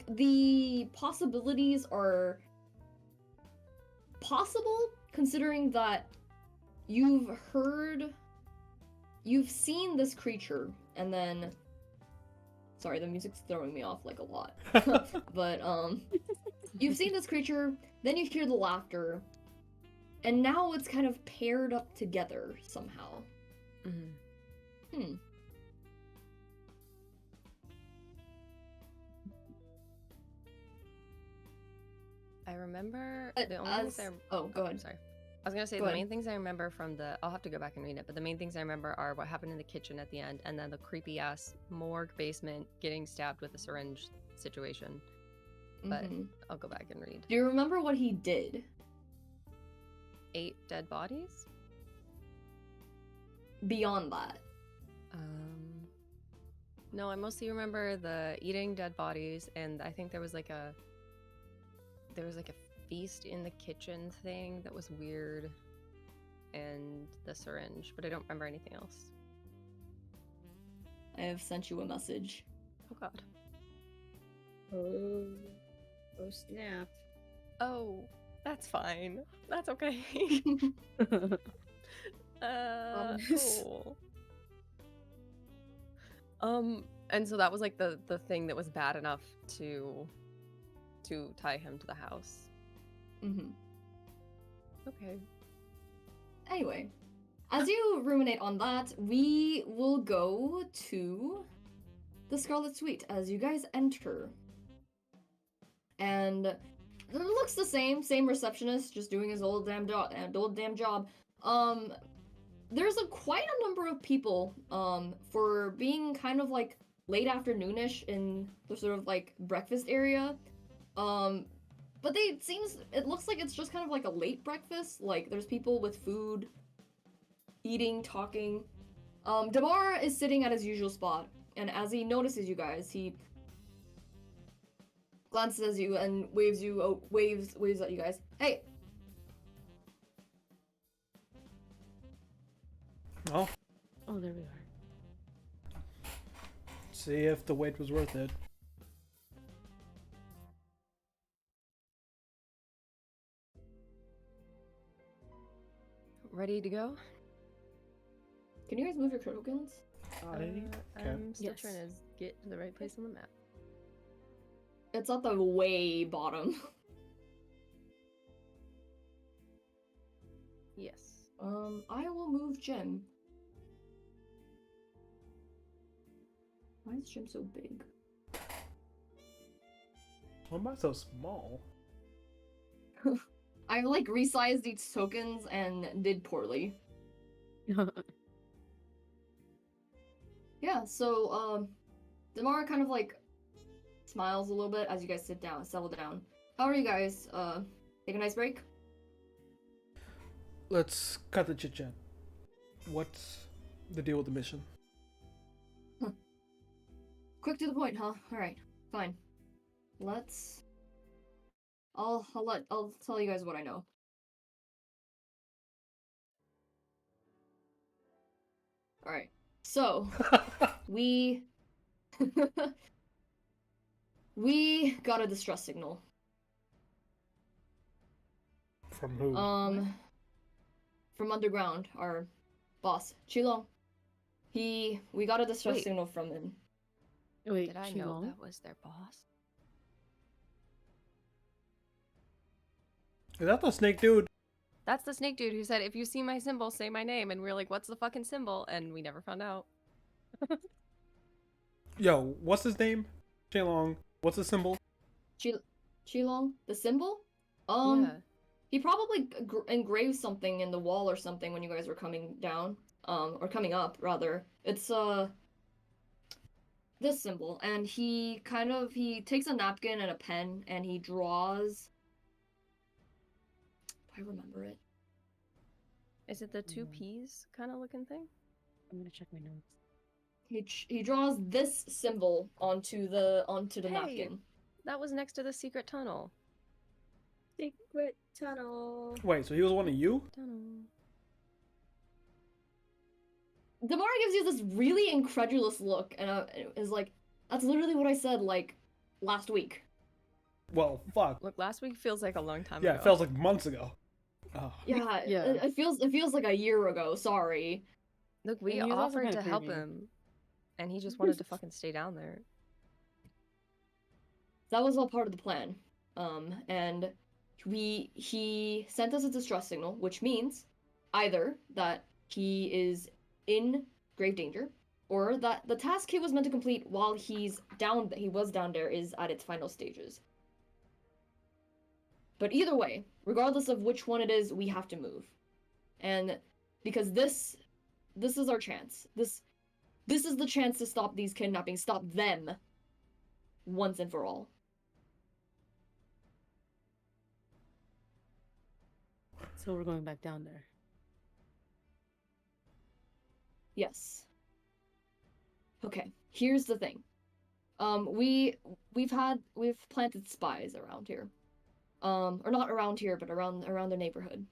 S1: The possibilities are possible, considering that you've seen this creature, and then... Sorry, the music's throwing me off a lot. But, you've seen this creature, then you hear the laughter, and now it's kind of paired up together somehow.
S2: Mm-hmm. I remember the only things
S1: Oh, go ahead.
S2: Sorry. I was gonna say
S1: Go
S2: the
S1: ahead.
S2: main things I remember from I'll have to go back and read it, but the main things I remember are what happened in the kitchen at the end, and then the creepy ass morgue basement getting stabbed with a syringe situation. But I'll go back and read.
S1: Do you remember what he did?
S2: 8 dead bodies?
S1: Beyond that.
S2: No, I mostly remember the eating dead bodies, and I think there was a feast in the kitchen thing that was weird, and the syringe, but I don't remember anything else.
S1: I have sent you a message.
S2: Oh god.
S4: Oh snap.
S2: Oh, that's fine. That's okay.
S4: Ominous.
S2: Cool. And so that was like the thing that was bad enough to tie him to the house.
S1: Mm-hmm.
S2: Okay.
S1: Anyway, as you ruminate on that, we will go to the Scarlet Suite as you guys enter. And it looks the same receptionist, just doing his old damn job. There's quite a number of people, for being kind of like late afternoonish in the sort of like breakfast area. But it looks like it's just kind of like a late breakfast. Like there's people with food, eating, talking. Damar is sitting at his usual spot, and as he notices you guys, he glances at you and waves at you guys. Hey!
S3: Oh,
S5: Oh, there we are.
S3: see if the wait was worth it.
S2: Ready to go?
S1: Can you guys move your tokens?
S3: Okay.
S2: I'm still
S5: Yes.
S2: trying to get to the right place on the map.
S1: It's at the way bottom.
S2: Yes.
S1: I will move Jim. Why is Jim so big?
S3: Why am I so small?
S1: I like resized these tokens and did poorly. Yeah, so Damara kind of like smiles a little bit as you guys settle down. How are you guys? Take a nice break?
S3: Let's cut the chit chat. What's the deal with the mission?
S1: Quick to the point, huh? Alright, fine. I'll tell you guys what I know. Alright. So we we got a distress signal.
S3: From who?
S1: From underground, our boss, Chilong. We got a distress
S2: Wait.
S1: signal from him.
S5: Wait,
S2: Did I
S5: she
S2: know
S5: won't?
S2: that was their boss?
S3: Is that the snake dude?
S2: That's the snake dude who said, if you see my symbol, say my name. And we were like, what's the fucking symbol? And we never found out.
S3: Yo, what's his name? Shenlong. What's the symbol?
S1: Chilong, the symbol?
S2: Yeah.
S1: He probably engraved something in the wall or something when you guys were coming down, or coming up rather. It's this symbol, and he takes a napkin and a pen and he draws. Do I remember it?
S2: Is it the two
S5: No.
S2: P's kind of looking thing?
S5: I'm gonna check my notes.
S1: He draws this symbol onto the
S2: Hey.
S1: napkin.
S2: That was next to the secret tunnel.
S4: Secret tunnel.
S3: Wait, so he was one of you?
S2: Tunnel.
S1: Damara gives you this really incredulous look and is like, "That's literally what I said like last week."
S3: Well, fuck.
S2: Look, last week feels like a long time
S3: Yeah,
S2: ago.
S3: it feels like months ago. Oh.
S1: Yeah,
S5: Yeah.
S1: It feels like a year ago. Sorry.
S2: Look, we
S5: And he was also
S2: offered
S5: kinda
S2: to help
S5: creepy.
S2: him, and he just wanted to fucking stay down there.
S1: That was all part of the plan. And he sent us a distress signal, which means either that he is in grave danger, or that the task he was meant to complete while he was down there is at its final stages. But either way, regardless of which one it is, we have to move. And because this is our chance. This is the chance to stop these kidnappings, stop them once and for all.
S5: So we're going back down there.
S1: Yes. Okay, here's the thing. We've planted spies around here. Or not around here, but around the neighborhood.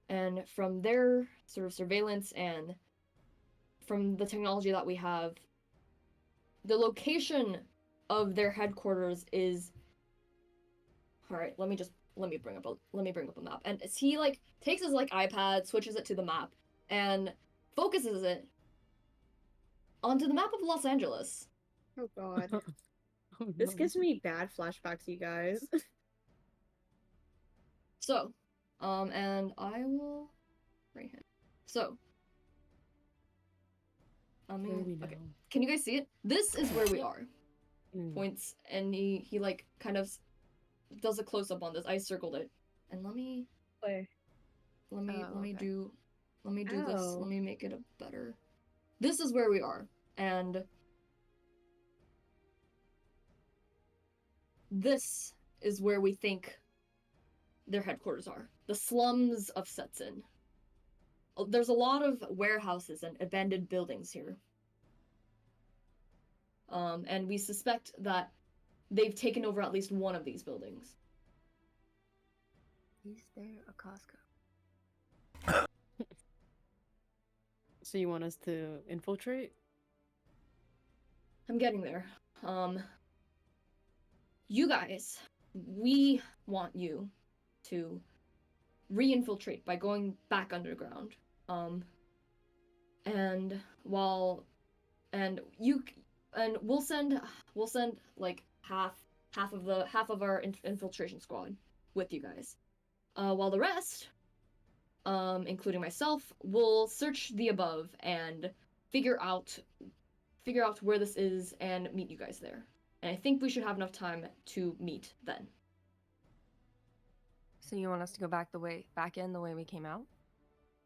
S1: And from their sort of surveillance and from the technology that we have, the location of their headquarters is. All right, let me bring up a map. And as he like takes his like iPad, switches it to the map, and focuses it onto the map of Los Angeles.
S6: Oh god.
S5: Oh,
S6: This
S5: no.
S6: gives me bad flashbacks, you guys.
S1: So, and I will right hand. So,
S5: Where are we
S1: okay.
S5: now?
S1: Can you guys see it? This is where we are.
S5: Mm.
S1: Points, and he like kind of does a close up on this. I circled it, and
S6: Where?
S1: let me
S2: Oh, okay.
S1: do this.
S6: Ow.
S1: Let me make it a better. This is where we are, and this is where we think their headquarters are. The slums of Setsun. There's a lot of warehouses and abandoned buildings here. And we suspect that they've taken over at least one of these buildings.
S2: Is there a Costco?
S5: So you want us to infiltrate?
S1: I'm getting there. You guys, we want you to re-infiltrate by going back underground. And while and you and we'll send like half of our infiltration squad with you guys. While the rest, including myself, will search the above and figure out where this is and meet you guys there. And I think we should have enough time to meet then.
S2: So you want us to go back in the way we came out?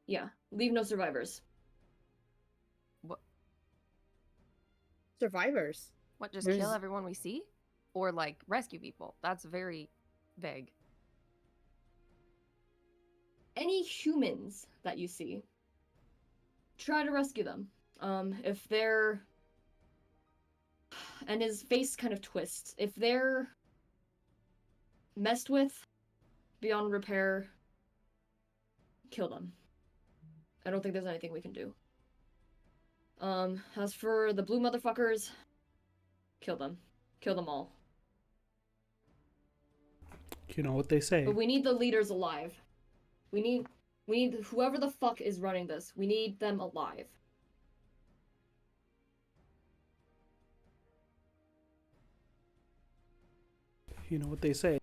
S1: Yeah, leave no survivors.
S2: What?
S6: Survivors.
S2: What? Just kill
S5: There's-
S2: everyone we see, or like rescue people? That's very vague.
S1: Any humans that you see, try to rescue them. If they're and his face kind of twists. If they're messed with beyond repair, kill them. I don't think there's anything we can do. As for the blue motherfuckers, kill them. Kill them all.
S3: You know what they say.
S1: But we need the leaders alive. We need whoever the fuck is running this. We need them alive.
S3: You know what they say.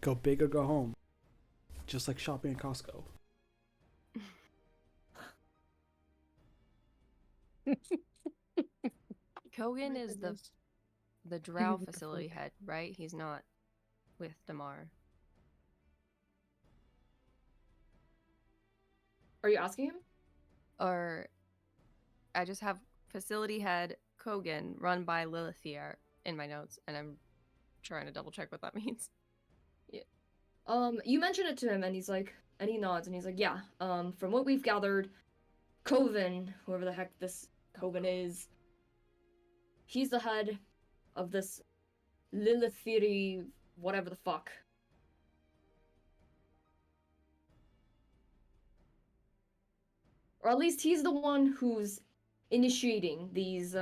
S3: Go big or go home. Just like shopping at Costco.
S2: Kogan
S6: My
S2: is
S6: goodness.
S2: the drow
S5: What the
S2: facility
S5: fuck?
S2: head, right? He's not with Damar.
S1: Are you asking him?
S2: Or I just have facility head Kogan run by Lilithier in my notes, and I'm trying to double check what that means.
S1: You mention it to him, and he's like, and he nods, and he's like, yeah. From what we've gathered, Coven, whoever the heck this Coven is, he's the head of this Lilithiri, whatever the fuck. Or at least he's the one who's initiating these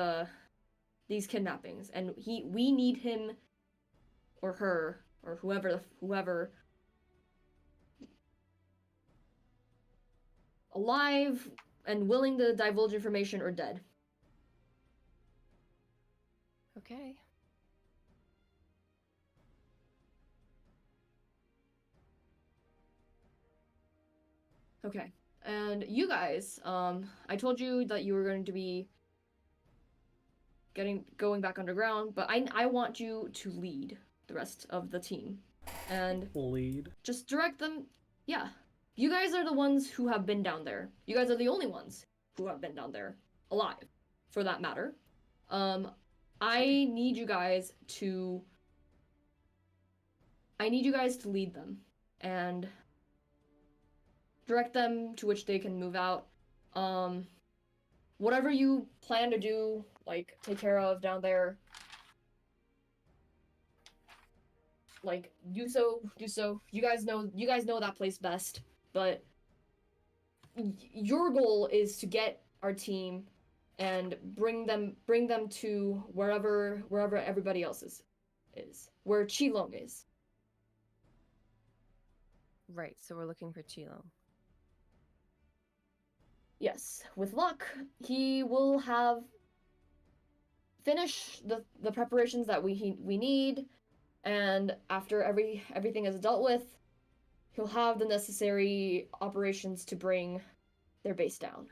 S1: kidnappings, and we need him or her or whoever alive and willing to divulge information or dead.
S2: Okay.
S1: Okay. And you guys, I told you that you were going to be going back underground, but I want you to lead the rest of the team. And
S3: Lead.
S1: just direct them. Yeah. You guys are the ones who have been down there. You guys are the only ones who have been down there alive, for that matter. I need you guys to lead them and direct them to which they can move out. Whatever you plan to do, like take care of down there, like do so. You guys know that place best, but your goal is to get our team and bring them to wherever everybody else is where Chilong is.
S2: Right, so we're looking for Chilo.
S1: Yes, with luck, he will have finish the preparations that we need, and after everything is dealt with, he'll have the necessary operations to bring their base down.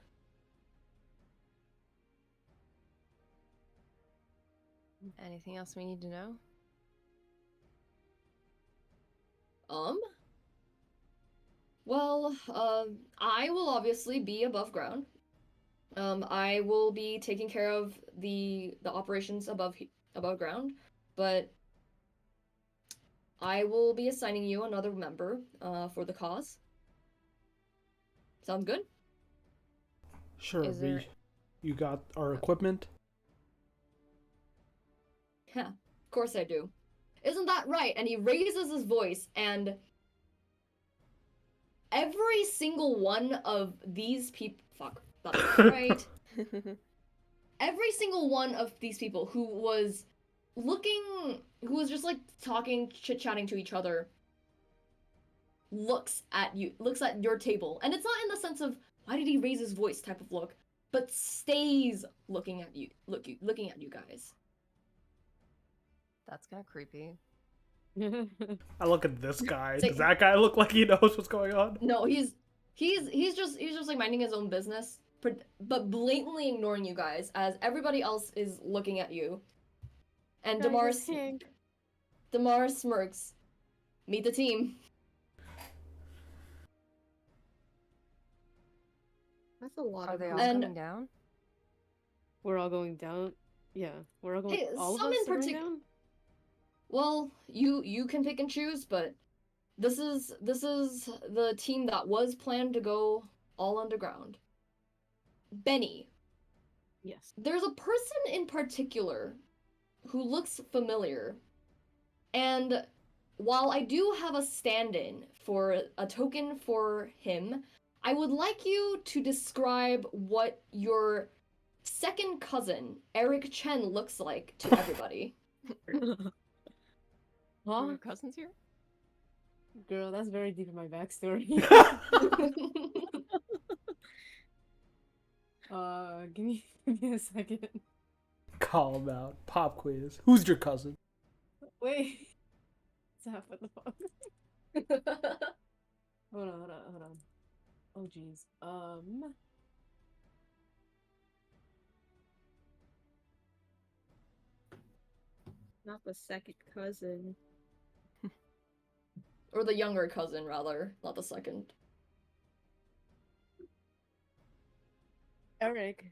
S2: Anything else we need to know?
S1: Well, I will obviously be above ground. I will be taking care of the operations above ground, but I will be assigning you another member for the cause. Sounds good?
S3: Sure,
S2: Is there-
S3: you got our equipment?
S1: Yeah, of course I do. Isn't that right? And he raises his voice, and every single one of these people. Fuck, that's not right. Every single one of these people who was just like talking, chit chatting to each other, looks at your table. And it's not in the sense of, why did he raise his voice type of look, but stays looking at you, looking at you guys.
S2: That's kind of creepy.
S3: I look at this guy.
S1: Say-
S3: Does that guy look like he knows what's going on?
S1: No, he's just like minding his own business, but blatantly ignoring you guys as everybody else is looking at you. And Damar smirks. Meet the team.
S4: That's a lot
S2: Are
S4: of
S2: they all
S4: who's-
S1: And-
S2: coming down?
S5: We're all going down. Yeah, we're all going.
S1: Hey,
S5: all of
S1: some
S5: us
S1: in
S5: are going
S1: partic-
S5: down.
S1: Well, you can pick and choose, but this is the team that was planned to go all underground. Benny,
S5: Yes.
S1: there's a person in particular who looks familiar, and while I do have a stand-in for a token for him, I would like you to describe what your second cousin, Eric Chen, looks like to everybody.
S2: Are
S5: Huh?
S2: your cousins here?
S5: Girl, that's very deep in my backstory. Give me a second.
S3: Call him out. Pop quiz. Who's your cousin?
S5: Wait. Stop, what the fuck? Hold on. Oh jeez.
S4: Not the second cousin.
S1: Or the younger cousin, rather, not the second.
S5: Eric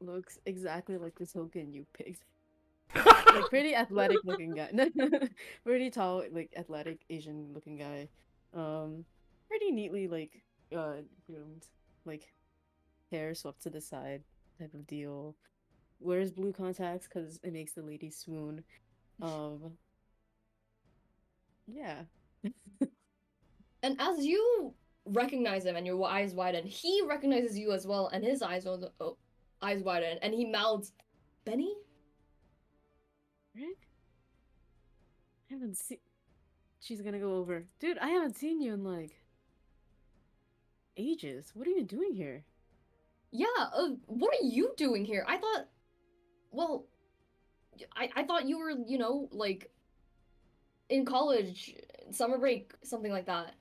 S5: looks exactly like the token you picked. Like pretty athletic looking guy. Pretty tall, like athletic Asian looking guy. Pretty neatly like groomed, like hair swept to the side type of deal. Wears blue contacts because it makes the lady swoon. Yeah.
S1: And as you recognize him and your eyes widen, he recognizes you as well, and his eyes widen, and he mouths, "Benny?"
S5: Rick? I haven't seen. She's gonna go over. Dude, I haven't seen you in like ages. What are you doing here?
S1: Yeah, what are you doing here? I thought, well, I thought you were, like, in college, summer break, something like that.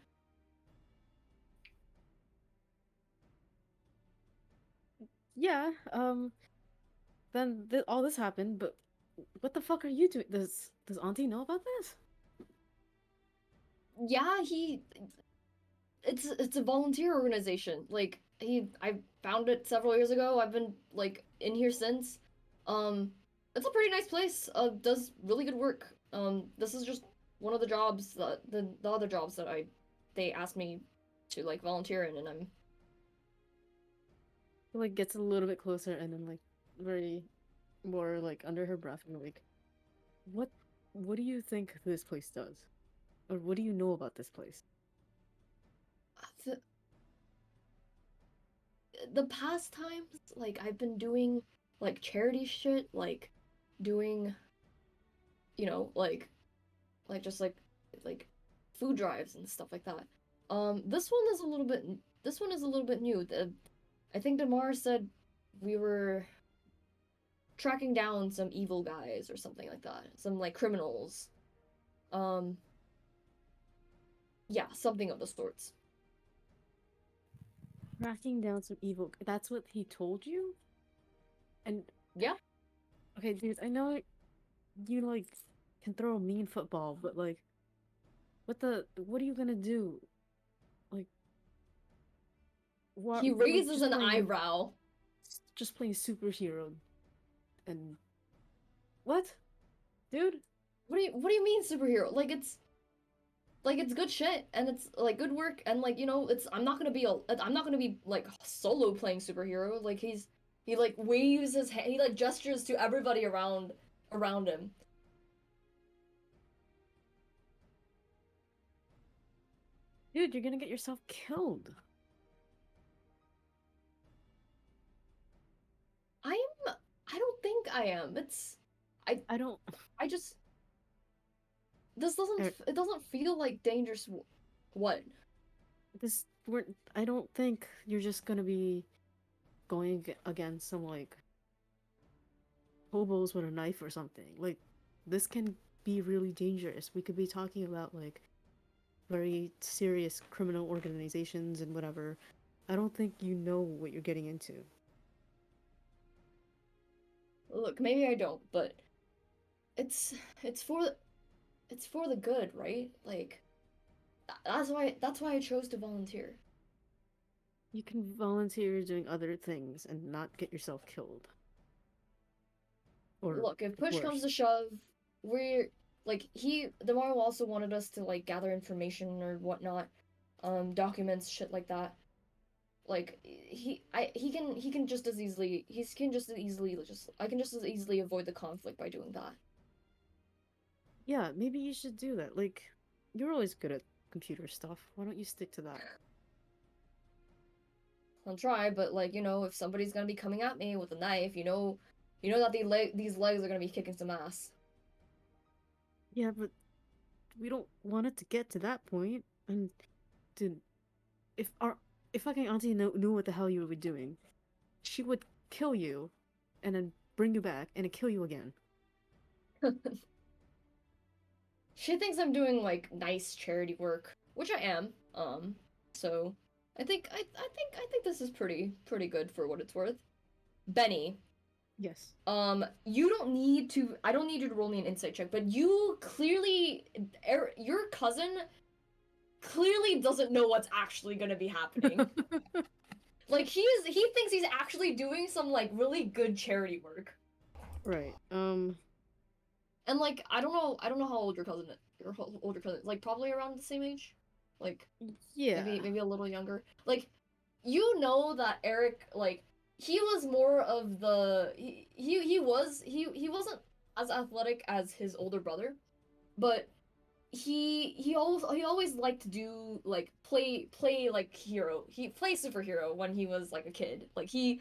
S5: Yeah, then all this happened, but what the fuck are you doing? Does Auntie know about this?
S1: Yeah, it's a volunteer organization. Like, I found it several years ago. I've been, like, in here since. It's a pretty nice place. Does really good work. This is just one of the jobs that the other jobs that they asked me to, like, volunteer in, and I'm
S5: Like gets a little bit closer and then like very more like under her breath and like, what do you think this place does, or what do you know about this place?
S1: the, the past times, like, I've been doing, like, charity shit, like doing, just like food drives and stuff like that. This one is a little bit new. I think Damar said we were tracking down some evil guys or something like that. Some like criminals. Yeah, something of the sorts.
S5: Tracking down some evil. That's what he told you? And
S1: Yeah.
S5: okay, dude, I know you like can throw a mean football, but like what are you gonna do? Like what
S1: He
S5: like,
S1: raises an eyebrow.
S5: just playing superhero and what? Dude?
S1: What do you mean superhero? Like it's good shit and it's like good work and like it's I'm not gonna be like solo playing superhero. Like he like waves his hand, he like gestures to everybody around him.
S5: Dude, you're gonna get yourself killed.
S1: I don't think I am.
S5: I don't
S1: I just this doesn't
S5: Er,
S1: it doesn't feel like dangerous. What?
S5: this we're I don't think you're just gonna be going against some like hobos with a knife or something. Like this can be really dangerous. We could be talking about like very serious criminal organizations and whatever. I don't think you know what you're getting into.
S1: Look, maybe I don't, but it's it's for it's for the good, right? Like that's why I chose to volunteer.
S5: You can volunteer doing other things and not get yourself killed. Or
S1: Look, if push comes
S5: worse.
S1: to shove, we're like the Mario also wanted us to like gather information or whatnot, documents, shit like that. Like he can just as easily I can just as easily avoid the conflict by doing that.
S5: Yeah, maybe you should do that. Like, you're always good at computer stuff. Why don't you stick to that?
S1: I'll try, but like if somebody's gonna be coming at me with a knife, you know that these legs are gonna be kicking some ass.
S5: Yeah, but we don't want it to get to that point. And dude, if our if fucking auntie knew what the hell you were doing, she would kill you, and then bring you back and then kill you again.
S1: She thinks I'm doing like nice charity work, which I am. So I think this is pretty good for what it's worth. Benny,
S5: Yes.
S1: you don't need to. I don't need you to roll me an insight check, but you clearly, your cousin clearly doesn't know what's actually gonna be happening. Like he thinks he's actually doing some like really good charity work.
S5: Right.
S1: And like I don't know how old your cousin is. Your older cousin is. Like probably around the same age. Like
S5: Yeah.
S1: maybe a little younger. Like you know that Eric like he was more of the he wasn't as athletic as his older brother, but he always liked to do like play like hero. He play superhero when he was like a kid. Like he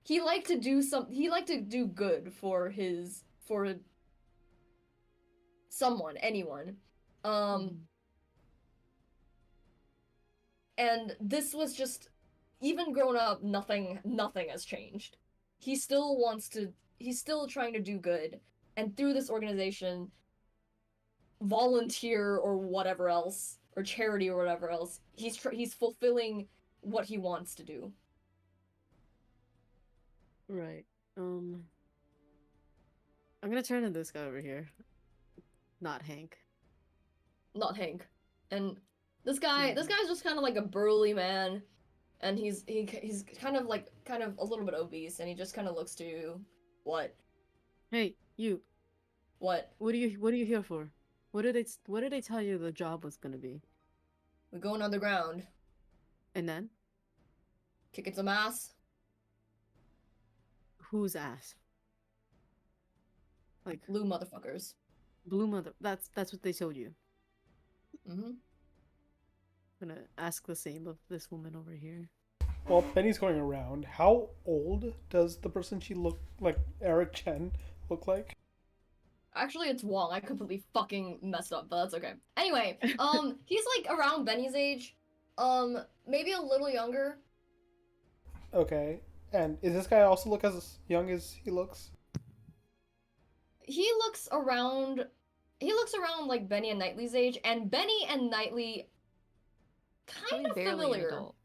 S1: liked to do he liked to do good for someone, anyone.
S5: Mhm.
S1: And this was just even grown up, nothing has changed. He still wants to he's still trying to do good, and through this organization, volunteer or whatever else, or charity or whatever else, he's fulfilling what he wants to do.
S5: Right. I'm gonna turn to this guy over here. Not Hank.
S1: Not Hank. And this
S5: Mhm.
S1: guy's just kind of like a burly man, and he's kind of a little bit obese, and he just kind of looks to you. What?
S5: Hey, you.
S1: What?
S5: What are you here for? What did they tell you the job was gonna be?
S1: We're going underground,
S5: And then
S1: kicking some ass.
S5: whose ass? Like
S1: Blue motherfuckers.
S5: blue mother. That's what they told you.
S1: Mm-hmm.
S5: I'm gonna ask the same of this woman over here.
S3: Well, Benny's going around. How old does the person she look like Eric Chen look like?
S1: Actually, it's Wong. I completely fucking messed up, but that's okay. Anyway, he's like around Benny's age. Maybe a little younger.
S3: Okay. And is this guy also look as young as he looks?
S1: he looks around. He looks around like Benny and Knightley's age, and Benny and Knightley kind
S2: Probably
S1: of
S2: barely an
S1: familiar.
S2: adult.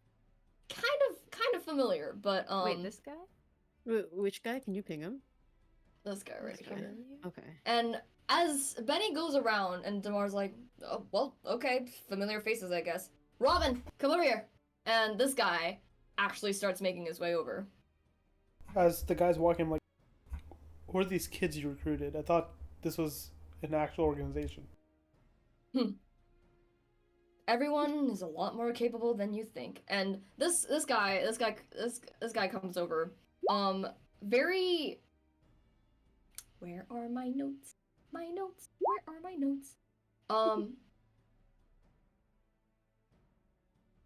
S1: Kind of familiar, but
S2: Wait, this guy?
S5: Which guy? Can you ping him?
S1: this guy right
S2: Looks
S1: here.
S2: familiar?
S5: Okay.
S1: And as Benny goes around, and Damar's like, oh, well, okay, familiar faces, I guess. Robin, come over here. And this guy actually starts making his way over.
S3: As the guy's walking, I'm like, who are these kids you recruited? I thought this was an actual organization.
S1: Everyone is a lot more capable than you think. And this guy comes over. Very. Where are my notes? My notes. Where are my notes?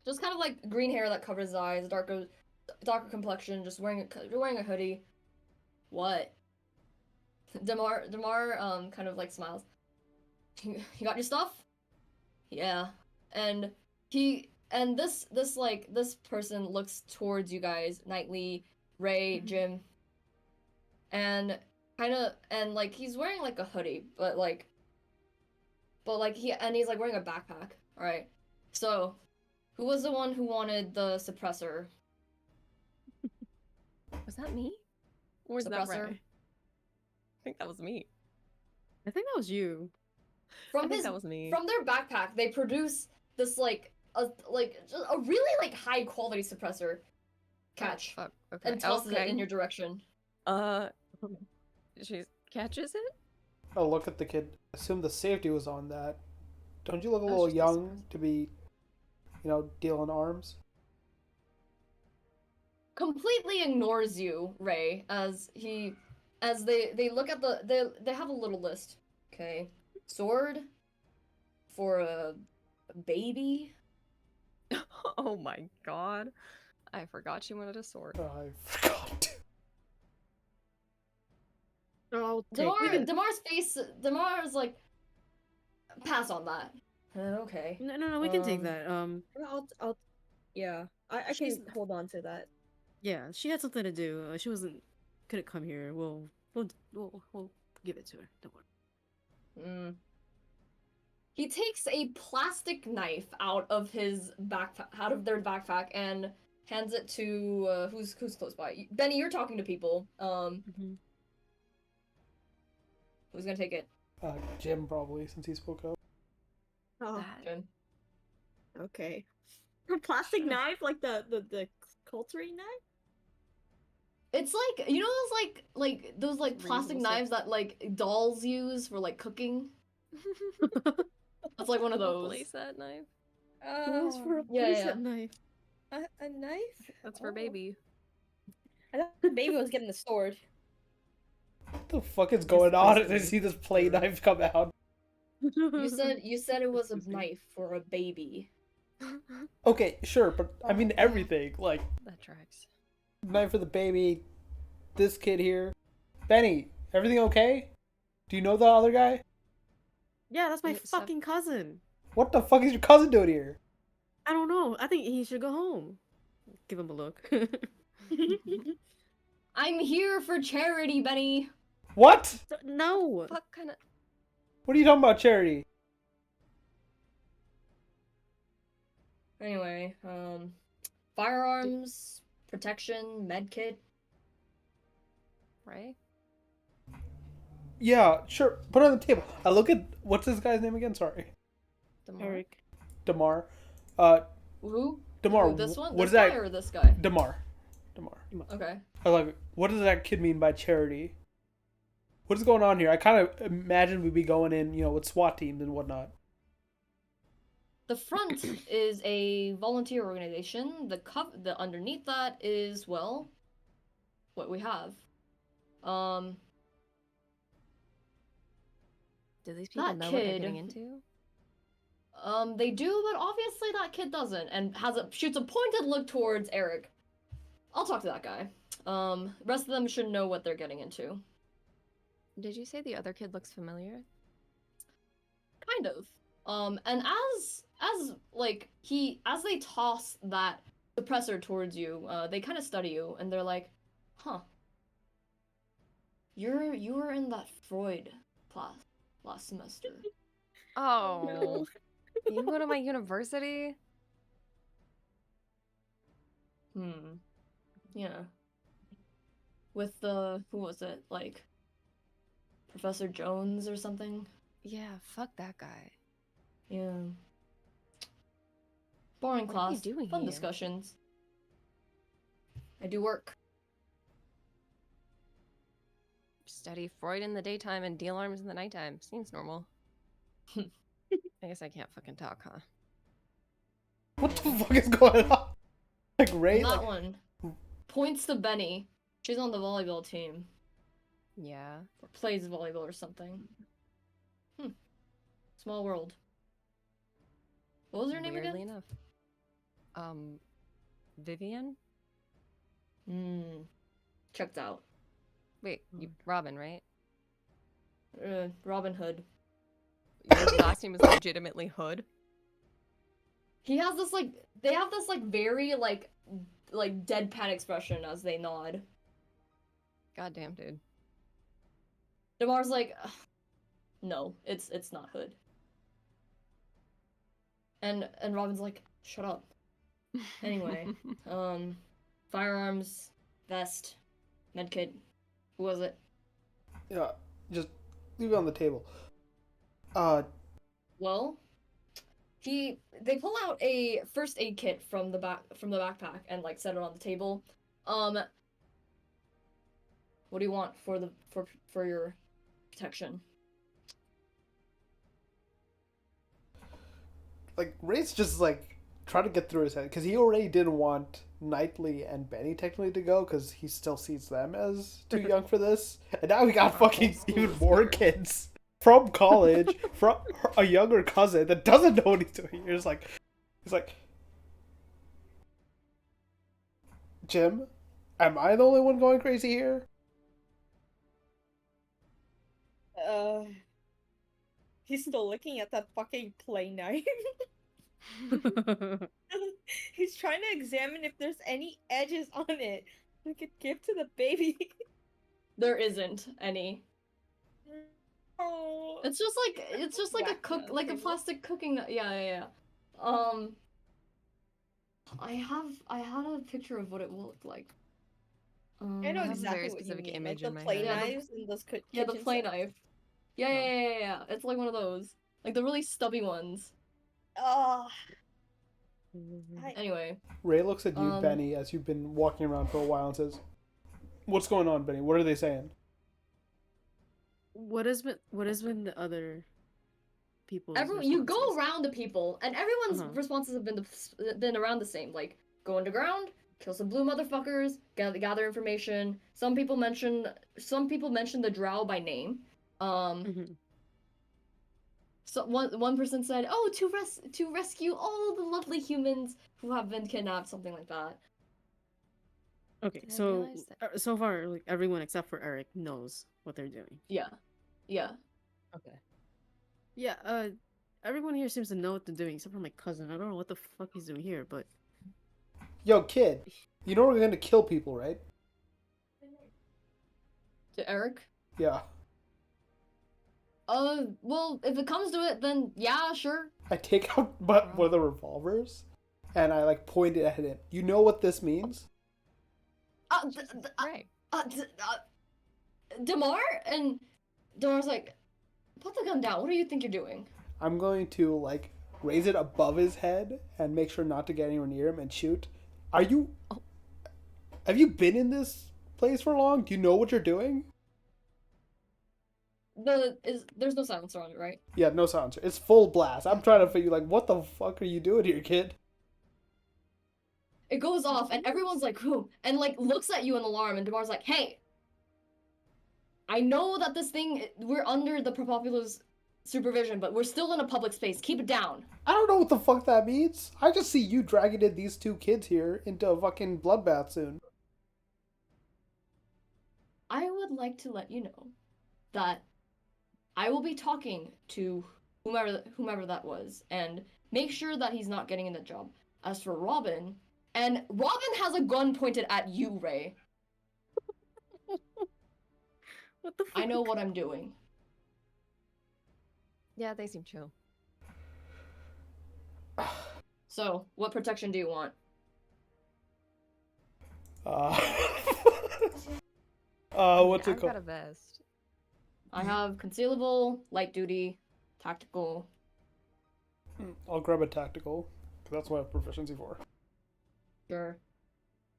S1: Just kind of like green hair that covers his eyes, darker complexion, just wearing a hoodie. What? Damar kind of like smiles. You got your stuff? Yeah. And this person looks towards you guys, Knightley, Ray, Jim, and like he's wearing like a hoodie, but he's like wearing a backpack. All right. So, who was the one who wanted the suppressor?
S2: Was that me? Or was that
S1: Suppressor?
S2: Ray? I think that was me.
S5: I think that was you.
S1: From
S2: I think that was me.
S1: From their backpack, they produce this like a really like high quality suppressor catch
S2: Oh, fuck. Okay.
S1: and tosses it in your direction.
S2: She catches it?
S3: I'll look at the kid. Assume the safety was on that. Don't you look a
S2: That's
S3: little
S2: just a
S3: young to be, dealing arms?
S1: Completely ignores you, Ray, as they look at they have a little list. Okay. Sword for a baby.
S2: Oh my god. I forgot she wanted a sword.
S3: I forgot.
S5: I'll take it.
S1: Damar's like, pass on that. Okay.
S5: No, we can take that.
S6: Yeah, I
S5: She's-
S6: can hold on to that.
S5: Yeah, she had something to do. She couldn't come here. We'll give it to her. Don't worry.
S1: He takes a plastic knife out of their backpack and hands it to who's close by. Benny, you're talking to people. Who's gonna take it?
S3: Jim probably, since he spoke up.
S6: Oh,
S2: That-
S1: Jim.
S6: okay. A plastic knife, like the cutlery knife.
S1: It's like those like plastic
S2: Reusable.
S1: knives that like dolls use for like cooking. It's like one of those.
S2: Place that knife.
S5: What's for a
S1: Yeah,
S5: place
S1: yeah.
S5: at knife?
S6: A knife?
S2: That's for
S6: Oh.
S2: baby.
S6: I thought the baby was getting the sword.
S3: What the fuck is going on? I
S5: basically
S3: see this play knife come out.
S1: You said it was a knife for a baby.
S3: Okay, sure, but I mean everything. Like,
S2: That tracks.
S3: knife for the baby, this kid here. Benny, everything okay? Do you know the other guy?
S5: Yeah, that's my
S2: Yeah, so-
S5: fucking cousin.
S3: What the fuck is your cousin doing here?
S5: I don't know. I think he should go home. Give him a look.
S1: I'm here for charity, Benny.
S3: What?
S5: No.
S2: Fuck kind of.
S3: What are you talking about, charity?
S1: Anyway, firearms, protection, medkit.
S2: Right?
S3: Yeah, sure. Put it on the table. I look at what's this guy's name again? Sorry,
S2: Damar?
S5: Eric.
S3: Damar.
S1: Who?
S3: Damar.
S1: Who, this one?
S3: What
S1: This
S3: is that?
S1: guy or this guy?
S3: Damar.
S1: Okay.
S3: I was like, what does that kid mean by charity? What is going on here? I kind of imagine we'd be going in, with SWAT teams and whatnot.
S1: The front is a volunteer organization. The underneath that is, well, what we have.
S2: Do these people
S1: That
S2: know what they're
S1: kid-
S2: getting into?
S1: They do, but obviously that kid doesn't, and shoots a pointed look towards Eric. I'll talk to that guy. Rest of them should know what they're getting into.
S2: Did you say the other kid looks familiar?
S1: Kind of. And as they toss that suppressor towards you, they kind of study you, and they're like, huh. You were in that Freud class last semester.
S2: Oh, you go to my university?
S1: Hmm. Yeah. With the who was it? Like Professor Jones or something?
S2: Yeah, fuck that guy.
S1: Yeah. Boring
S2: What are you
S1: class.
S2: doing
S1: Fun
S2: here?
S1: discussions. I do work.
S2: Study Freud in the daytime and deal arms in the nighttime. Seems normal. I guess I can't fucking talk, huh?
S3: What the fuck is going on? Like Ray,
S1: That
S3: like
S1: one. Points to Benny. She's on the volleyball team.
S2: Yeah.
S1: Or plays volleyball or something. Small world. What was her name
S2: Weirdly
S1: again?
S2: enough. Vivian?
S1: Checked out.
S2: Wait, Robin, right?
S1: Robin Hood.
S2: Your last name is legitimately Hood?
S1: He has this like they have this like very like deadpan expression as they nod.
S2: Goddamn, dude.
S1: Damar's like, "Ugh, no, it's not Hood. And Robin's like, shut up. Anyway, firearms, vest, medkit. Who was it?
S3: yeah, just leave it on the table.
S1: Well, they pull out a first aid kit from the backpack and like set it on the table. What do you want for your protection?
S3: like Ray's just like trying to get through his head because he already didn't want Knightley and Benny technically to go because he still sees them as too young for this, and now we got fucking even more kids from college from a younger cousin that doesn't know what he's doing. He's like, Jim, am I the only one going crazy here?
S6: He's still looking at that fucking play knife. He's trying to examine if there's any edges on it we could give to the baby.
S1: There isn't any.
S6: Oh.
S1: It's just like a
S6: Whack
S1: cook
S6: on the
S1: like a
S6: table.
S1: plastic cooking yeah. I had a picture of what it will look like.
S6: I know
S2: I have a
S6: exactly
S2: very
S6: what you
S2: specific
S6: mean.
S2: image
S6: Like
S2: in
S6: the
S2: my
S6: play
S2: head.
S6: knives and those
S1: Yeah, the
S6: kitchen
S1: play
S6: sets.
S1: knife. Yeah. It's like one of those. Like the really stubby ones.
S6: Oh,
S1: Anyway,
S3: Ray looks at you,
S1: Um,
S3: Benny, as you've been walking around for a while and says, "What's going on, Benny? What are they saying?"
S5: What has been the other people's
S1: you go
S5: responses?
S1: around the people, and everyone's
S5: Uh-huh.
S1: responses have been around the same. Like go underground, kill some blue motherfuckers, gather information. Some people mention the Drow by name.
S5: Mm-hmm.
S1: So one person said, "Oh, to rescue all the lovely humans who have been kidnapped," something like that.
S5: Okay,
S2: Did I
S5: so
S2: realize that-
S5: so far, like everyone except for Eric knows what they're doing.
S1: Yeah.
S5: Okay. Yeah. Everyone here seems to know what they're doing except for my cousin. I don't know what the fuck he's doing here, but
S3: Yo, kid, you know we're gonna kill people, right?
S1: To Eric.
S3: Yeah.
S1: Well, if it comes to it, then yeah, sure.
S3: I take out one of the revolvers, and I like point it at him. You know what this means?
S2: Right.
S1: Damar and Damar's like, put the gun down. What do you think you're doing?
S3: I'm going to like raise it above his head and make sure not to get anywhere near him and shoot. Are you? Have you been in this place for long? Do you know what you're doing?
S1: There's no silencer on it, right?
S3: Yeah, no silencer. It's full blast. I'm trying to figure like, what the fuck are you doing here, kid?
S1: It goes off, and everyone's like, who? And like looks at you in alarm, and Damar's like, hey, I know that this thing we're under the Propopula's supervision, but we're still in a public space. Keep it down.
S3: I don't know what the fuck that means. I just see you dragging in these two kids here into a fucking bloodbath soon.
S1: I would like to let you know that I will be talking to whomever that was, and make sure that he's not getting in the job. As for Robin, and Robin has a gun pointed at you, Ray.
S5: What the fuck?
S1: I know what I'm doing.
S2: Yeah, they seem chill.
S1: So, what protection do you want?
S3: Uh,
S2: I mean,
S3: what's it
S2: I've got
S3: called?
S2: a vest.
S1: I have concealable, light duty, tactical.
S3: I'll grab a tactical. 'Cause that's what I have proficiency for.
S1: Sure.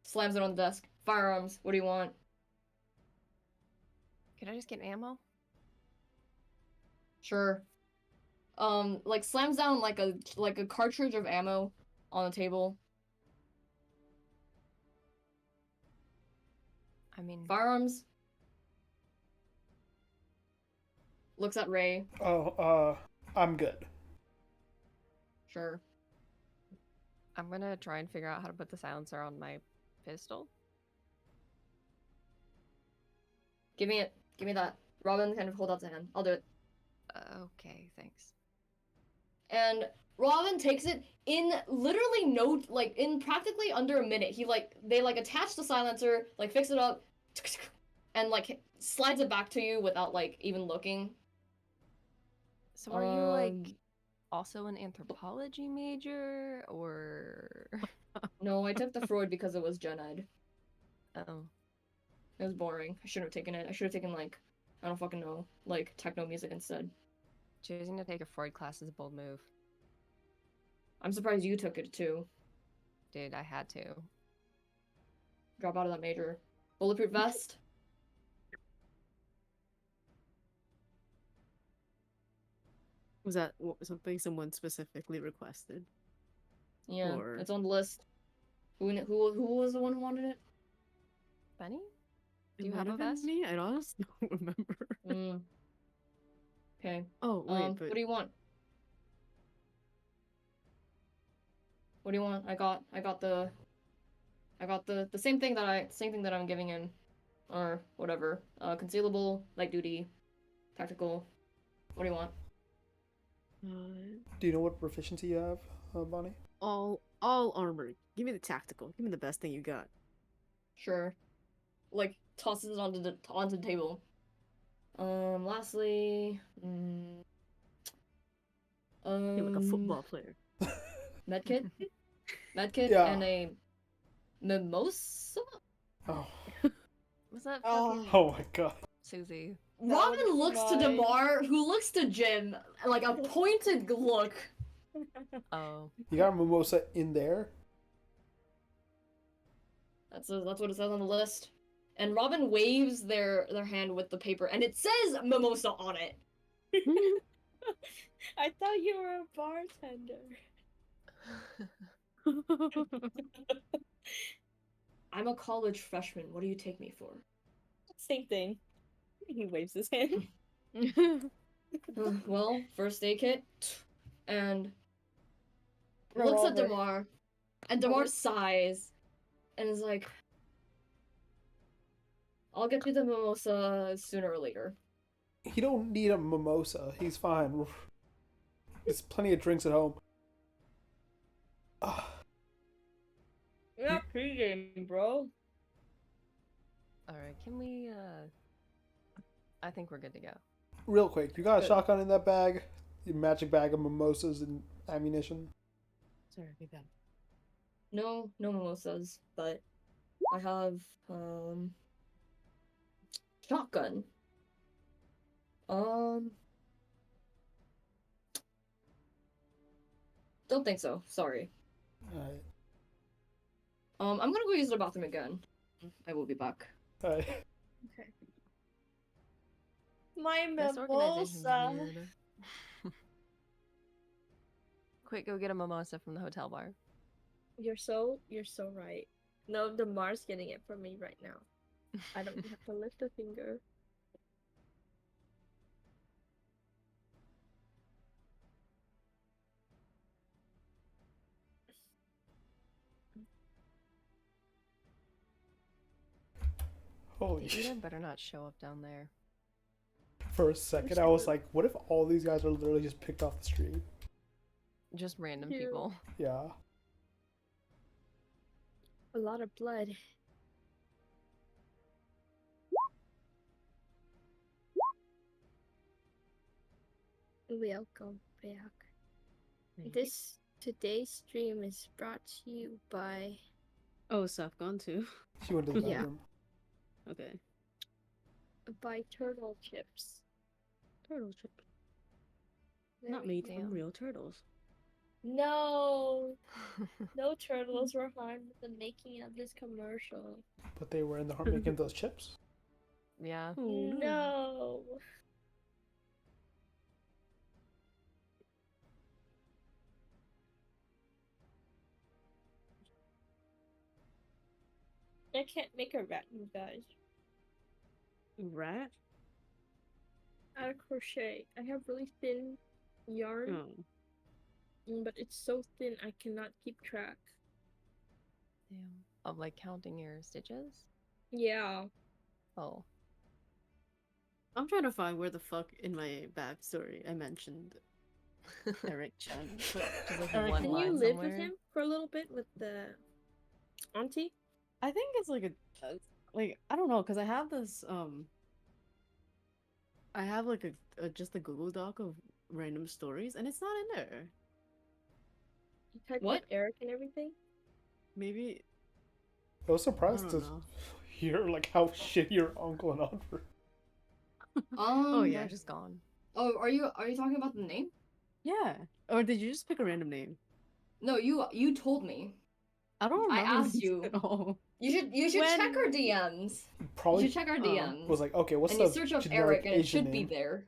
S1: Slams it on the desk. Firearms. What do you want?
S2: Could I just get ammo?
S1: Sure. Like slams down like a cartridge of ammo on the table.
S2: I mean,
S1: Firearms. Looks at Ray.
S3: Oh, I'm good.
S1: Sure.
S2: I'm gonna try and figure out how to put the silencer on my pistol.
S1: Give me it. Give me that. Robin kind of hold out his hand. I'll do it.
S2: Okay, thanks.
S1: And Robin takes it in literally no, like in practically under a minute. They attach the silencer, like fix it up, and like slides it back to you without like even looking.
S2: So are you like
S1: Um,
S2: also an anthropology major or
S1: No, I took the Freud because it was gen ed.
S2: oh,
S1: It was boring. I shouldn't have taken it. I should have taken like I don't fucking know, like techno music instead.
S2: choosing to take a Freud class is a bold move.
S1: I'm surprised you took it too.
S2: Dude, I had to.
S1: Drop out of that major. Bulletproof vest.
S5: Was that something someone specifically requested?
S1: Yeah,
S5: Or-
S1: it's on the list. Who was the one who wanted it?
S2: Benny?
S5: It
S2: Do you
S5: might
S2: have a
S5: been
S2: vest?
S5: me? I honestly don't remember.
S1: Mm. Okay.
S5: Oh wait, but
S1: What do you want? What do you want? I got the same thing that I'm giving in, or whatever. Concealable, light duty, tactical. What do you want?
S3: Do you know what proficiency you have, Bonnie?
S5: all armor. Give me the tactical. Give me the best thing you got.
S1: Sure. Like tosses it onto the table. Lastly,
S5: You're like a football player.
S1: medkit, medkit,
S3: Yeah.
S1: and a mimosa.
S3: Oh,
S2: Was that
S6: Oh.
S2: fucking
S3: oh my god.
S2: Susie?
S1: Robin
S6: was
S1: looks to
S6: mine.
S1: Damar, who looks to Jim, like a pointed look.
S2: Oh.
S3: You got a mimosa in there?
S1: That's what it says on the list. And Robin waves their hand with the paper, and it says mimosa on it.
S6: I thought you were a bartender.
S1: I'm a college freshman. What do you take me for?
S6: Same thing. He waves his hand.
S1: Well, first aid kit, and looks at
S6: Revolver.
S1: Damar, and Damar sighs, and is like, "I'll get you the mimosa sooner or later."
S3: He don't need a mimosa. He's fine. There's plenty of drinks at home. Ah,
S6: You're not pregame, bro.
S2: Alright, can we I think we're good to go.
S3: real quick, you got a
S1: Good.
S3: shotgun in that bag? Your magic bag of mimosas and ammunition?
S5: Sorry, be bad.
S1: No mimosas, but I have shotgun. Don't think so. Sorry.
S3: Alright.
S1: I'm gonna go use the bathroom again. I will be back.
S3: Alright.
S6: Okay. My
S2: This organization's
S6: mimosa.
S2: weird. Quick, go get a mimosa from the hotel bar.
S6: You're so right. No, the Mars getting it from me right now. I don't have to lift a finger.
S3: Holy
S2: The
S3: shit.
S2: Eden better not show up down there.
S3: For a second, I was like, what if all these guys are literally just picked off the street?
S2: Just random
S6: Cute.
S2: people.
S3: Yeah.
S6: A lot of blood. Welcome back.
S5: Thank you.
S6: This today's stream is brought to you by
S5: Oh, Seth gone too.
S3: She went to the
S6: Yeah.
S3: bathroom.
S5: Okay.
S6: Turtle Chips.
S5: Turtle chip.
S6: There
S5: Not
S6: we
S5: made
S6: go.
S5: from real turtles.
S6: No, no turtles were harmed in the making of this commercial.
S3: But they were in the heart making those chips.
S2: Yeah.
S5: Oh
S6: No. I can't make a rat, you guys.
S5: Rat?
S6: Out of crochet. I have really thin yarn,
S5: Oh.
S6: but it's so thin I cannot keep track.
S2: Damn. Of like counting your stitches?
S6: Yeah.
S2: Oh.
S5: I'm trying to find where the fuck in my backstory I mentioned Eric Chen. But
S2: Just like
S5: Eric,
S2: one
S6: Can
S2: line
S6: you live
S2: somewhere.
S6: with him for a little bit with the auntie?
S5: I think it's like like I don't know, because I have this I have like a just a Google Doc of random stories and it's not in there.
S6: You typed
S1: What?
S6: in Eric and everything?
S5: Maybe
S3: I was
S5: I
S3: surprised
S5: don't
S3: to
S5: know.
S3: hear like how shit your uncle and aunt were.
S5: Oh, yeah.
S2: They're just gone.
S1: Oh, are you talking about the name?
S5: Yeah. Or did you just pick a random name?
S1: No, you told me.
S5: I don't
S1: I
S5: remember
S1: asked
S5: these
S1: you.
S5: at all.
S1: You should check
S5: When-
S1: our DMs. You
S3: Probably
S1: should check our DMs.
S3: was like, okay, what's
S1: and you
S3: the
S1: search up
S3: generic
S1: Eric, and it
S3: Asian
S1: should
S3: name?
S1: be there.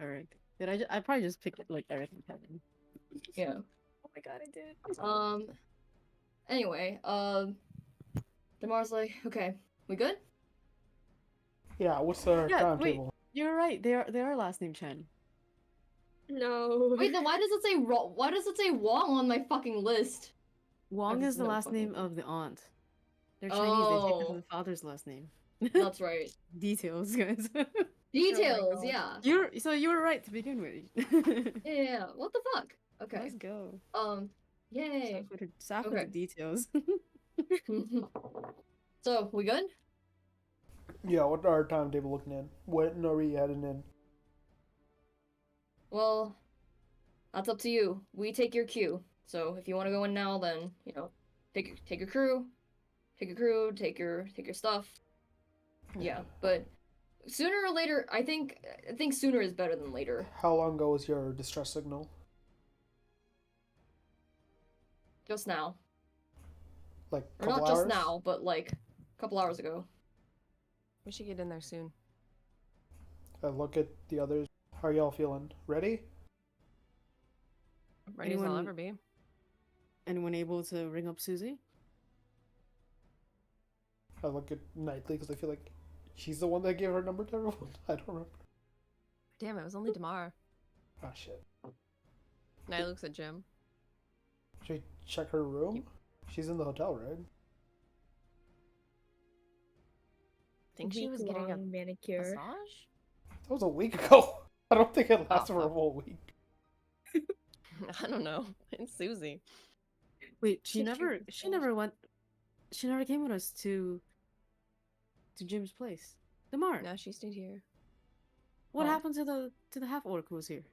S5: Eric. Did I probably just picked like Eric and Kevin.
S1: Yeah.
S5: Oh my god, I did.
S1: Anyway, Damar's like, okay, we good?
S3: Yeah, what's our
S5: Yeah,
S3: timetable?
S5: You're right. They are last name Chen.
S6: No.
S1: Wait, then why does it say why does it say Wong on my fucking list?
S5: Wong
S1: I've
S5: is the
S1: no
S5: last
S1: fucking
S5: name
S1: clue.
S5: of the aunt. They're Chinese. They take it
S1: Oh.
S5: from the father's last name.
S1: That's right.
S5: Details, guys.
S1: Details,
S6: God.
S1: yeah.
S5: You were right to begin with.
S1: Yeah. What the fuck? Okay.
S5: Let's go.
S1: Yay.
S5: Stop with
S1: Okay.
S5: the details.
S1: So, we good?
S3: Yeah, what our timetable looking in? When are we heading in?
S1: Well, that's up to you. We take your cue. So, if you want to go in now, then, you know, take your crew, take your stuff. Yeah, but sooner or later, I think sooner is better than later.
S3: How long ago was your distress signal?
S1: Just now.
S3: Like
S1: Or
S3: couple
S1: not
S3: hours?
S1: just now, but like a couple hours ago.
S2: We should get in there soon.
S3: I look at the others. How are y'all feeling? Ready?
S2: Ready as I'll
S5: Anyone-
S2: ever be.
S5: Anyone able to ring up Susie?
S3: I look at Knightley because I feel like she's the one that gave her number to everyone. I don't remember.
S2: Damn, it was only tomorrow.
S3: Ah, shit.
S2: Night looks at Jim.
S3: Should we check her room? She's in the hotel, right?
S2: Think she was getting a
S6: Week-long manicure.
S2: massage?
S3: That was a week ago. I don't think it lasted for a
S2: fuck.
S3: whole week.
S2: I don't know. It's Susie.
S5: Wait,
S6: She treated
S5: she never came with us to Jim's place. Damar,
S2: No, she stayed here.
S5: what
S1: Huh?
S5: happened to the half orc who was here?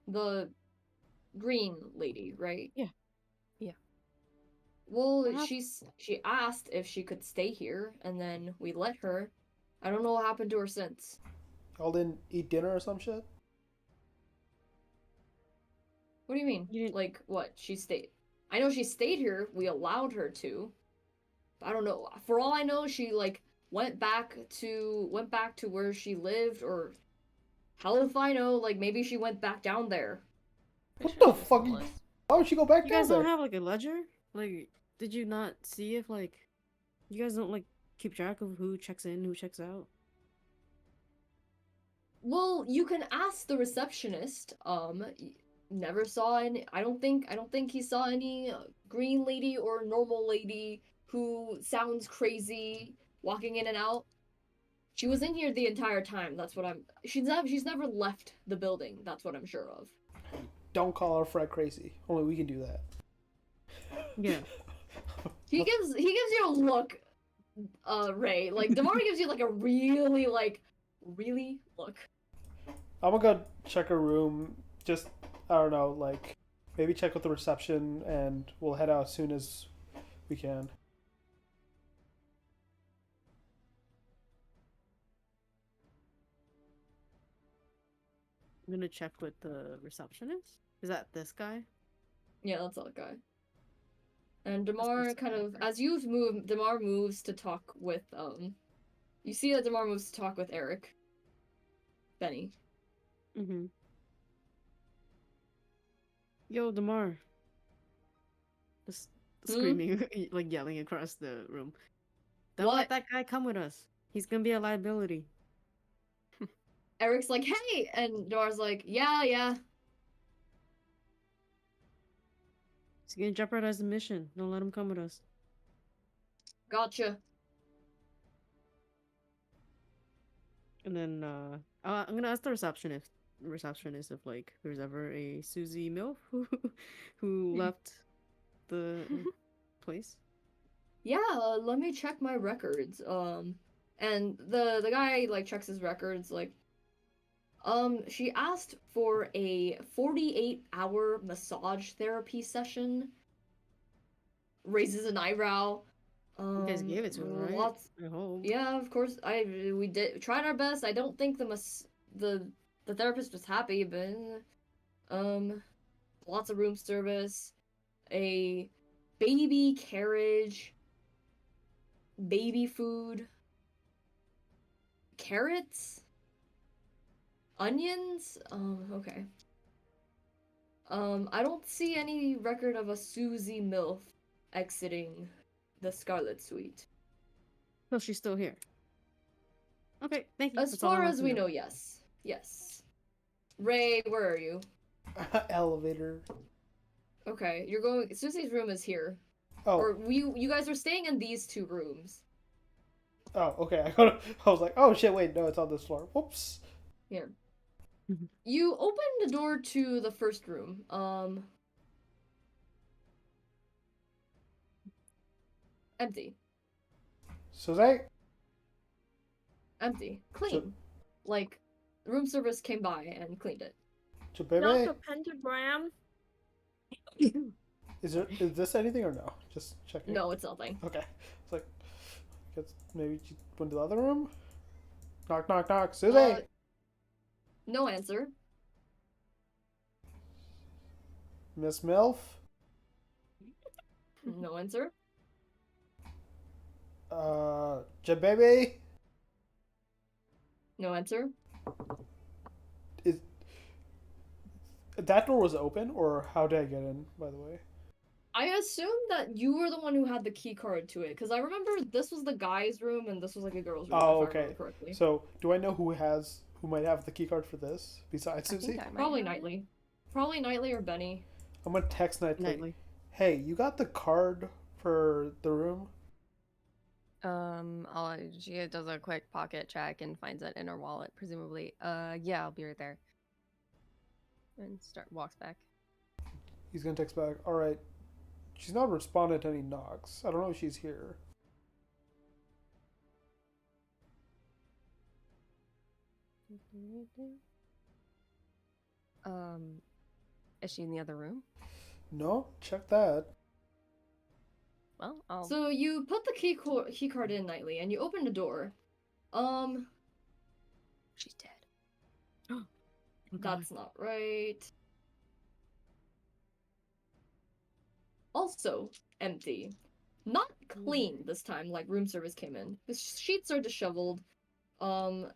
S1: The green lady, right?
S5: Yeah.
S2: Yeah.
S1: Well,
S5: What hap-
S1: she asked if she could stay here, and then we let her. I don't know what happened to her since.
S3: Y'all didn't eat dinner or some shit?
S1: What do you mean?
S5: You didn't-
S1: Like what? She stayed. I know she stayed here. We allowed her to. I don't know. For all I know, she like went back to where she lived, or hell if I know. Like maybe she went back down there.
S2: Pretty
S3: What
S2: sure
S3: the
S2: she's
S3: fuck?
S2: homeless.
S3: Why would she go back
S5: You
S3: down
S5: guys
S3: there?
S5: don't have like a ledger? Like, did you not see if like you guys don't like keep track of who checks in, who checks out?
S1: Well, you can ask the receptionist. Never saw any. I don't think he saw any green lady or normal lady who sounds crazy walking in and out. She was in here the entire time. That's what I'm. She's never left the building. That's what I'm sure of.
S3: Don't call our Fred crazy. Only we can do that.
S5: Yeah.
S1: He gives you a look, Ray. Like Damari gives you like a really look.
S3: I'm gonna go check a room. Just I don't know, like maybe check with the reception, and we'll head out as soon as we can.
S5: I'm gonna check with the receptionist. Is that this guy?
S1: Yeah, that's that guy. And
S5: That's
S1: Damar
S5: what's
S1: kind of,
S5: better.
S1: as you move, Damar moves to talk with, you see that Damar moves to talk with Eric. Benny.
S5: Mm-hmm. Yo, Damar. Just screaming, like yelling across the room. Don't
S1: What?
S5: let that guy come with us. He's gonna be a liability.
S1: Eric's like, hey! And Damar's like, yeah.
S5: He's gonna jeopardize the mission. Don't let him come with us.
S1: Gotcha.
S5: And then I'm gonna ask the receptionist if like there's ever a Susie MILF who left the place.
S1: Yeah, let me check my records. And the guy, like, checks his records, like, she asked for a 48-hour massage therapy session. Raises an eyebrow.
S5: You guys gave it to him, right?
S1: Lots.
S5: I hope.
S1: Yeah, of course. We tried our best. I don't think the therapist was happy, but lots of room service, a baby carriage, baby food, carrots, onions. Okay. I don't see any record of a Susie MILF exiting the Scarlet Suite.
S5: So she's still here. Okay, thank you.
S1: As
S5: That's all I
S1: far
S5: want
S1: as
S5: to
S1: we
S5: know.
S1: know, yes. Yes. Ray, where are you?
S3: Elevator.
S1: Okay, you're going. Susie's room is here.
S3: Oh,
S1: Or you guys are staying in these two rooms.
S3: oh, okay. I was like, oh shit, wait, no, it's on this floor. Whoops.
S1: Here. You open the door to the first room. Empty.
S3: Susie?
S1: Empty. Clean. Like, room service came by and cleaned it.
S4: Not
S3: Baby?
S4: the pentagram.
S3: Is this anything or no? Just checking.
S1: No, it's nothing.
S3: Okay. It's like, guess maybe she went to the other room? Knock, knock, knock. Susie!
S1: No answer.
S3: Miss MILF?
S1: No answer.
S3: Baby?
S1: No answer.
S3: Is that door was open, or how did I get in, by the way?
S1: I assume that you were the one who had the key card to it, because I remember this was the guy's room and this was like a girl's room,
S3: Oh,
S1: if I
S3: okay.
S1: remember correctly.
S3: So, do I know who might have the key card for this besides
S2: I think
S3: Susie?
S2: I might
S1: Probably
S2: have it.
S1: Knightley. Probably Knightley or Benny.
S3: I'm gonna text Nightly.
S5: Nightly.
S3: Hey, you got the card for the room?
S2: She does a quick pocket check and finds it in her wallet, presumably. Yeah, I'll be right there. And walks back.
S3: He's gonna text back. All right. She's not responded to any knocks. I don't know if she's here.
S2: Is she in the other room?
S3: No, check that.
S2: Well, I'll.
S1: So you put the key card in, Knightley, and you open the door.
S2: She's dead.
S1: That's not right. Also empty. Not clean this time, like room service came in. The sheets are disheveled. It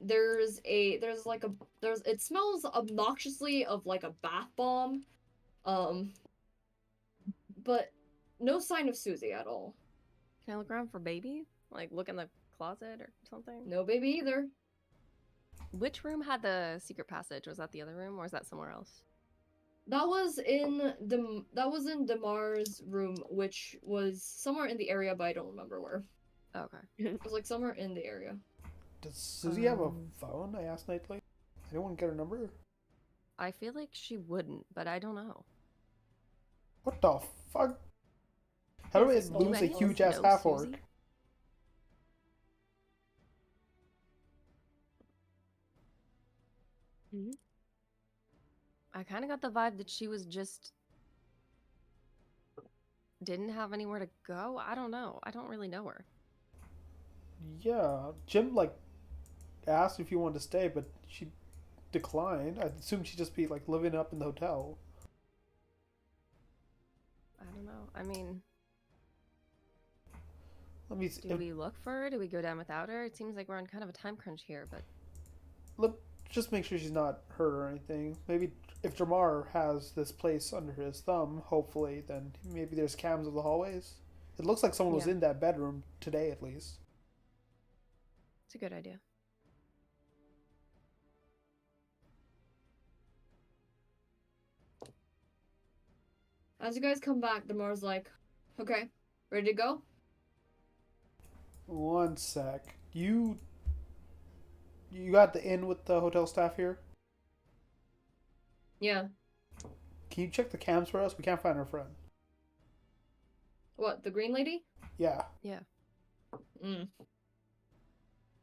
S1: smells obnoxiously of like a bath bomb. But no sign of Susie at all.
S2: Can I look around for baby? Like look in the closet or something?
S1: No baby either.
S2: Which room had the secret passage? Was that the other room or is that somewhere else?
S1: That was in Damar's room, which was somewhere in the area, but I don't remember where.
S2: Okay.
S1: It was like somewhere in the area.
S3: Does Susie have a
S2: Um,
S3: phone? I asked Nightly. Anyone get her number?
S2: I feel like she wouldn't, but I don't know.
S3: What the fuck? How do I
S2: Yes,
S3: lose a
S2: Benny
S3: huge
S2: knows
S3: ass half orc?
S2: Susie.
S4: Mhm.
S2: I kind of got the vibe that she was just didn't have anywhere to go. I don't know. I don't really know her.
S3: Yeah, Jim like asked if you wanted to stay, but she declined. I assume she'd just be like living up in the hotel.
S2: I don't know. I mean,
S3: Let me see.
S2: do we look for her? Do we go down without her? It seems like we're on kind of a time crunch here, but
S3: Let just make sure she's not hurt or anything. Maybe if Jamar has this place under his thumb, hopefully, then maybe there's cams of the hallways. It looks like someone was
S2: Yeah.
S3: in that bedroom today, at least.
S2: it's a good idea.
S1: As you guys come back, Damar's like, okay, ready to go?
S3: One sec. You got the inn with the hotel staff here?
S1: Yeah.
S3: Can you check the cams for us? We can't find our friend.
S1: What, the green lady?
S3: Yeah.
S2: Yeah.
S1: Mm.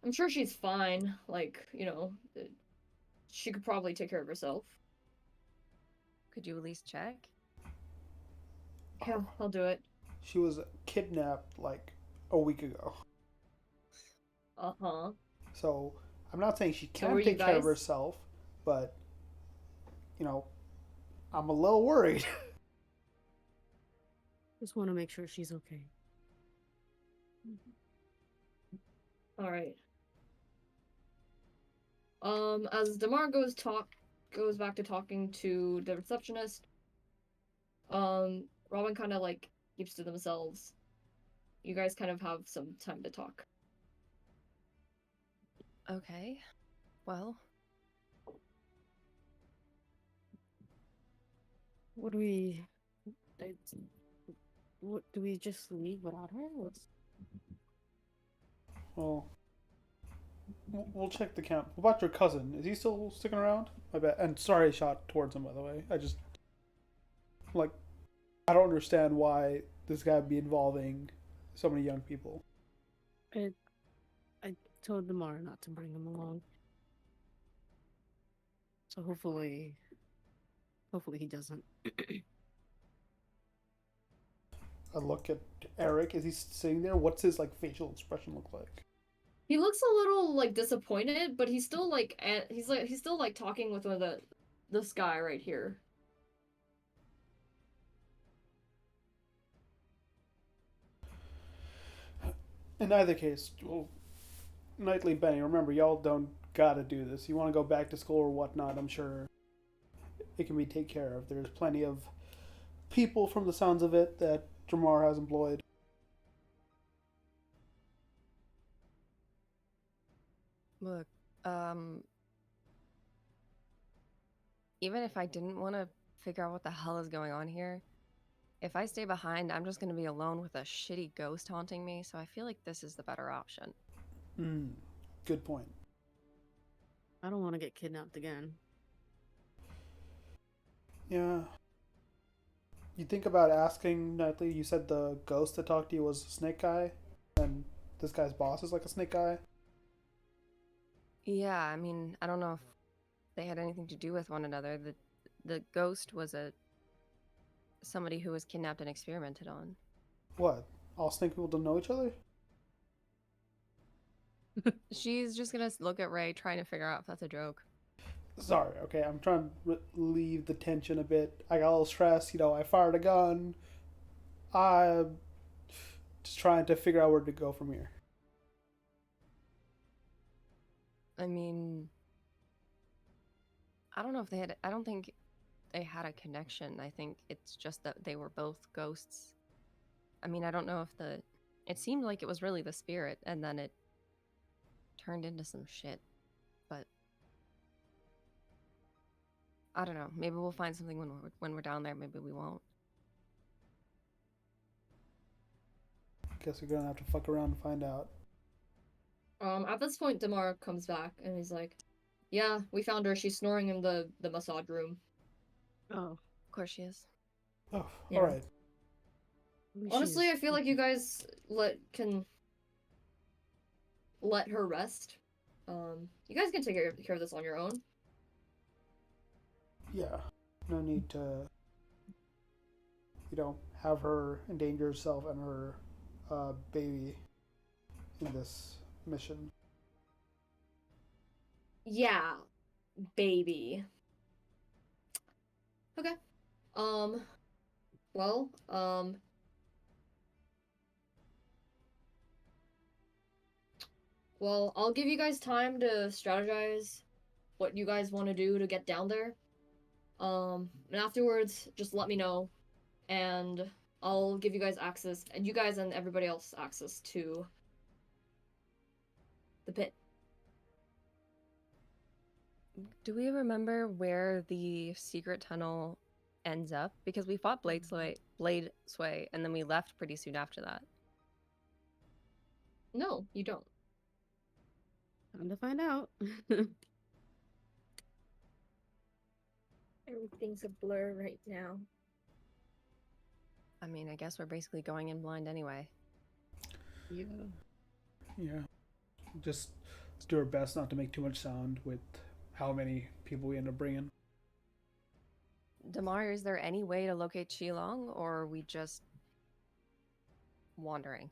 S1: I'm sure she's fine. Like, she could probably take care of herself.
S2: Could you at least check?
S1: Yeah, I'll do it.
S3: She was kidnapped like a week ago.
S1: Uh-huh.
S3: So I'm not saying she
S1: So
S3: can
S1: were you
S3: take care of
S1: guys-
S3: herself, but I'm a little worried.
S5: Just want to make sure she's okay.
S1: All right. As Damar goes back to talking to the receptionist, Robin kind of like keeps to themselves. You guys kind of have some time to talk.
S2: Okay. Well,
S5: What do we? it's- What do we just leave without her? What's...
S3: Well, we'll check the camp. What about your cousin? Is he still sticking around? I bet. And sorry I shot towards him, by the way. Like, I don't understand why this guy would be involving so many young people.
S5: I told Damar not to bring him along. So hopefully he doesn't.
S3: I look at Eric. Is he sitting there? What's his like facial expression look like?
S1: He looks a little like disappointed, but he's still like he's still like talking with one of this guy right here.
S3: In either case, well, Knightley Benny, remember, y'all don't gotta do this. You want to go back to school or whatnot, I'm sure it can be taken care of. There's plenty of people, from the sounds of it, that Jamar has employed.
S2: look, even if I didn't want to figure out what the hell is going on here, if I stay behind, I'm just going to be alone with a shitty ghost haunting me, so I feel like this is the better option.
S3: Good point.
S5: I don't want to get kidnapped again.
S3: Yeah. You think about asking Knightley, you said the ghost that talked to you was a snake guy, and this guy's boss is like a snake guy?
S2: Yeah, I mean, I don't know if they had anything to do with one another. The ghost was somebody who was kidnapped and experimented on.
S3: What? All snake people don't know each other?
S2: She's just gonna look at Ray, trying to figure out if that's a joke.
S3: Sorry, okay, I'm trying to relieve the tension a bit. I got a little stressed, I fired a gun. I'm just trying to figure out where to go from here.
S2: I mean, I don't know if they had. I don't think they had a connection. I think it's just that they were both ghosts. I mean, I don't know if it seemed like it was really the spirit, and then it turned into some shit. But I don't know. Maybe we'll find something when we're down there. Maybe we won't.
S3: Guess we're gonna have to fuck around and find out.
S1: At this point, Damar comes back and he's like, "Yeah, we found her. She's snoring in the massage room."
S5: Oh,
S2: Of course she is.
S3: Oh,
S1: Yeah.
S3: alright.
S5: maybe
S1: Honestly,
S5: she's-
S1: I feel like you guys can let her rest. You guys can take care of this on your own.
S3: Yeah, no need to, have her endanger herself and her baby in this mission.
S1: Yeah, baby. Okay. Um, well, I'll give you guys time to strategize what you guys want to do to get down there. And afterwards, just let me know, and I'll give you guys access, and you guys and everybody else access to the pit.
S2: Do we remember where the secret tunnel ends up? Because we fought Blade Sway, and then we left pretty soon after that.
S1: No, you don't.
S5: Time to find out.
S6: Everything's a blur right now.
S2: I mean, I guess we're basically going in blind anyway.
S5: Yeah.
S3: Yeah, just let's do our best not to make too much sound with how many people we end up bringing.
S2: Damar, is there any way to locate Qilong, or are we just wandering?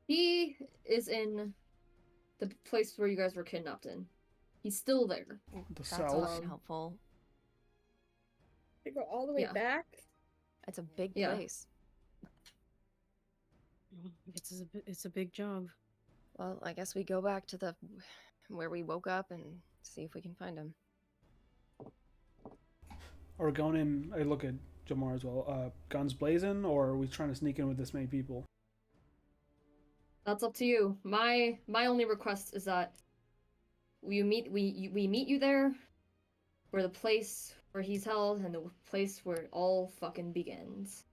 S1: He is in the place where you guys were kidnapped in. He's still there.
S3: The
S2: That's
S3: south.
S2: also helpful.
S6: To go all the way
S1: Yeah.
S6: back?
S2: It's a big
S1: Yeah.
S2: place.
S5: It's a big job.
S2: Well, I guess we go back to the where we woke up and see if we can find him.
S3: Are we going in? I look at Jamar as well. Guns blazing, or are we trying to sneak in with this many people?
S1: That's up to you. My only request is that we meet you there, where the place where he's held and the place where it all fucking begins.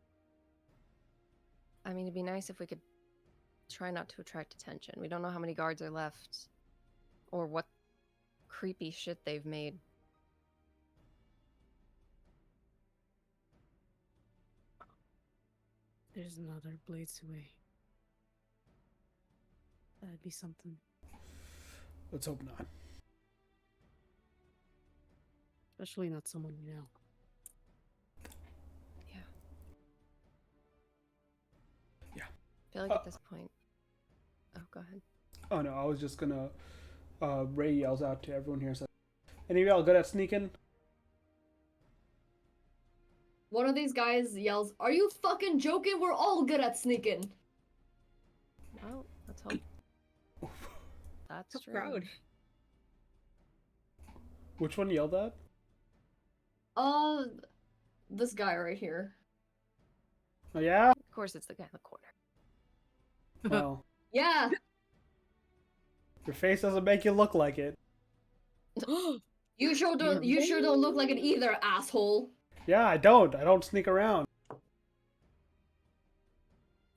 S2: I mean, it'd be nice if we could try not to attract attention. We don't know how many guards are left, or what creepy shit they've made.
S5: There's another Blades away. That'd be something.
S3: Let's hope not.
S5: Especially not someone we know.
S2: Yeah.
S3: Yeah.
S2: I feel like at this point. Oh, go ahead.
S3: Oh no, I was just gonna. Ray yells out to everyone here. Says, "Any of y'all good at sneaking?"
S1: One of these guys yells, "Are you fucking joking? We're all good at sneaking."
S2: Well, let's hope that's
S4: So
S2: true.
S4: proud.
S3: Which one yelled that?
S1: This guy right here.
S3: Oh yeah.
S2: Of course, it's the guy in the corner.
S3: Well,
S1: Yeah.
S3: your face doesn't make you look like it.
S1: You sure don't look like it either, asshole.
S3: Yeah, I don't. I don't sneak around.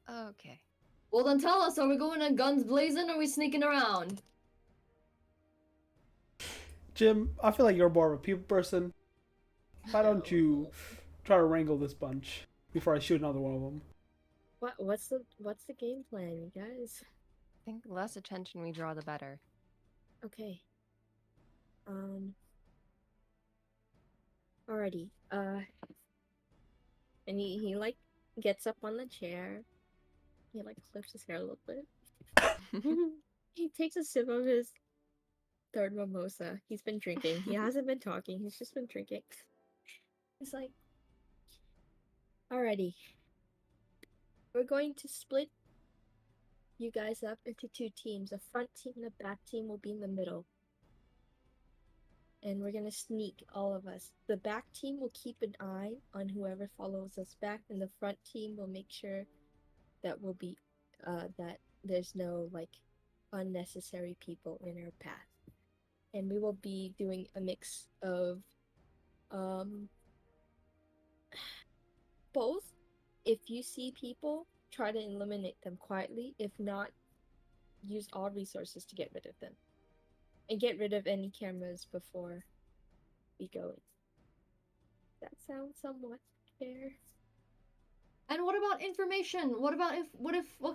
S2: Okay.
S1: Well then tell us, are we going in guns blazing or are we sneaking around?
S3: Jim, I feel like you're more of a people person. Why don't you try to wrangle this bunch before I shoot another one of them?
S6: What's the game plan, you guys?
S2: I think the less attention we draw, the better.
S6: Okay. Alrighty. And he like gets up on the chair. He like flips his hair a little bit. He takes a sip of his third mimosa. He's been drinking. He hasn't been talking. He's just been drinking. He's like, alrighty. We're going to split you guys up into two teams. A front team and a back team will be in the middle. And we're gonna sneak, all of us. The back team will keep an eye on whoever follows us back, and the front team will make sure that we'll be that there's no like unnecessary people in our path. And we will be doing a mix of both. If you see people, try to eliminate them quietly. If not, use all resources to get rid of them. And get rid of any cameras before we go in. That sounds somewhat fair.
S1: And what about information? What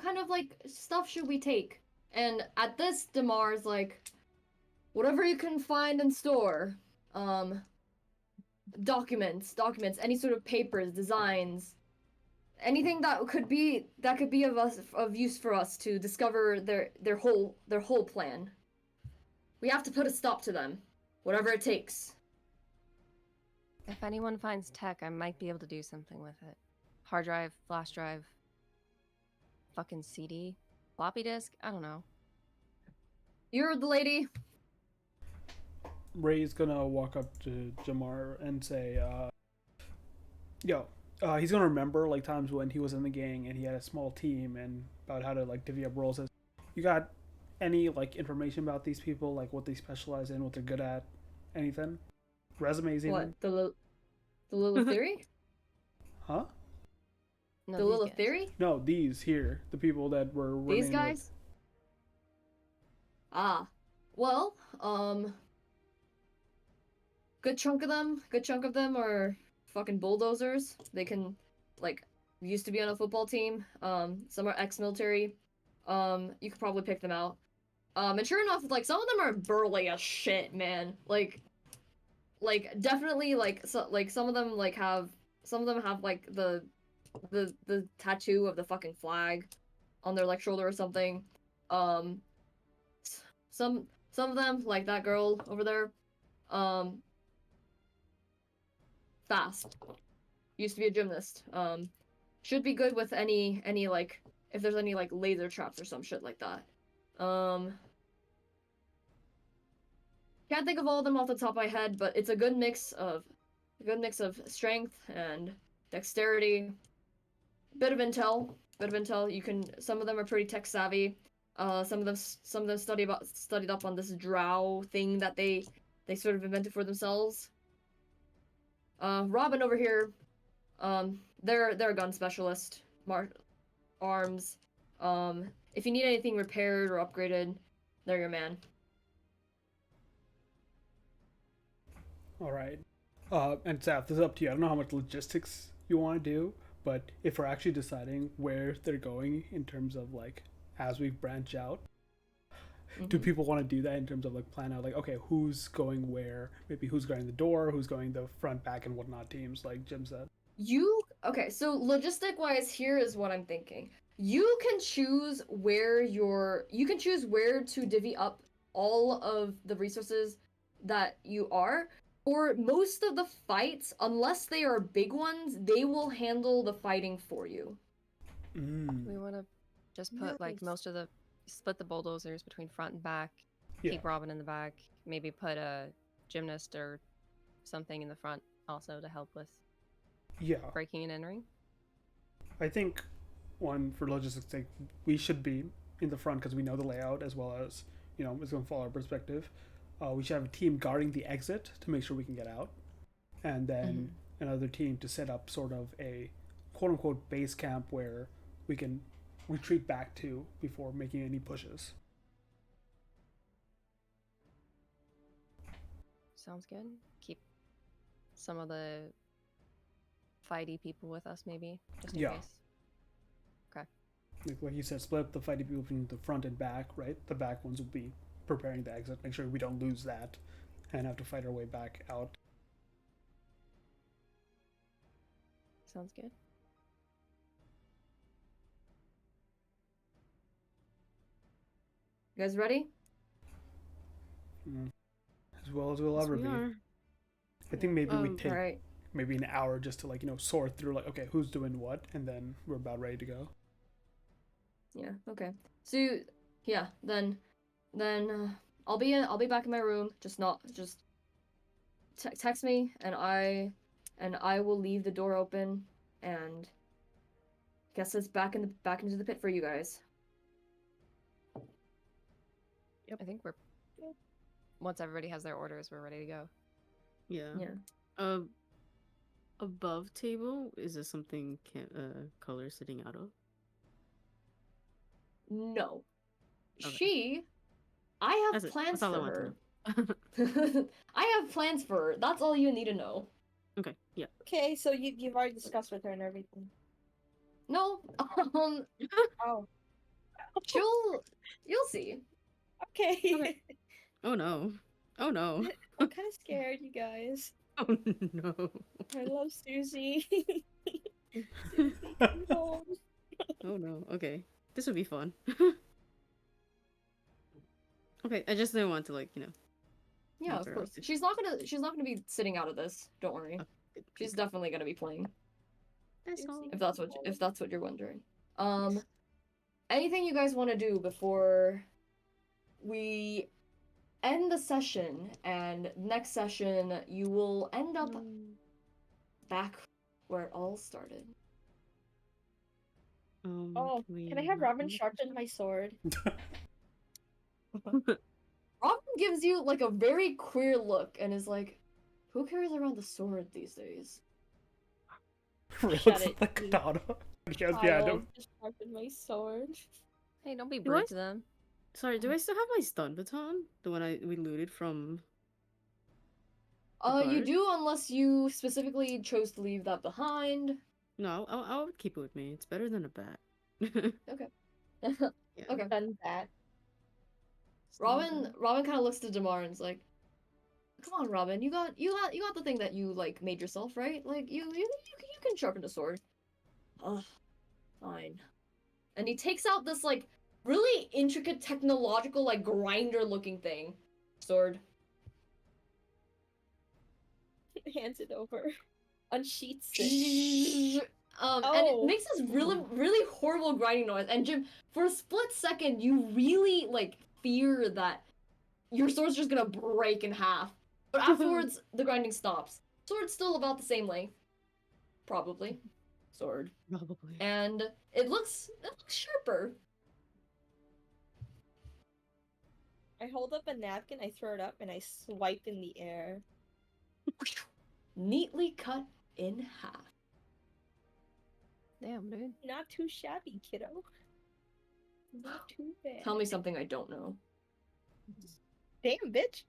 S1: kind of like stuff should we take? And at this, Damar's like, whatever you can find and store. documents, any sort of papers, designs, anything that could be of use for us to discover their whole plan. We have to put a stop to them, whatever it takes.
S2: If anyone finds tech, I might be able to do something with it. Hard drive, flash drive, fucking CD, floppy disk. I don't know.
S1: You're the lady.
S3: Ray's gonna walk up to Jamar and say, "Yo, he's gonna remember like times when he was in the gang and he had a small team and about how to like divvy up roles. You got any like information about these people, like what they specialize in, what they're good at, anything? Resumes, even?
S1: What the Lilith theory?
S3: Huh?
S2: No,
S1: The
S2: these
S1: Lilith
S2: guys.
S1: theory?
S3: No, these here, the people that were
S1: These
S3: remaining
S1: guys? Ah, well, good chunk of them are fucking bulldozers. They can, like, used to be on a football team. Some are ex-military. You could probably pick them out. And sure enough, like, some of them are burly as shit, man. Like definitely, like, so, like, some of them have like the tattoo of the fucking flag on their like shoulder or something. Um, some of them, like that girl over there, um, fast. Used to be a gymnast. Should be good with any like if there's any like laser traps or some shit like that. Can't think of all of them off the top of my head, but it's a good mix of strength and dexterity. Bit of intel. You can. Some of them are pretty tech savvy. Some of them studied up on this drow thing that they sort of invented for themselves. Robin over here, they're a gun specialist. Arms. If you need anything repaired or upgraded, they're your man.
S3: All right. And Saf, this is up to you. I don't know how much logistics you want to do, but if we're actually deciding where they're going in terms of like as we branch out, do people want to do that in terms of like plan out like okay, who's going where, maybe who's guarding the door, who's going the front, back, and whatnot teams like Jim said?
S1: Okay, so logistic wise, here is what I'm thinking. You can choose where to divvy up all of the resources that you are. For most of the fights, unless they are big ones, they will handle the fighting for you.
S2: We want to just put like
S6: Nice.
S2: split the bulldozers between front and back.
S3: Yeah.
S2: Keep Robin in the back. Maybe put a gymnast or something in the front also to help with
S3: Yeah.
S2: breaking and entering.
S3: I think one for logistics sake, we should be in the front because we know the layout as well as it's going to follow our perspective. We should have a team guarding the exit to make sure we can get out, and then another team to set up sort of a quote unquote base camp where we can retreat back to before making any pushes.
S2: Sounds good. Keep some of the fighty people with us, maybe, just in
S3: Yeah.
S2: case. Okay.
S3: Like you said, split up the fighting people between the front and back, right? The back ones will be preparing the exit, make sure we don't lose that and have to fight our way back out.
S2: Sounds good.
S1: You guys ready?
S3: As well as we'll
S5: Yes,
S3: ever
S5: we
S3: be.
S5: are.
S3: I think maybe we take
S1: Alright.
S3: maybe an hour just to like sort through like okay, who's doing what, and then we're about ready to go.
S1: Yeah, okay. So yeah, then I'll be back in my room. Just text me and I will leave the door open and guess it's back into the pit for you guys.
S2: I think we're once everybody has their orders, we're ready to go.
S5: Yeah.
S1: Yeah.
S5: Above table, is this something color sitting out of?
S1: No.
S5: Okay.
S1: I have
S5: That's
S1: plans
S5: all I
S1: for
S5: want
S1: her.
S5: to know.
S1: I have plans for her. That's all you need to know.
S5: Okay, yeah.
S6: Okay, so you've already discussed with her and everything.
S1: No,
S6: Oh,
S1: you'll see.
S6: okay.
S5: Okay. Oh no. Oh no.
S6: I'm kind of scared, you guys.
S5: Oh no.
S6: I love Susie. Susie, come home.
S5: Oh no. Okay. This would be fun. Okay, I just didn't want to
S1: Yeah,
S5: leave
S1: of
S5: her
S1: course.
S5: out.
S1: She's not gonna be sitting out of this. Don't worry.
S5: Oh, good,
S1: She's
S5: good.
S1: definitely gonna be playing.
S5: That's all.
S6: Susie,
S1: If that's what you're wondering.
S5: Yes.
S1: Anything you guys want to do before we end the session, and next session you will end up back where it all started.
S6: Oh, can I have Robin sharpen my sword?
S1: Robin gives you like a very queer look and is like, "Who carries around the sword these days?"
S3: Really
S6: Shut
S3: looks
S6: it,
S3: like
S6: you
S3: katana. Yes, yeah,
S6: Child,
S3: don't.
S6: just sharpen my sword.
S2: Hey, don't be
S5: Do I
S2: rude to them.
S5: Sorry, do I still have my stun baton? The one we looted from
S1: You
S5: guard?
S1: do unless you specifically chose to leave that behind.
S5: No, I would keep it with me. It's better than a bat.
S1: Okay.
S5: Yeah.
S1: Okay.
S6: Done that.
S1: Robin kind of looks to Damar and's like, "Come on, Robin, you got the thing that you like made yourself, right? Like you can sharpen a sword." Ugh, fine. And he takes out this like really intricate technological like grinder looking thing. Sword.
S6: Hands it over. Unsheaths it.
S1: And it
S6: Oh.
S1: makes this really horrible grinding noise. And Jim, for a split second, you really like fear that your sword's just gonna break in half. But afterwards, the grinding stops. Sword's still about the same length, probably. Sword,
S5: Probably.
S1: and it looks sharper.
S6: I hold up a napkin, I throw it up, and I swipe in the air.
S1: Neatly cut in half.
S2: Damn, dude.
S6: Not too shabby, kiddo. Not too bad.
S1: Tell me something I don't know.
S6: Damn, bitch.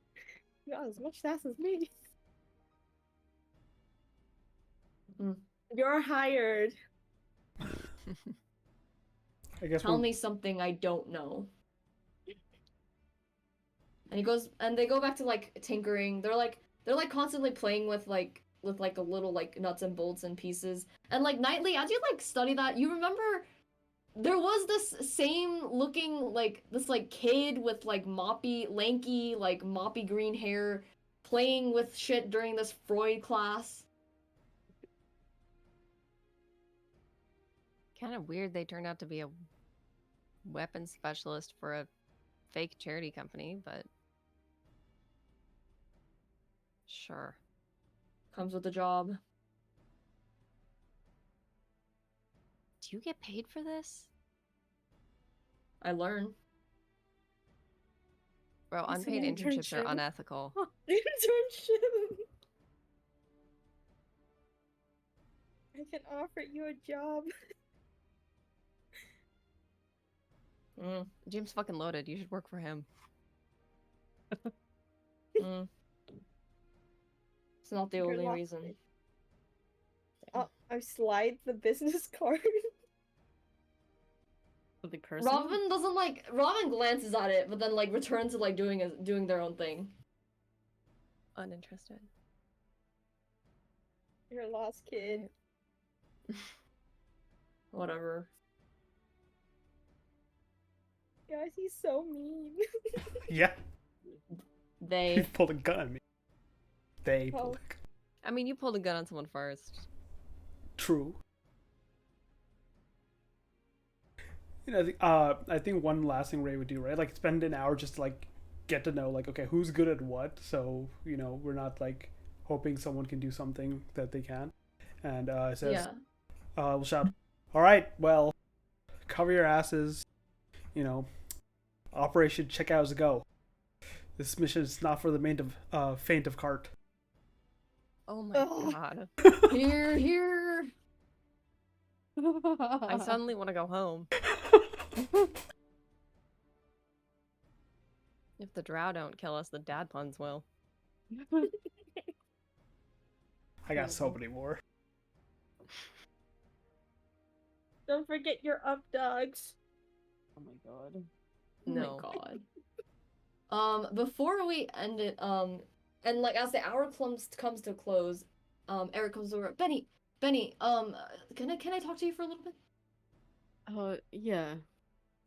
S6: You got as much sass as me.
S1: Mm.
S6: You're hired.
S3: I guess
S1: Tell
S3: we're
S1: me something I don't know. And they go back to like tinkering. They're like constantly playing with like a little like nuts and bolts and pieces. And like Nightly, as you like study that, you remember there was this same looking like this like kid with like lanky like moppy green hair playing with shit during this Freud class.
S2: Kind of weird they turned out to be a weapons specialist for a fake charity company, but sure.
S1: Comes with the job.
S2: Do you get paid for this?
S1: I learn.
S2: Bro,
S6: It's an
S2: unpaid internships are
S6: internship.
S2: unethical.
S6: Internship. I can offer you a job.
S1: Mm,
S2: Jim's fucking loaded. You should work for him.
S1: mm. It's not the
S6: You're
S1: only
S6: lost.
S1: reason.
S6: Oh, I slide the business card.
S5: Something personal?
S1: Robin glances at it, but then like returns to like doing their own thing.
S2: Uninterested.
S6: You're a lost kid.
S1: Whatever.
S6: Guys, he's so mean.
S3: yeah. He
S1: They
S3: pulled a gun on me. They
S6: Oh.
S3: pulled a gun.
S2: I mean, you pulled a gun on someone first.
S3: True. You know, I think one last thing Ray would do, right? Like spend an hour just to like get to know, like, okay, who's good at what. So you know, we're not like hoping someone can do something that they can. And it says,
S1: yeah.
S3: we'll shout, "All right, well, cover your asses. You know, Operation Checkouts go. This mission is not for the faint of heart."
S2: Oh my
S6: Ugh.
S2: god.
S1: Here.
S2: I suddenly want to go home. If the drow don't kill us, the dad puns will.
S3: I got so many more.
S6: Don't forget your up dogs.
S5: Oh my god.
S1: Oh
S2: No.
S1: my god. Before we end it, And like as the hour comes to a close, Eric comes over. Benny, can I talk to you for a little bit?
S5: Yeah.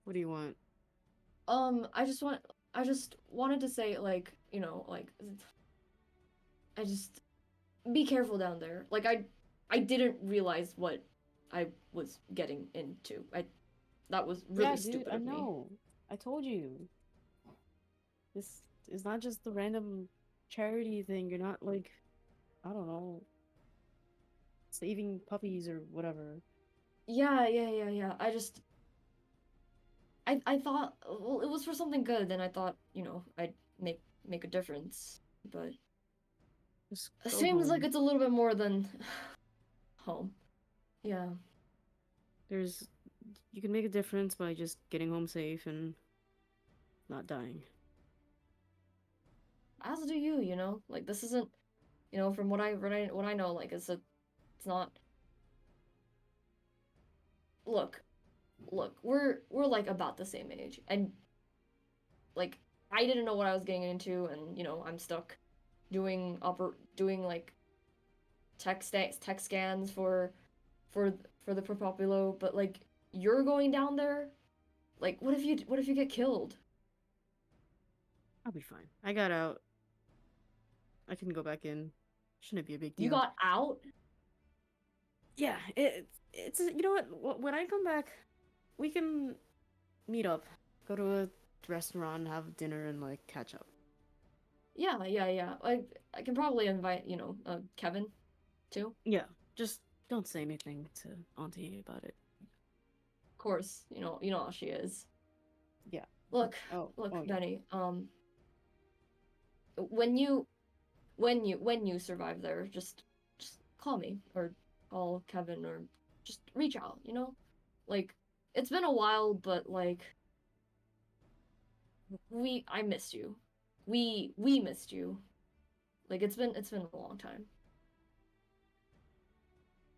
S5: What do you want?
S1: I just wanted to say, like, like, I just be careful down there. Like, I didn't realize what I was getting into. That was
S5: Yeah,
S1: really
S5: dude,
S1: stupid
S5: I
S1: of me.
S5: know. I told you. This is not just the random charity thing. You're not like, I don't know, saving puppies or whatever.
S1: Yeah. I thought, well, it was for something good, and I thought, I'd make a difference. But
S5: Just
S1: it
S5: go
S1: seems like
S5: home.
S1: it's a little bit more than home. Yeah.
S5: There's you can make a difference by just getting home safe and not dying.
S1: As do you, Like this isn't, from what I know, like it's not. Look, we're like about the same age, and like I didn't know what I was getting into, and I'm stuck doing like tech scans for for the Propopulo, but like you're going down there, like what if you get killed?
S5: I'll be fine. I got out. I can go back in. Shouldn't be a big
S1: You
S5: deal.
S1: got out?
S5: Yeah, it's you know what? When I come back, we can meet up, go to a restaurant, have dinner, and like catch up.
S1: Yeah. I can probably invite, Kevin too.
S5: Yeah, just don't say anything to Auntie about it.
S1: Of course, you know how she is.
S5: Yeah.
S1: Look,
S5: Oh,
S1: look,
S5: oh yeah.
S1: Benny. When you survive there, just call me or call Kevin or just reach out. Like it's been a while, but like I missed you. We missed you. Like it's been a long time.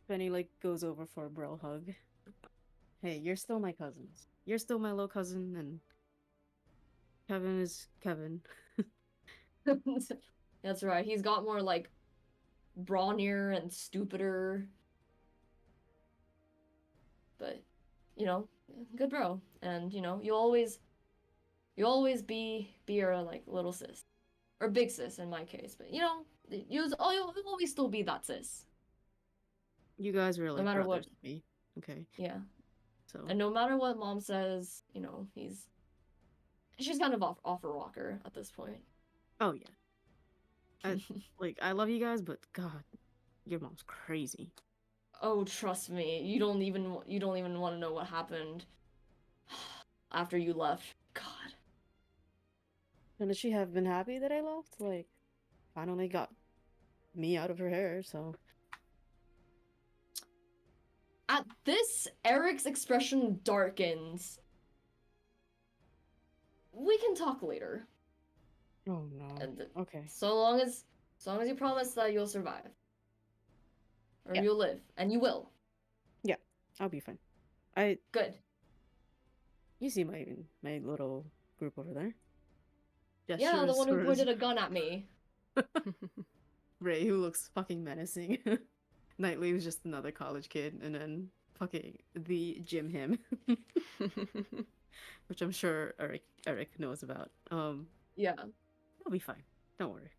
S5: Benny like goes over for a bro hug. Hey, you're still my cousins. You're still my little cousin, and Kevin is Kevin.
S1: That's right. He's got more like brawnier and stupider, but you know, good bro. And you always be your like little sis or big sis in my case. But you'll always still be that sis,
S5: You guys were
S1: no
S5: like
S1: matter what.
S5: brothers to me. Okay,
S1: Yeah,
S5: so
S1: and no matter what mom says, she's kind of off a rocker at this point.
S5: oh yeah, I love you guys, but God, your mom's crazy.
S1: Oh, trust me, you don't even want to know what happened after you left. God.
S5: And she have been happy that I left? Like, finally got me out of her hair, so.
S1: At this, Eric's expression darkens. We can talk later.
S5: Oh no.
S1: And
S5: Okay.
S1: so long as you promise that you'll survive. Or
S5: Yeah.
S1: you'll live. And you will.
S5: Yeah, I'll be fine. I.
S1: Good.
S5: You see my little group over there?
S1: Yeah, the
S5: Gestures
S1: one who
S5: towards
S1: pointed a gun at me.
S5: Ray, who looks fucking menacing. Knightley was just another college kid, and then fucking the gym him, which I'm sure Eric knows about.
S1: Yeah.
S5: I'll be fine. Don't worry.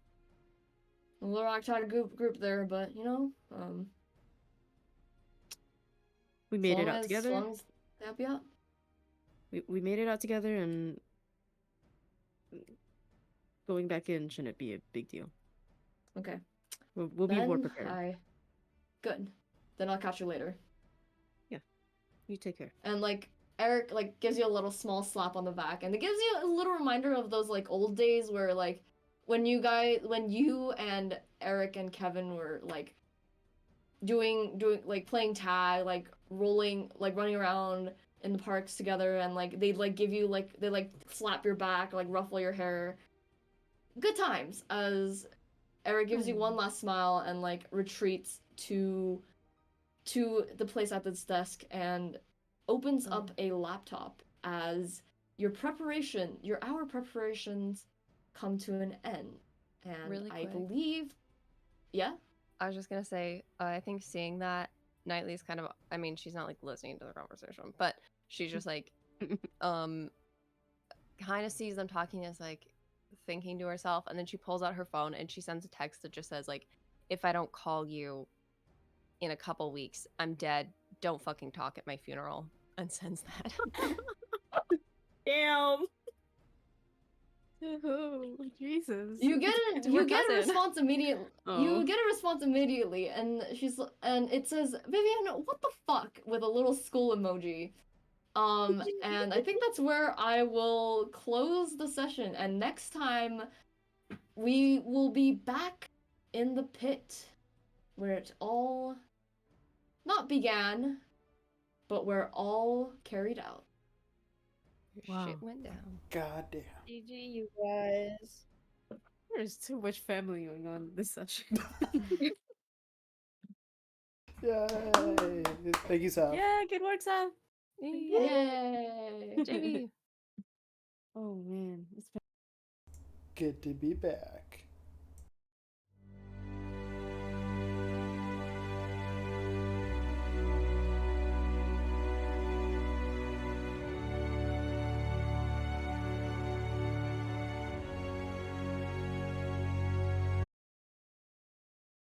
S1: A little ragtag group there, but
S5: We
S1: as
S5: made it
S1: long
S5: out
S1: as as
S5: together.
S1: long as they help you out.
S5: We made it out together, and going back in shouldn't be a big deal.
S1: Okay.
S5: We'll be more prepared.
S1: Good. Then I'll catch you later.
S5: Yeah. You take care.
S1: And like Eric like gives you a little small slap on the back, and it gives you a little reminder of those like old days where like when you and Eric and Kevin were like doing like playing tag, like running around in the parks together, and like they'd like give you like they like slap your back, like ruffle your hair. Good times. As Eric gives you one last smile and like retreats to the place at this desk and opens up a laptop as your hour preparations come to an end. And
S2: Really
S1: I
S2: quick.
S1: believe, yeah.
S2: I was just gonna say, I think seeing that Knightley's kind of, I mean, she's not like listening to the conversation, but she's just like, kind of sees them talking as like thinking to herself, and then she pulls out her phone and she sends a text that just says like, if I don't call you in a couple weeks, I'm dead. Don't fucking talk at my funeral, and sends that.
S4: Damn.
S5: Oh, Jesus.
S1: You get
S2: To
S1: a
S2: her
S1: you get a
S2: cousin.
S1: response immediately.
S5: Oh.
S1: You get a response immediately, and and it says, "Vivian, what the fuck?" with a little skull emoji. And I think that's where I will close the session. And next time, we will be back in the pit, where it all not began, but where it all carried out.
S5: Wow.
S2: Shit went down.
S3: God damn.
S6: GG, you guys.
S5: There's too much family going on in this session.
S3: Yay! Thank you, Sal.
S5: Yeah, good work, Sam.
S1: Yay!
S2: JV.
S5: Oh man, it's been
S3: Good to be back.